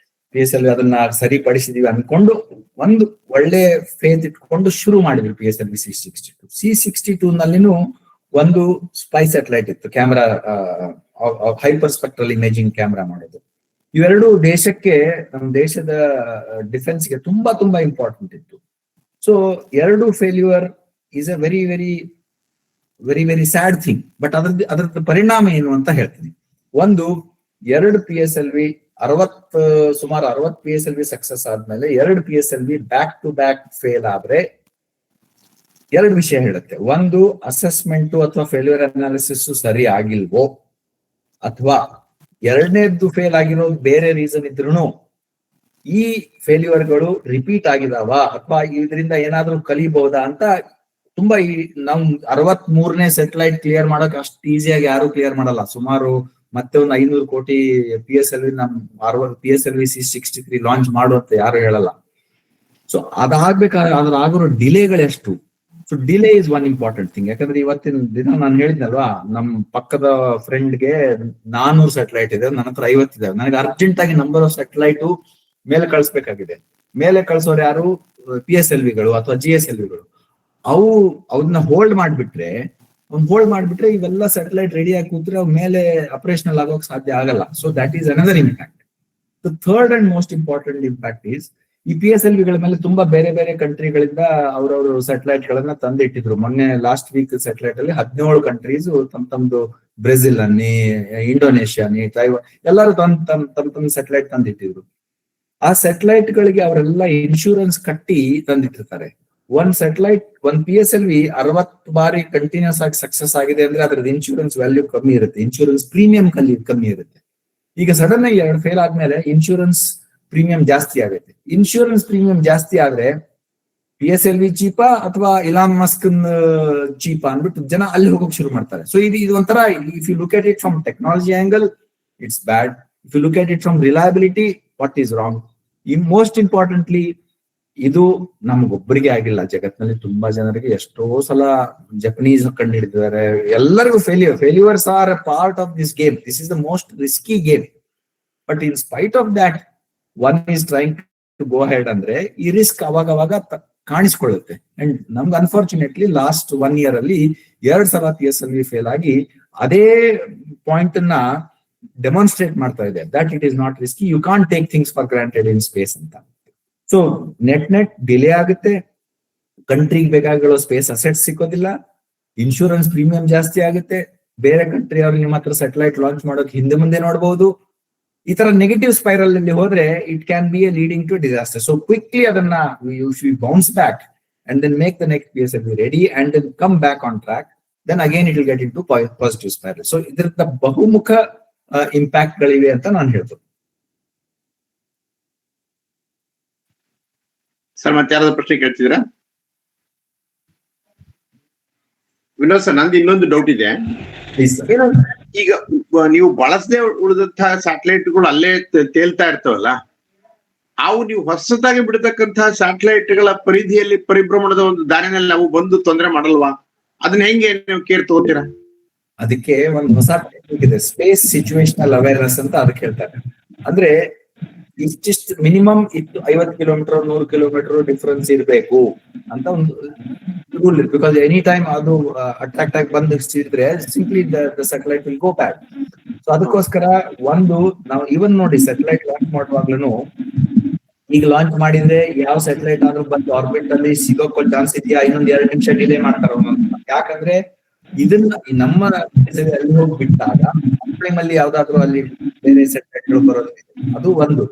PSLV ಅದನ್ನ ಸರಿಪಡಿಸಿದೀವಿ ಅನ್ಕೊಂಡು ಒಂದು ಒಳ್ಳೆ ಫೇತ್ ಇಟ್ಕೊಂಡು ಶುರು ಮಾಡಿದ್ವಿ PSLV C62 ನಲ್ಲಿನೂ ಒಂದು ಸ್ಪೈ ಸ್ಯಾಟಲೈಟ್ ಇತ್ತು, camera, hyper spectral imaging camera ಮಾಡೋದು. ಇವೆರಡು ದೇಶಕ್ಕೆ, ನಮ್ಮ ದೇಶದ ಡಿಫೆನ್ಸ್ಗೆ ತುಂಬಾ ತುಂಬಾ ಇಂಪಾರ್ಟೆಂಟ್ ಇತ್ತು. So 2 failure is a very very very very sad thing. But ಅದ್ರದ್ದು ಪರಿಣಾಮ ಏನು ಅಂತ ಹೇಳ್ತೀನಿ. ಒಂದು 2 PSLV ಸುಮಾರು 60 PSLV ಸಕ್ಸಸ್ ಆದ್ಮೇಲೆ 2 PSLV back to back fail ಆದ್ರೆ 2 ವಿಷಯ ಹೇಳುತ್ತೆ. ಒಂದು, ಅಸೆಸ್ಮೆಂಟ್ ಅಥವಾ ಫೇಲ್ಯೂರ್ ಅನಾಲಿಸಿಸ್ ಸರಿ ಆಗಿಲ್ವೋ, ಅಥವಾ ಎರಡನೇದ್ದು ಫೇಲ್ ಆಗಿರೋದು ಬೇರೆ ರೀಸನ್ ಇದ್ರೂ ಈ ಫೇಲ್ಯೂರ್ಗಳು ರಿಪೀಟ್ ಆಗಿದಾವ ಅಥವಾ ಇದರಿಂದ ಏನಾದ್ರೂ ಕಲಿಬಹುದಾ ಅಂತ ತುಂಬಾ ನಾವು 63ನೇ ಸ್ಯಾಟಲೈಟ್ ಕ್ಲಿಯರ್ ಮಾಡಕ್ ಅಷ್ಟು ಈಸಿಯಾಗಿ ಯಾರು ಕ್ಲಿಯರ್ ಮಾಡಲ್ಲ. ಸುಮಾರು ಮತ್ತೆ ಒಂದು 500 ಕೋಟಿ PSLV PSLV C63 ಲಾಂಚ್ ಮಾಡುವಂತ ಯಾರು ಹೇಳಲ್ಲ. ಸೊ ಅದಾಗ್ಬೇಕಾದ್ರೆ ಅದ್ರಾಗಿರೋ ಡಿಲೇಗಳೆಷ್ಟು. So delay is one important thing. ಯಾಕಂದ್ರೆ ಇವತ್ತಿನ ದಿನ ನಾನು ಹೇಳಿದ್ನಲ್ವಾ, ನಮ್ ಪಕ್ಕದ ಫ್ರೆಂಡ್ಗೆ 400 ಸ್ಯಾಟಲೈಟ್ ಇದೆ, ನನ್ನ ಹತ್ರ 50 ಇದೆ. ನನಗೆ ಅರ್ಜೆಂಟ್ ಆಗಿ ನಂಬರ್ ಆಫ್ ಸ್ಯಾಟಲೈಟ್ ಮೇಲೆ ಕಳಿಸ್ಬೇಕಾಗಿದೆ. ಮೇಲೆ ಕಳ್ಸೋರು ಯಾರು? PSLVಗಳು ಅಥವಾ GSLVಗಳು. ಅವನ್ನ ಹೋಲ್ಡ್ ಮಾಡ್ಬಿಟ್ರೆ ಇವೆಲ್ಲ ಸ್ಯಾಟಲೈಟ್ ರೆಡಿ ಆಗಿ ಕೂತ್ರೆ ಅವ್ ಮೇಲೆ ಆಪರೇಷನಲ್ ಆಗೋಕ್ ಸಾಧ್ಯ ಆಗಲ್ಲ. So that is another impact. The third and most important impact is ಈ PSLVಗಳ ಮೇಲೆ ತುಂಬಾ ಬೇರೆ ಬೇರೆ ಕಂಟ್ರಿಗಳಿಂದ ಅವ್ರವ್ರು ಸ್ಯಾಟಲೈಟ್ ಗಳನ್ನ ತಂದಿಟ್ಟಿದ್ರು. ಮೊನ್ನೆ ಲಾಸ್ಟ್ ವೀಕ್ ಸ್ಯಾಟಲೈಟ್ ಅಲ್ಲಿ 17 ಕಂಟ್ರೀಸ್ ತಮ್ದು ಬ್ರೆಜಿಲ್ ಅನ್ನಿ, ಇಂಡೋನೇಷ್ಯಾ ಅನ್ನಿ, ತೈವಾನ್ ಎಲ್ಲರೂ ತಮ್ಮ ಸ್ಯಾಟಲೈಟ್ ತಂದಿಟ್ಟಿದ್ರು. ಆ ಸ್ಯಾಟಲೈಟ್ ಗಳಿಗೆ ಅವರೆಲ್ಲ ಇನ್ಶೂರೆನ್ಸ್ ಕಟ್ಟಿ ತಂದಿಟ್ಟಿರ್ತಾರೆ. ಒಂದ್ PSLV 60 ಬಾರಿ ಕಂಟಿನ್ಯೂಸ್ ಆಗಿ ಸಕ್ಸಸ್ ಆಗಿದೆ ಅಂದ್ರೆ ಅದ್ರದ್ದು ಇನ್ಶೂರೆನ್ಸ್ ವ್ಯಾಲ್ಯೂ ಕಮ್ಮಿ ಇರುತ್ತೆ, ಇನ್ಶೂರೆನ್ಸ್ ಪ್ರೀಮಿಯಂ ಕಮ್ಮಿ ಇರುತ್ತೆ. ಈಗ ಸಡನ್ ಆಗಿ 2 ಫೇಲ್ ಆದ್ಮೇಲೆ ಇನ್ಶೂರೆನ್ಸ್ ಪ್ರೀಮಿಯಂ ಜಾಸ್ತಿ ಆಗುತ್ತೆ. ಇನ್ಶೂರೆನ್ಸ್ ಪ್ರೀಮಿಯಂ ಜಾಸ್ತಿ ಆದ್ರೆ PSLV ಚೀಪಾ ಅಥವಾ ಇಲಾನ್ ಮಸ್ಕ್ ಚೀಪಾ ಅಂದ್ಬಿಟ್ಟು ಜನ ಅಲ್ಲಿ ಹೋಗೋಕೆ ಶುರು ಮಾಡ್ತಾರೆ. ಸೊ ಇದು ಒಂಥರ, if you look at it from technology angle it's bad. If you look at it from reliability, what is wrong? Most importantly ಇದು ನಮ್ಗೊಬ್ಬರಿಗೆ ಆಗಿಲ್ಲ, ಜಗತ್ನಲ್ಲಿ ತುಂಬಾ ಜನರಿಗೆ ಎಷ್ಟೋ ಸಲ ಜಪನೀಸ್ ಕಂಡು ಹಿಡಿದಿದ್ದಾರೆ. ಎಲ್ಲರಿಗೂ failures are a part of this game. This is the most risky game. But in spite of that one is trying to go ahead ಅಂದ್ರೆ ಈ ರಿಸ್ಕ್ ಅವಾಗ ಕಾಣಿಸ್ಕೊಳ್ಳುತ್ತೆ. ಅಂಡ್ ನಮ್ಗೆ ಅನ್ಫಾರ್ಚುನೇಟ್ಲಿ ಲಾಸ್ಟ್ 1 year ಅಲ್ಲಿ 2 ಸಲ PSLV ಫೇಲ್ ಆಗಿ ಅದೇ point ಅನ್ನ ಡೆಮಾನ್ಸ್ಟ್ರೇಟ್ ಮಾಡ್ತಾ ಇದೆ that it is not risky, you can't take things for granted in space ಅಂತ. ಸೊ ನೆಟ್ ಡಿಲೇ ಆಗುತ್ತೆ, ಕಂಟ್ರಿಗೆ ಬೇಕಾಗಿರೋ ಸ್ಪೇಸ್ ಅಸೆಟ್ಸ್ ಸಿಕ್ಕೋದಿಲ್ಲ, ಇನ್ಶೂರೆನ್ಸ್ ಪ್ರೀಮಿಯಂ ಜಾಸ್ತಿ ಆಗುತ್ತೆ, ಬೇರೆ ಕಂಟ್ರಿ ಅವ್ರು ನಿಮ್ಮ ಹತ್ರ ಸ್ಯಾಟಲೈಟ್ ಲಾಂಚ್ ಮಾಡೋಕೆ ಹಿಂದೆ ಮುಂದೆ ನೋಡಬಹುದು. ಈ ತರ ನೆಗೆಟಿವ್ ಸ್ಪೈರಲ್ ಅಲ್ಲಿ ಹೋದ್ರೆ it can be a leading to disaster. So quickly ಅದನ್ನ you should bounce back and then make the next PSLV ready and then come back on track, then again it will get in to positive spiral. So ಇದರ ಬಹುಮುಖ impact ಗಳಿವೆ ಅಂತ ನಾನು ಹೇಳ್ಬೋದು. Sir ಮತ್ತೆ ಯಾರಾದ್ರೂ ಪ್ರಶ್ನೆ ಕೇಳ್ತಿದ್ದೀರಾ? ವಿನೋದ್ ಸರ್, ನಂದು ಇನ್ನೊಂದು ಡೌಟ್ ಇದೆ. ಈಗ ನೀವು ಬಳಸದೆ ಉಳಿದಂತಹ ಸ್ಯಾಟಲೈಟ್ಗಳು ಅಲ್ಲೇ ತೇಲ್ತಾ ಇರ್ತಾವಲ್ಲ, ಅವು ನೀವು ಹೊಸದಾಗಿ ಬಿಡತಕ್ಕಂತಹ ಸ್ಯಾಟಲೈಟ್ಗಳ ಪರಿಧಿಯಲ್ಲಿ ಪರಿಭ್ರಮಣದ ಒಂದು ದಾರಿನಲ್ಲಿ ಅವು ಬಂದು ತೊಂದರೆ ಮಾಡಲ್ವಾ? ಅದನ್ನ ಹೆಂಗೆ ನೀವು ಕೇರ್ ತಗೋತೀರಾ? ಅದಕ್ಕೆ ಒಂದು ಹೊಸ ಟೆಕ್ನಿಕ್ ಇದೆ, ಸ್ಪೇಸ್ ಸಿಚುವೇಶನಲ್ ಅವೇರ್ನೆಸ್ ಅಂತ ಅದಕ್ಕೆ ಹೇಳ್ತಾರೆ. ಅಂದ್ರೆ ಇಷ್ಟಿಷ್ಟು ಮಿನಿಮಮ್ 50 ಕಿಲೋಮೀಟರ್ 100 ಕಿಲೋಮೀಟರ್ ಡಿಫರೆನ್ಸ್ ಇರಬೇಕು ಅಂತ ಒಂದು ರೂಲ್ ಇದೆ. ಬಿಕಾಸ್ ಎನಿ ಟೈಮ್ ಅದು ಅಟ್ರಾಕ್ಟ್ ಆಗಿ ಬಂದು ಸಿಡಿದ್ರೆ simply the satellite will go back. So ಅದಕ್ಕೋಸ್ಕರ ಒಂದು ನಾವು ಇವನ್ ನೋಡಿ ಸ್ಯಾಟಲೈಟ್ ಲಾಂಚ್ ಮಾಡುವಾಗ್ಲೂ ಈಗ ಲಾಂಚ್ ಮಾಡಿದ್ರೆ ಯಾವ ಸ್ಯಾಟಲೈಟ್ ಆದ್ರೂ ಬಂದು ಆರ್ಬಿಟ್ ಅಲ್ಲಿ ಸಿಗೋಕೋ ಚಾನ್ಸ್ ಇದೆಯಾ, ಇನ್ನೊಂದ್ 2 ನಿಮಿಷ ಡಿಲೇ ಮಾಡ್ತಾರ. ಯಾಕಂದ್ರೆ ಇದನ್ನ ನಮ್ಮ ಅಲ್ಲಿ ಹೋಗಿ ಬಿಟ್ಟಾಗ ಟೈಮ್ ಅಲ್ಲಿ ಯಾವ್ದಾದ್ರು ಅಲ್ಲಿ ಬೇರೆ ಸೆಟ್ಗಳು ಬರೋದು, ಅದು ಒಂದು.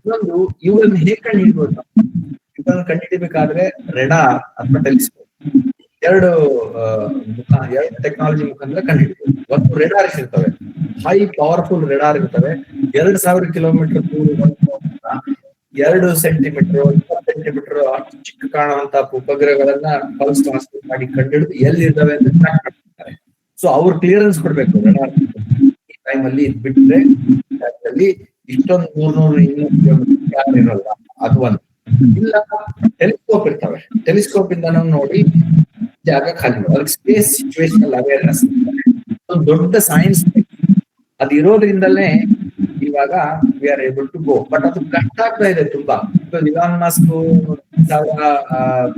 ಇನ್ನೊಂದು ಇವುಗಳನ್ನ ಹೇಗೆ ಕಂಡು ಹಿಡಿಬೋದು? ಇವುಗಳನ್ನ ಕಂಡು ಹಿಡಿಬೇಕಾದ್ರೆ ರೆಡಾರ್ ಅಥವಾ ಟೆಲಿಸ್ಕೋಪ್ ಎರಡು ಟೆಕ್ನಾಲಜಿ ಮುಖಾಂತರ ಕಂಡು ಹಿಡಿಬೋದು. ಒಂದು ರೆಡಾರ್ ಇರ್ತವೆ, ಹೈ ಪವರ್ಫುಲ್ ರೆಡಾರ್ ಇರ್ತವೆ, 2000 ಕಿಲೋಮೀಟರ್ ದೂರ 2 ಸೆಂಟಿಮೀಟರ್ 20 ಸೆಂಟಿಮೀಟರ್ ಅಷ್ಟು ಚಿಕ್ಕ ಕಾಣುವಂತ ಉಪಗ್ರಹಗಳನ್ನ ಪಲ್ಸ್ ಟ್ರಾನ್ಸ್ಮಿಟ್ ಮಾಡಿ ಕಂಡುಹಿಡಿದು ಎಲ್ಲಿದ್ದಾವೆ ಅಂತ ಟ್ರ್ಯಾಕ್ ಮಾಡ್ತಾರೆ. ಸೊ ಅವ್ರು ಕ್ಲಿಯರೆನ್ಸ್ ಕೊಡ್ಬೇಕು, ರೆಡಾರ್ ಈ ಟೈಮ್ ಅಲ್ಲಿ ಇದ್ ಬಿಟ್ರೆ ಇಷ್ಟೊಂದು 300-200 ಕಿಲೋಮೀಟರ್ ಯಾರು ಇರಲ್ಲ. ಅದು ಒಂದು. ಇಲ್ಲ ಟೆಲಿಸ್ಕೋಪ್ ಇರ್ತವೆ, ಟೆಲಿಸ್ಕೋಪ್ ಇಂದ ನಾವು ನೋಡಿ ಜಾಗ ಖಾಲಿ ಮಾಡಿ, ಅದಕ್ಕೆ ಸ್ಪೇಸ್ ಸಿಚುವೇಶನಲ್ ಅವೇರ್ನೆಸ್ ಒಂದು ದೊಡ್ಡ ಸೈನ್ಸ್ ಅದು ಇರೋದ್ರಿಂದಲೇ ಇವಾಗ we are able to go. But ಅದು ಕಷ್ಟ ಆಗ್ತಾ ಇದೆ ತುಂಬಾ. ಇಲಾನ್ ಮಸ್ಕ್ 1,000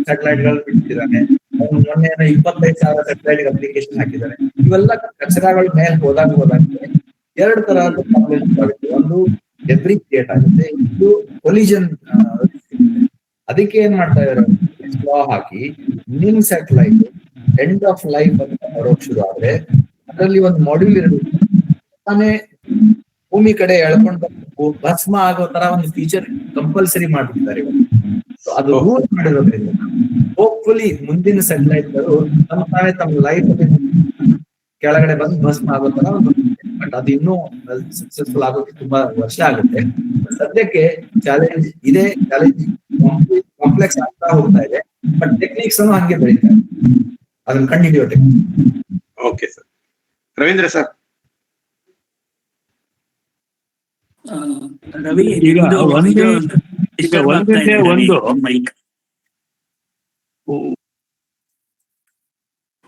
ಸ್ಯಾಟಲೈಟ್ ಗಳು ಬಿಟ್ಟಿದ್ದಾನೆ, ಮೊನ್ನೆ 25,000 ಸ್ಯಾಟಲೈಟ್ ಅಪ್ಲಿಕೇಶನ್ ಹಾಕಿದ್ದಾರೆ. ಇವೆಲ್ಲ ಕಚರಾಗಳ ಮೇಲೆ ಹೋದಾಗ 2 ತರಹದ ಪ್ರಾಬ್ಲಮ್ಸ್ ಆಗುತ್ತೆ. ಒಂದು ಡೆಬ್ರಿ ಕ್ರಿಯೇಟ್ ಆಗುತ್ತೆ, ಇದು ಕೊಲಿಷನ್. ಅದಕ್ಕೆ ಏನ್ ಮಾಡ್ತಾ ಇದಾರೆ, ಲಾ ಹಾಕಿ ನಿಮ್ ಸ್ಯಾಟಲೈಟ್ ಎಂಡ್ ಆಫ್ ಲೈಫ್ ಅಂತ ಬರೋಕ್ ಶುರು ಆದ್ರೆ ಅದರಲ್ಲಿ ಒಂದು ಮಾಡ್ಯೂಲ್ ಇರಬೇಕು, ತಾನೇ ಭೂಮಿ ಕಡೆ ಎಳ್ಕೊಂಡು ಭಸ್ಮ ಆಗೋ ತರ ಒಂದು ಫೀಚರ್ ಕಂಪಲ್ಸರಿ ಮಾಡ್ಬಿಟ್ಟಿದ್ದಾರೆ. ಅದು ರೂಲ್ ಮಾಡಿರೋದ್ರಿಂದ ಹೋಪ್ಫುಲಿ ಮುಂದಿನ ಸ್ಯಾಟಲೈಟ್ ಗಳು ತಮ್ಮ ಲೈಫ್ ಕೆಳಗಡೆ ಬಂದು ಭಸ್ಮ ಆಗೋ ತರ ಒಂದು, ಬಟ್ ಅದು ಇನ್ನೂ ಸಕ್ಸಸ್ಫುಲ್ ಆಗೋಕೆ ತುಂಬಾ ವರ್ಷ ಆಗುತ್ತೆ. ಸದ್ಯಕ್ಕೆ ಚಾಲೆಂಜ್ ಇದೆ, ಚಾಲೆಂಜ್ ಕಾಂಪ್ಲೆಕ್ಸ್ ಆಗ್ತಾ ಹೋಗ್ತಾ ಇದೆ, ಬಟ್ ಟೆಕ್ನಿಕ್ಸ್ ಅನ್ನು ಹಂಗೆ ಬೆಳೀತಾ ಇದೆ, ಅದನ್ನ ಕಂಡುಹಿಡಿಯೋ technique. Okay sir. Ravindra sir, Ravi ಈಗ ಒಂದೇ ಒಂದು ಮೈಕ್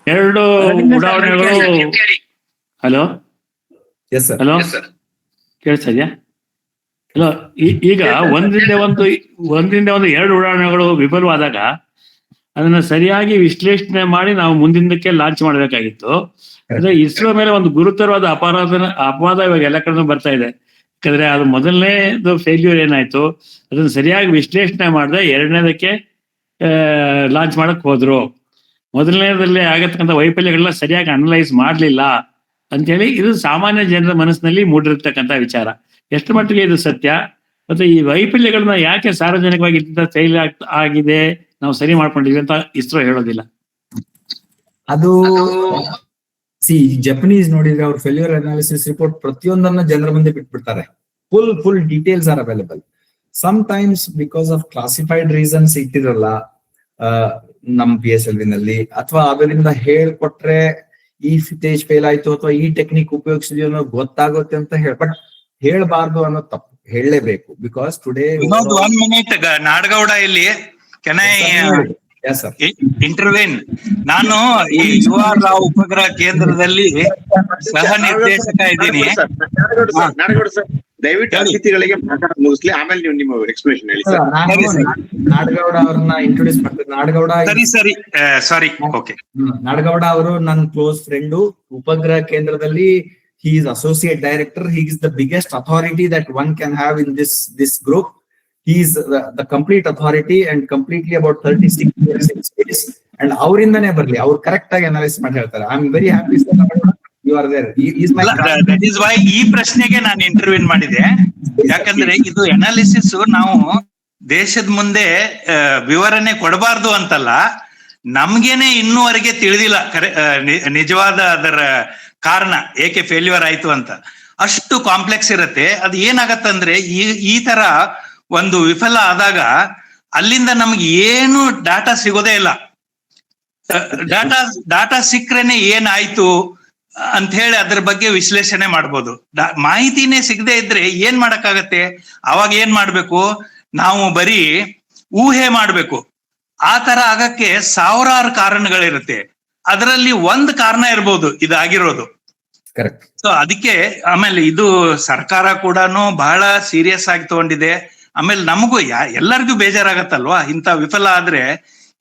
2 ಉಡಾವಣೆಗಳು. Hello yes sir. ಹಲೋ ಕೇಳಿಸ್ತಾ ಇದೆಯಾ? ಹಲೋ, ಈಗ ಒಂದ್ರಿಂದ ಒಂದು 2 ಉಡಾವಣೆಗಳು ವಿಫಲವಾದಾಗ ಅದನ್ನ ಸರಿಯಾಗಿ ವಿಶ್ಲೇಷಣೆ ಮಾಡಿ ನಾವು ಮುಂದಿನಕ್ಕೆ ಲಾಂಚ್ ಮಾಡಬೇಕಾಗಿತ್ತು. ಅಂದ್ರೆ ಇಸ್ರೋ ಮೇಲೆ ಒಂದು ಗುರುತರವಾದ ಅಪವಾದ ಇವಾಗ ಎಲ್ಲ ಕಡೆ ಬರ್ತಾ ಇದೆ. ಯಾಕಂದ್ರೆ ಅದು ಮೊದಲನೇದು ಫೇಲ್ಯೂರ್ ಏನಾಯ್ತು, ಅದನ್ನ ಸರಿಯಾಗಿ ವಿಶ್ಲೇಷಣೆ ಮಾಡದೆ 2ನೇದಕ್ಕೆ ಲಾಂಚ್ ಮಾಡಕ್ ಹೋದ್ರು. ಮೊದಲನೇದಲ್ಲಿ ಆಗತಕ್ಕಂಥ ವೈಫಲ್ಯಗಳನ್ನ ಸರಿಯಾಗಿ ಅನಲೈಸ್ ಮಾಡ್ಲಿಲ್ಲ ಅಂತೇಳಿ ಇದು ಸಾಮಾನ್ಯ ಜನರ ಮನಸ್ಸಿನಲ್ಲಿ ಮೂಡಿರ್ತಕ್ಕಂಥ ವಿಚಾರ. ಎಷ್ಟು ಮಟ್ಟಿಗೆ ಇದು ಸತ್ಯ, ಮತ್ತೆ ಈ ವೈಫಲ್ಯಗಳನ್ನ ಯಾಕೆ ಸಾರ್ವಜನಿಕವಾಗಿ ಫೇಲ್ ಆಗಿದೆ, ನಾವು ಸರಿ ಮಾಡ್ಕೊಂಡಿದ್ವಿ ಅಂತ ಇಸ್ರೋ ಹೇಳೋದಿಲ್ಲ. ಅದು ಜಪನೀಸ್ ನೋಡಿದ್ರೆ ಅವ್ರ ಫೇಲ್ಯೂರ್ ಅನಾಲಿಸಿಸ್ ರಿಪೋರ್ಟ್ ಪ್ರತಿಯೊಂದನ್ನ ಜನರ ಮುಂದೆ ಬಿಟ್ಬಿಡ್ತಾರೆ. Full details are available. Sometimes because of classified reasons ಇಟ್ಟಿರಲ್ಲ ನಮ್ PSLV ನಲ್ಲಿ, ಅಥವಾ ಅದರಿಂದ ಹೇಳ್ಕೊಟ್ರೆ ಈ ಫುಟೇಜ್ ಫೇಲ್ ಆಯ್ತು ಅಥವಾ ಈ ಟೆಕ್ನಿಕ್ ಉಪಯೋಗಿಸಿದ್ವಿ ಅನ್ನೋ ಗೊತ್ತಾಗುತ್ತೆ ಅಂತ ಬಟ್ ಹೇಳ್ಬಾರ್ದು ಅನ್ನೋ ತಪ್ಪು. ಹೇಳಲೇಬೇಕು. ಬಿಕಾಸ್ ಟುಡೇ 1 minute ನಾಡಗೌಡ ಇಲ್ಲಿ ಕೆನ್ ಐ ಇಂಟರ್ವೇನ್? ನಾನು ಈ UR ರಾವ್ ಉಪಗ್ರಹ ಕೇಂದ್ರದಲ್ಲಿ ಸಹ ನಿರ್ದೇಶಕ ಇದ್ದೀನಿ. ದಯವಿಟ್ಟು ಅತಿಥಿಗಳಿಗೆ ಮಾತಾಡ ಮುಗಿಸ್ಲಿ, ಆಮೇಲೆ ನೀವು ನಿಮ್ಮ ಎಕ್ಸ್ಪ್ಲೇಷನ್ ಹೇಳಿ ಸರ್. ನಾಡಗೌಡ ಅವ್ರನ್ನ ಇಂಟ್ರೊಡ್ಯೂಸ್ ಮಾಡ್ತಾರೆ. ನಾಡಗೌಡ ಸಾರಿ ಓಕೆ. ನಾಡಗೌಡ ಅವರು ನನ್ನ ಕ್ಲೋಸ್ ಫ್ರೆಂಡು. ಉಪಗ್ರಹ ಕೇಂದ್ರದಲ್ಲಿ he is associate director. He is the biggest authority that one can have in this group. He is the complete authority and completely about 36 years in space. And ಅವರಿಂದನೇ ಬರ್ಲಿ, ಅವ್ರು correct ಆಗಿ analyse ಮಾಡಿ ಹೇಳ್ತಾರೆ. I am very happy you are there. That is why ಈ ಪ್ರಶ್ನೆಗೆ ನಾನು interview ಮಾಡಿದೆ. ಯಾಕಂದ್ರೆ ಇದು ಅನಾಲಿಸಿಸ್ ನಾವು ದೇಶದ ಮುಂದೆ ವಿವರಣೆ ಕೊಡಬಾರ್ದು ಅಂತಲ್ಲ, ನಮ್ಗೇನೆ ಇನ್ನೂವರೆಗೆ ತಿಳಿದಿಲ್ಲ ನಿಜವಾದ ಅದರ ಕಾರಣ ಏಕೆ ಫೇಲ್ಯೂರ್ ಆಯ್ತು ಅಂತ. ಅಷ್ಟು ಕಾಂಪ್ಲೆಕ್ಸ್ ಇರತ್ತೆ. ಅದು ಏನಾಗತ್ತಂದ್ರೆ ಈ ತರ ಒಂದು ವಿಫಲ ಆದಾಗ ಅಲ್ಲಿಂದ ನಮ್ಗೆ ಏನು ಡಾಟಾ ಸಿಗೋದೇ ಇಲ್ಲ. ಡಾಟಾ ಸಿಕ್ರೇನೆ ಏನಾಯ್ತು ಅಂತ ಹೇಳಿ ಅದ್ರ ಬಗ್ಗೆ ವಿಶ್ಲೇಷಣೆ ಮಾಡ್ಬೋದು. ಮಾಹಿತಿನೇ ಸಿಗದೆ ಇದ್ರೆ ಏನ್ ಮಾಡಕ್ಕಾಗತ್ತೆ? ಅವಾಗ ಏನ್ ಮಾಡ್ಬೇಕು? ನಾವು ಬರೀ ಊಹೆ ಮಾಡ್ಬೇಕು. ಆ ತರ ಆಗಕ್ಕೆ ಸಾವಿರಾರು ಕಾರಣಗಳಿರುತ್ತೆ. ಅದರಲ್ಲಿ ಒಂದ್ ಕಾರಣ ಇರ್ಬೋದು ಇದಾಗಿರೋದು. ಕರೆಕ್ಟ್. ಸೊ ಅದಕ್ಕೆ ಆಮೇಲೆ ಇದು ಸರ್ಕಾರ ಕೂಡ ಬಹಳ ಸೀರಿಯಸ್ ಆಗಿ ತಗೊಂಡಿದೆ. ಆಮೇಲೆ ನಮಗೂ ಎಲ್ಲರಿಗೂ ಬೇಜಾರಾಗತ್ತಲ್ವಾ ಇಂಥ ವಿಫಲ ಆದ್ರೆ.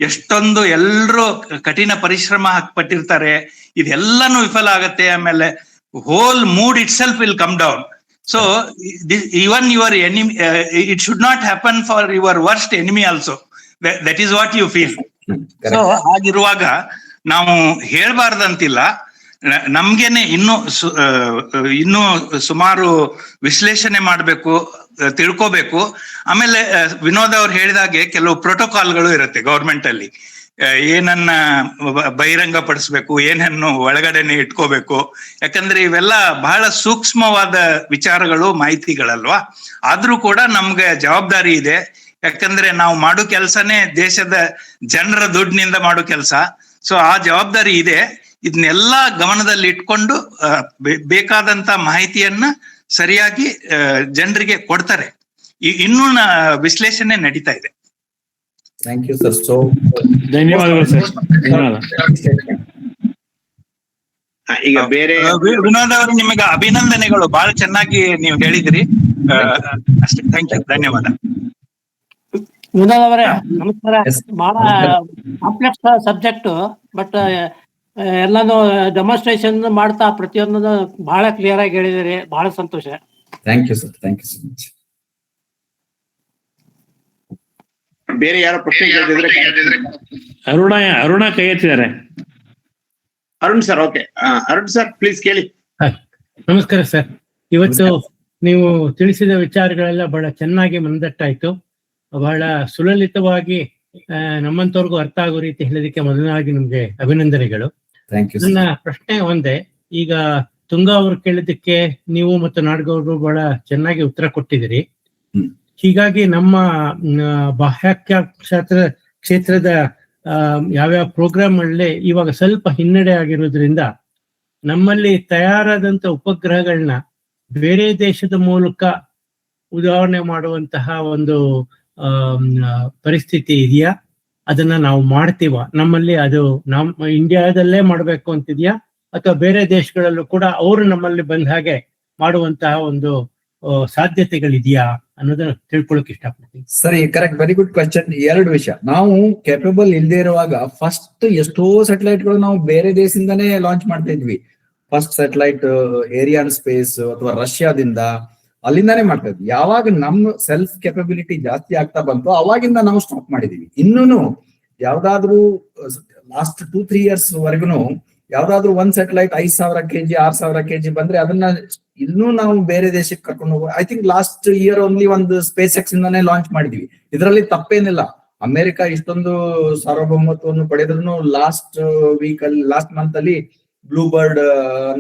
ಎಷ್ಟೊಂದು ಎಲ್ರು ಕಠಿಣ ಪರಿಶ್ರಮ ಹಾಕ್ಪಟ್ಟಿರ್ತಾರೆ, ಇದೆಲ್ಲಾನು ವಿಫಲ ಆಗತ್ತೆ. ಆಮೇಲೆ whole mood itself will come down. So even your enemy, it should not happen for your worst enemy also. That is what you feel. So ಹಾಗಿರುವಾಗ ನಾವು ಹೇಳ್ಬಾರ್ದಂತಿಲ್ಲ, ನಮ್ಗೇನೆ ಇನ್ನೂ ಸುಮಾರು ವಿಶ್ಲೇಷಣೆ ಮಾಡ್ಬೇಕು, ತಿಳ್ಕೋಬೇಕು. ಆಮೇಲೆ ವಿನೋದ್ ಅವ್ರು ಹೇಳಿದಾಗೆ ಕೆಲವು ಪ್ರೋಟೋಕಾಲ್ಗಳು ಇರುತ್ತೆ ಗೌರ್ಮೆಂಟ್ ಅಲ್ಲಿ. ಏನನ್ನ ಬಹಿರಂಗ ಪಡಿಸ್ಬೇಕು, ಏನನ್ನು ಒಳಗಡೆನೆ ಇಟ್ಕೋಬೇಕು. ಯಾಕಂದ್ರೆ ಇವೆಲ್ಲ ಬಹಳ ಸೂಕ್ಷ್ಮವಾದ ವಿಚಾರಗಳು, ಮಾಹಿತಿಗಳಲ್ವಾ. ಆದ್ರೂ ಕೂಡ ನಮ್ಗೆ ಜವಾಬ್ದಾರಿ ಇದೆ. ಯಾಕಂದ್ರೆ ನಾವು ಮಾಡೋ ಕೆಲ್ಸನೇ ದೇಶದ ಜನರ ದುಡ್ಡಿನಿಂದ ಮಾಡೋ ಕೆಲಸ. ಸೊ ಆ ಜವಾಬ್ದಾರಿ ಇದೆ. ಇದನ್ನೆಲ್ಲಾ ಗಮನದಲ್ಲಿ ಇಟ್ಕೊಂಡು ಬೇಕಾದಂತ ಮಾಹಿತಿಯನ್ನ ಸರಿಯಾಗಿ ಜನರಿಗೆ ಕೊಡ್ತಾರೆ. ಇನ್ನೂ ವಿಶ್ಲೇಷಣೆ ನಡೀತಾ ಇದೆ. Thank you sir. ಸೊ ಧನ್ಯವಾದಗಳು ಸರ್. ಧನ್ಯವಾದ. ಈಗ ಬೇರೆ ವಿನೋದ್ ಅವರು, ನಿಮಗೆ ಅಭಿನಂದನೆಗಳು. ಬಹಳ ಚೆನ್ನಾಗಿ ನೀವು ಹೇಳಿದ್ರಿ. ಅಷ್ಟೇ. Thank you. ಧನ್ಯವಾದ. ವಿನೋದ್ ಅವರೇ ನಮಸ್ಕಾರ. ಬಹಳ ಕಾಂಪ್ಲೆಕ್ಸ್ ಸಬ್ಜೆಕ್ಟ್, ಬಟ್ ಎಲ್ಲಾನು ಡೆಮಾನ್ಸ್ಟ್ರೇಷನ್ ಮಾಡ್ತಾ ಪ್ರತಿಯೊಂದನ್ನು ಬಹಳ ಕ್ಲಿಯರ್ ಆಗಿ ಹೇಳಿದಿರಿ. ಬಹಳ ಸಂತೋಷ. Thank you sir. Thank you so much. ಬೇರೆ ಯಾರೋ ಪ್ರಶ್ನೆ ಕೇಳಿದ್ರೆ? ಅರುಣ ಕೈ ಎತ್ತಿದ್ದಾರೆ. Arun sir, okay. Arun sir please ಕೇಳಿ. ನಮಸ್ಕಾರ ಸರ್. ಇವತ್ತು ನೀವು ತಿಳಿಸಿದ ವಿಚಾರಗಳೆಲ್ಲ ಬಹಳ ಚೆನ್ನಾಗಿ ಮನದಟ್ಟಾಯ್ತು. ಬಹಳ ಸುಲಲಿತವಾಗಿ ನಮ್ಮಂತವ್ರಿಗೂ ಅರ್ಥ ಆಗೋ ರೀತಿ ಹೇಳೋದಕ್ಕೆ ಮೊದಲಾಗಿ ನಿಮ್ಗೆ ಅಭಿನಂದನೆಗಳು. ನನ್ನ ಪ್ರಶ್ನೆ ಒಂದೇ. ಈಗ ತುಂಗಾ ಅವರು ಕೇಳಿದ್ದಕ್ಕೆ ನೀವು ಮತ್ತು ನಾಡಗೌಡರು ಬಹಳ ಚೆನ್ನಾಗಿ ಉತ್ತರ ಕೊಟ್ಟಿದ್ದೀರಿ. ಹೀಗಾಗಿ ನಮ್ಮ ಬಾಹ್ಯಾಕಾಶ ಕ್ಷೇತ್ರದ ಯಾವ್ಯಾವ ಪ್ರೋಗ್ರಾಮ್ ಅಲ್ಲಿ ಇವಾಗ ಸ್ವಲ್ಪ ಹಿನ್ನಡೆ ಆಗಿರೋದ್ರಿಂದ ನಮ್ಮಲ್ಲಿ ತಯಾರಾದಂತ ಉಪಗ್ರಹಗಳನ್ನ ಬೇರೆ ದೇಶದ ಮೂಲಕ ಉದಾಹರಣೆ ಮಾಡುವಂತಹ ಒಂದು ಪರಿಸ್ಥಿತಿ ಇದೆಯಾ? ಅದನ್ನ ನಾವು ಮಾಡ್ತೀವ? ನಮ್ಮಲ್ಲಿ ಅದು ನಮ್ಮ ಇಂಡಿಯಾದಲ್ಲೇ ಮಾಡ್ಬೇಕು ಅಂತಿದ್ಯಾ, ಅಥವಾ ಬೇರೆ ದೇಶಗಳಲ್ಲೂ ಕೂಡ ಅವರು ನಮ್ಮಲ್ಲಿ ಬಂದ ಹಾಗೆ ಮಾಡುವಂತಹ ಒಂದು ಸಾಧ್ಯತೆಗಳಿದೆಯಾ ಅನ್ನೋದನ್ನ ತಿಳ್ಕೊಳಕ್ ಇಷ್ಟಪಡ್ತೀನಿ. ಸರಿ, ಕರೆಕ್ಟ್. Very good question. ಎರಡು ವಿಷಯ. ನಾವು ಕೇಪಬಲ್ ಇಲ್ಲದೆ ಇರುವಾಗ ಫಸ್ಟ್ ಎಷ್ಟೋ ಸ್ಯಾಟಲೈಟ್ ಗಳು ನಾವು ಬೇರೆ ದೇಶದಿಂದಾನೇ ಲಾಂಚ್ ಮಾಡ್ತಾ ಇದ್ವಿ. ಫಸ್ಟ್ ಸ್ಯಾಟಲೈಟ್ ಏರಿಯಾನ್ ಸ್ಪೇಸ್ ಅಥವಾ ರಷ್ಯಾದಿಂದ, ಅಲ್ಲಿಂದಾನೇ ಮಾಡ್ತಾ ಇದ್ವಿ. ಯಾವಾಗ ನಮ್ಮ ಸೆಲ್ಫ್ ಕೆಪಬಿಲಿಟಿ ಜಾಸ್ತಿ ಆಗ್ತಾ ಬಂತು ಅವಾಗಿಂದ ನಾವು ಸ್ಟಾಪ್ ಮಾಡಿದೀವಿ. ಇನ್ನೂ ಯಾವ್ದಾದ್ರು ಲಾಸ್ಟ್ 2-3 years ವರೆಗೂ ಯಾವ್ದಾದ್ರು ಒಂದ್ ಸ್ಯಾಟಲೈಟ್ 5,000 kg 6,000 kg ಬಂದ್ರೆ ಅದನ್ನ ಇನ್ನೂ ನಾವು ಬೇರೆ ದೇಶಕ್ಕೆ ಕರ್ಕೊಂಡು ಹೋಗುವ. I think last year only ಒಂದು ಸ್ಪೇಸ್ ಎಕ್ಸ್ ಇಂದಾನೇ ಲಾಂಚ್ ಮಾಡಿದ್ವಿ. ಇದರಲ್ಲಿ ತಪ್ಪೇನಿಲ್ಲ. ಅಮೆರಿಕ ಇಷ್ಟೊಂದು ಸಾರ್ವಭೌಮತ್ವವನ್ನು ಪಡೆದ್ರು ಲಾಸ್ಟ್ ಮಂತ್ ಅಲ್ಲಿ ಬ್ಲೂ ಬರ್ಡ್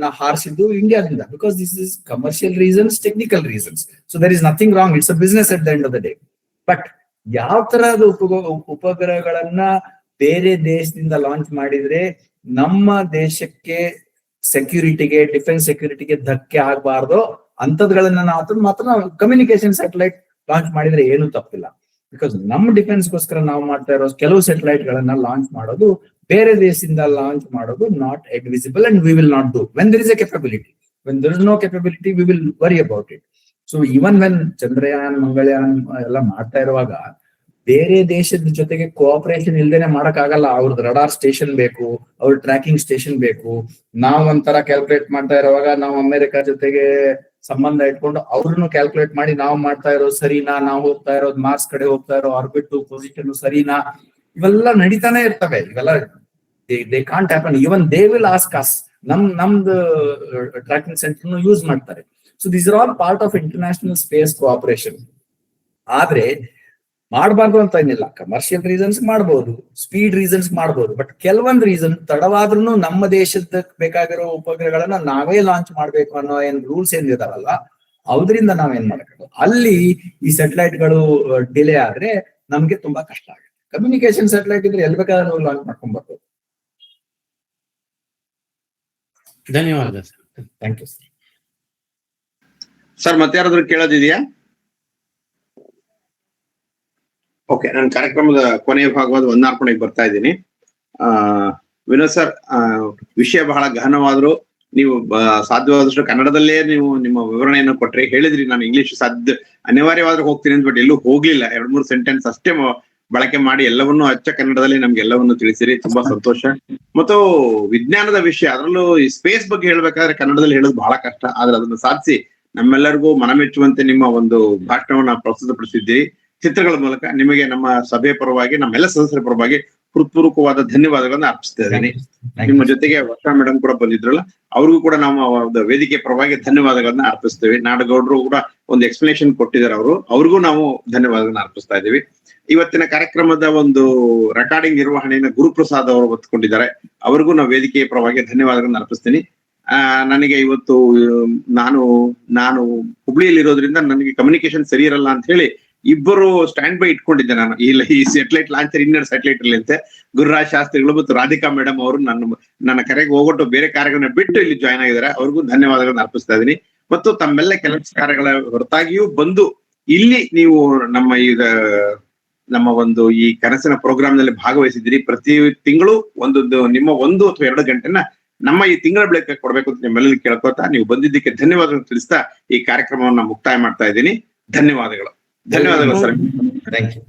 ನ ಹಾರಿಸಿದ್ದು ಇಂಡಿಯಾದಿಂದ. Because this is commercial reasons, technical reasons. So there is nothing wrong. It's a business at the end of the day. But ಯಾವ ತರಹದ ಉಪಗ್ರಹಗಳನ್ನ ಬೇರೆ ದೇಶದಿಂದ ಲಾಂಚ್ ಮಾಡಿದ್ರೆ ನಮ್ಮ ದೇಶಕ್ಕೆ ಸೆಕ್ಯೂರಿಟಿಗೆ, ಡಿಫೆನ್ಸ್ ಸೆಕ್ಯೂರಿಟಿಗೆ ಧಕ್ಕೆ ಆಗಬಾರ್ದು ಅಂತದ್ಗಳನ್ನ ಮಾತ್ರ ಕಮ್ಯುನಿಕೇಶನ್ ಸ್ಯಾಟಲೈಟ್ ಲಾಂಚ್ ಮಾಡಿದ್ರೆ ಏನು ತಪ್ಪಿಲ್ಲ. ಬಿಕಾಸ್ ನಮ್ಮ ಡಿಫೆನ್ಸ್ಗೋಸ್ಕರ ನಾವು ಮಾಡ್ತಾ ಇರೋ ಕೆಲವು ಸ್ಯಾಟಲೈಟ್ ಗಳನ್ನ ಲಾಂಚ್ ಮಾಡೋದು, ಬೇರೆ ದೇಶದಿಂದ ಲಾಂಚ್ ಮಾಡೋದು not advisable and we will not do when there is a capability. When there is no capability we will worry about it. So even when Chandrayaan Mangalyaan ಎಲ್ಲ ಮಾಡ್ತಾ ಇರುವಾಗ ಬೇರೆ ದೇಶದ ಜೊತೆಗೆ ಕೋಆಪರೇಷನ್ ಇಲ್ದೇನೆ ಮಾಡಕ್ ಆಗಲ್ಲ. ಅವ್ರದ್ದು ರಡಾರ್ ಸ್ಟೇಷನ್ ಬೇಕು, ಅವ್ರ ಟ್ರ್ಯಾಕಿಂಗ್ ಸ್ಟೇಷನ್ ಬೇಕು. ನಾವ್ ಒಂಥರ ಕ್ಯಾಲ್ಕುಲೇಟ್ ಮಾಡ್ತಾ ಇರುವಾಗ ನಾವು ಅಮೆರಿಕ ಜೊತೆಗೆ ಸಂಬಂಧ ಇಟ್ಕೊಂಡು ಅವ್ರನ್ನು ಕ್ಯಾಲ್ಕುಲೇಟ್ ಮಾಡಿ ನಾವು ಮಾಡ್ತಾ ಇರೋದು ಸರಿನಾ, ನಾವು ಹೋಗ್ತಾ ಇರೋದು ಮಾರ್ಕ್ಸ್ ಕಡೆ ಹೋಗ್ತಾ ಇರೋ ಆರ್ಬಿಟ್ ಪೊಸಿಷನ್ ಸರಿನಾ, ಇವೆಲ್ಲ ನಡೀತಾನೆ ಇರ್ತವೆ. ಇವೆಲ್ಲ they can't happen. Even they will ask us. ನಮ್ದು ಟ್ರ್ಯಾಕಿಂಗ್ ಸೆಂಟರ್ ಯೂಸ್ ಮಾಡ್ತಾರೆ. So this are all part of international space cooperation. ಆದ್ರೆ ಮಾಡಬಾರ್ದು ಅಂತ ಏನಿಲ್ಲ. ಕಮರ್ಷಿಯಲ್ ರೀಸನ್ಸ್ ಮಾಡ್ಬೋದು, ಸ್ಪೀಡ್ ರೀಸನ್ಸ್ ಮಾಡ್ಬೋದು, ಬಟ್ ಕೆಲವೊಂದು ರೀಸನ್ ತಡವಾದ್ರೂ ನಮ್ಮ ದೇಶದ ಬೇಕಾಗಿರೋ ಉಪಗ್ರಹಗಳನ್ನ ನಾವೇ ಲಾಂಚ್ ಮಾಡ್ಬೇಕು ಅನ್ನೋ ಏನ್ ರೂಲ್ಸ್ ಏನಿದಾವಲ್ಲ, ಅದರಿಂದ ನಾವೇನ್ ಮಾಡಬೇಕು. ಅಲ್ಲಿ ಈ ಸ್ಯಾಟಲೈಟ್ ಗಳು ಡಿಲೇ ಆದ್ರೆ ನಮ್ಗೆ ತುಂಬಾ ಕಷ್ಟ ಆಗುತ್ತೆ. ಕಮ್ಯುನಿಕೇಶನ್ ಸ್ಯಾಟಲೈಟ್ ಇದ್ರೆ ಎಲ್ಲಿ ಬೇಕಾದ್ರೆ ನಾವು ಲಾಂಚ್ ಮಾಡ್ಕೊಂಡ್ ಬರ್ಬೋದು. ಧನ್ಯವಾದ sir. Thank you sir. Sir ಮತ್ತೆ ಯಾರಾದ್ರೂ ಕೇಳೋದಿದೆಯಾ? ಓಕೆ, ನಾನು ಕಾರ್ಯಕ್ರಮದ ಕೊನೆಯ ಭಾಗವಾದ ಒಂದಾರ್ಪಣೆಗೆ ಬರ್ತಾ ಇದ್ದೀನಿ. ವಿನೋದ್ ಸರ್, ವಿಷಯ ಬಹಳ ಗಹನವಾದ್ರು ನೀವು ಸಾಧ್ಯವಾದಷ್ಟು ಕನ್ನಡದಲ್ಲೇ ನೀವು ನಿಮ್ಮ ವಿವರಣೆಯನ್ನು ಕೊಟ್ರಿ. ಹೇಳಿದ್ರಿ ನಾನು ಇಂಗ್ಲಿಷ್ ಅನಿವಾರ್ಯವಾದ್ರೆ ಹೋಗ್ತೀನಿ ಅಂತ, ಬಟ್ ಎಲ್ಲೂ ಹೋಗ್ಲಿಲ್ಲ. 2-3 ಸೆಂಟೆನ್ಸ್ ಅಷ್ಟೇ ಬಳಕೆ ಮಾಡಿ ಎಲ್ಲವನ್ನೂ ಅಚ್ಚ ಕನ್ನಡದಲ್ಲಿ ನಮ್ಗೆ ಎಲ್ಲವನ್ನೂ ತಿಳಿಸಿರಿ. ತುಂಬಾ ಸಂತೋಷ. ಮತ್ತು ವಿಜ್ಞಾನದ ವಿಷಯ, ಅದರಲ್ಲೂ ಈ ಸ್ಪೇಸ್ ಬಗ್ಗೆ ಹೇಳ್ಬೇಕಾದ್ರೆ ಕನ್ನಡದಲ್ಲಿ ಹೇಳೋದು ಬಹಳ ಕಷ್ಟ. ಆದ್ರೆ ಅದನ್ನು ಸಾಧಿಸಿ ನಮ್ಮೆಲ್ಲರಿಗೂ ಮನಮೆಚ್ಚುವಂತೆ ನಿಮ್ಮ ಒಂದು ಭಾಷಣವನ್ನ ಪ್ರಸ್ತುತಪಡಿಸಿದ್ದೀರಿ ಚಿತ್ರಗಳ ಮೂಲಕ. ನಿಮಗೆ ನಮ್ಮ ಸಭೆಯ ಪರವಾಗಿ, ನಮ್ಮೆಲ್ಲ ಸದಸ್ಯರ ಪರವಾಗಿ ಹೃತ್ಪೂರ್ವಕವಾದ ಧನ್ಯವಾದಗಳನ್ನ ಅರ್ಪಿಸ್ತಾ ಇದ್ದೀನಿ. ನಿಮ್ಮ ಜೊತೆಗೆ ವರ್ಷಾ ಮೇಡಮ್ ಕೂಡ ಬಂದಿದ್ರಲ್ಲ, ಅವ್ರಿಗೂ ಕೂಡ ನಮ್ಮ ಒಂದು ವೇದಿಕೆ ಪರವಾಗಿ ಧನ್ಯವಾದಗಳನ್ನ ಅರ್ಪಿಸ್ತೇವೆ. ನಾಡಗೌಡರು ಕೂಡ ಒಂದು ಎಕ್ಸ್ಪ್ಲನೇಷನ್ ಕೊಟ್ಟಿದ್ದಾರೆ, ಅವ್ರಿಗೂ ನಾವು ಧನ್ಯವಾದಗಳನ್ನ ಅರ್ಪಿಸ್ತಾ ಇದ್ದೀವಿ. ಇವತ್ತಿನ ಕಾರ್ಯಕ್ರಮದ ಒಂದು ರೆಕಾರ್ಡಿಂಗ್ ನಿರ್ವಹಣೆಯನ್ನು ಗುರುಪ್ರಸಾದ್ ಅವರು ಒತ್ತುಕೊಂಡಿದ್ದಾರೆ, ಅವ್ರಿಗೂ ನಾವು ವೇದಿಕೆಯ ಪರವಾಗಿ ಧನ್ಯವಾದಗಳನ್ನ ಅರ್ಪಿಸ್ತೀನಿ. ನನಗೆ ಇವತ್ತು ನಾನು ಹುಬ್ಳಿಯಲ್ಲಿ ಇರೋದ್ರಿಂದ ನನಗೆ ಕಮ್ಯುನಿಕೇಶನ್ ಸರಿ ಇರಲ್ಲ ಅಂತ ಹೇಳಿ ಇಬ್ಬರು ಸ್ಟ್ಯಾಂಡ್ ಬೈ ಇಟ್ಕೊಂಡಿದ್ದೆ ನಾನು. ಈ ಸ್ಯಾಟಲೈಟ್ ಲಾಂಚರ್ ಇನ್ನೆರಡು ಸ್ಯಾಟಲೈಟ್ ಇರಲಿ ಅಂತ ಗುರುರಾಜ್ ಶಾಸ್ತ್ರಿಗಳು ಮತ್ತು ರಾಧಿಕಾ ಮೇಡಮ್ ಅವರು ನನ್ನ ಕರೆಗೆ ಹೋಗೊಟ್ಟು ಬೇರೆ ಕಾರ್ಯಗಳನ್ನ ಬಿಟ್ಟು ಇಲ್ಲಿ ಜಾಯ್ನ್ ಆಗಿದ್ದಾರೆ. ಅವ್ರಿಗೂ ಧನ್ಯವಾದಗಳನ್ನ ಅರ್ಪಿಸ್ತಾ ಇದ್ದೀನಿ. ಮತ್ತು ತಮ್ಮೆಲ್ಲ ಕೆಲಸ ಕಾರ್ಯಗಳ ಹೊರತಾಗಿಯೂ ಬಂದು ಇಲ್ಲಿ ನೀವು ನಮ್ಮ ಒಂದು ಈ ಕನಸಿನ ಪ್ರೋಗ್ರಾಮ್ ನಲ್ಲಿ ಭಾಗವಹಿಸಿದ್ದೀರಿ. ಪ್ರತಿ ತಿಂಗಳು ನಿಮ್ಮ 1 ಅಥವಾ 2 ಗಂಟೆನ ನಮ್ಮ ಈ ತಿಂಗಳ ಬೆಳಗ್ಗೆ ಕೊಡ್ಬೇಕು ಅಂತ ನಿಮ್ಮೆಲ್ಲರೂ ಕೇಳ್ಕೊತಾ, ನೀವು ಬಂದಿದ್ದಕ್ಕೆ ಧನ್ಯವಾದಗಳು ತಿಳಿಸ್ತಾ ಈ ಕಾರ್ಯಕ್ರಮವನ್ನ ಮುಕ್ತಾಯ ಮಾಡ್ತಾ ಇದ್ದೀನಿ. ಧನ್ಯವಾದಗಳು ಸರ್. Thank you.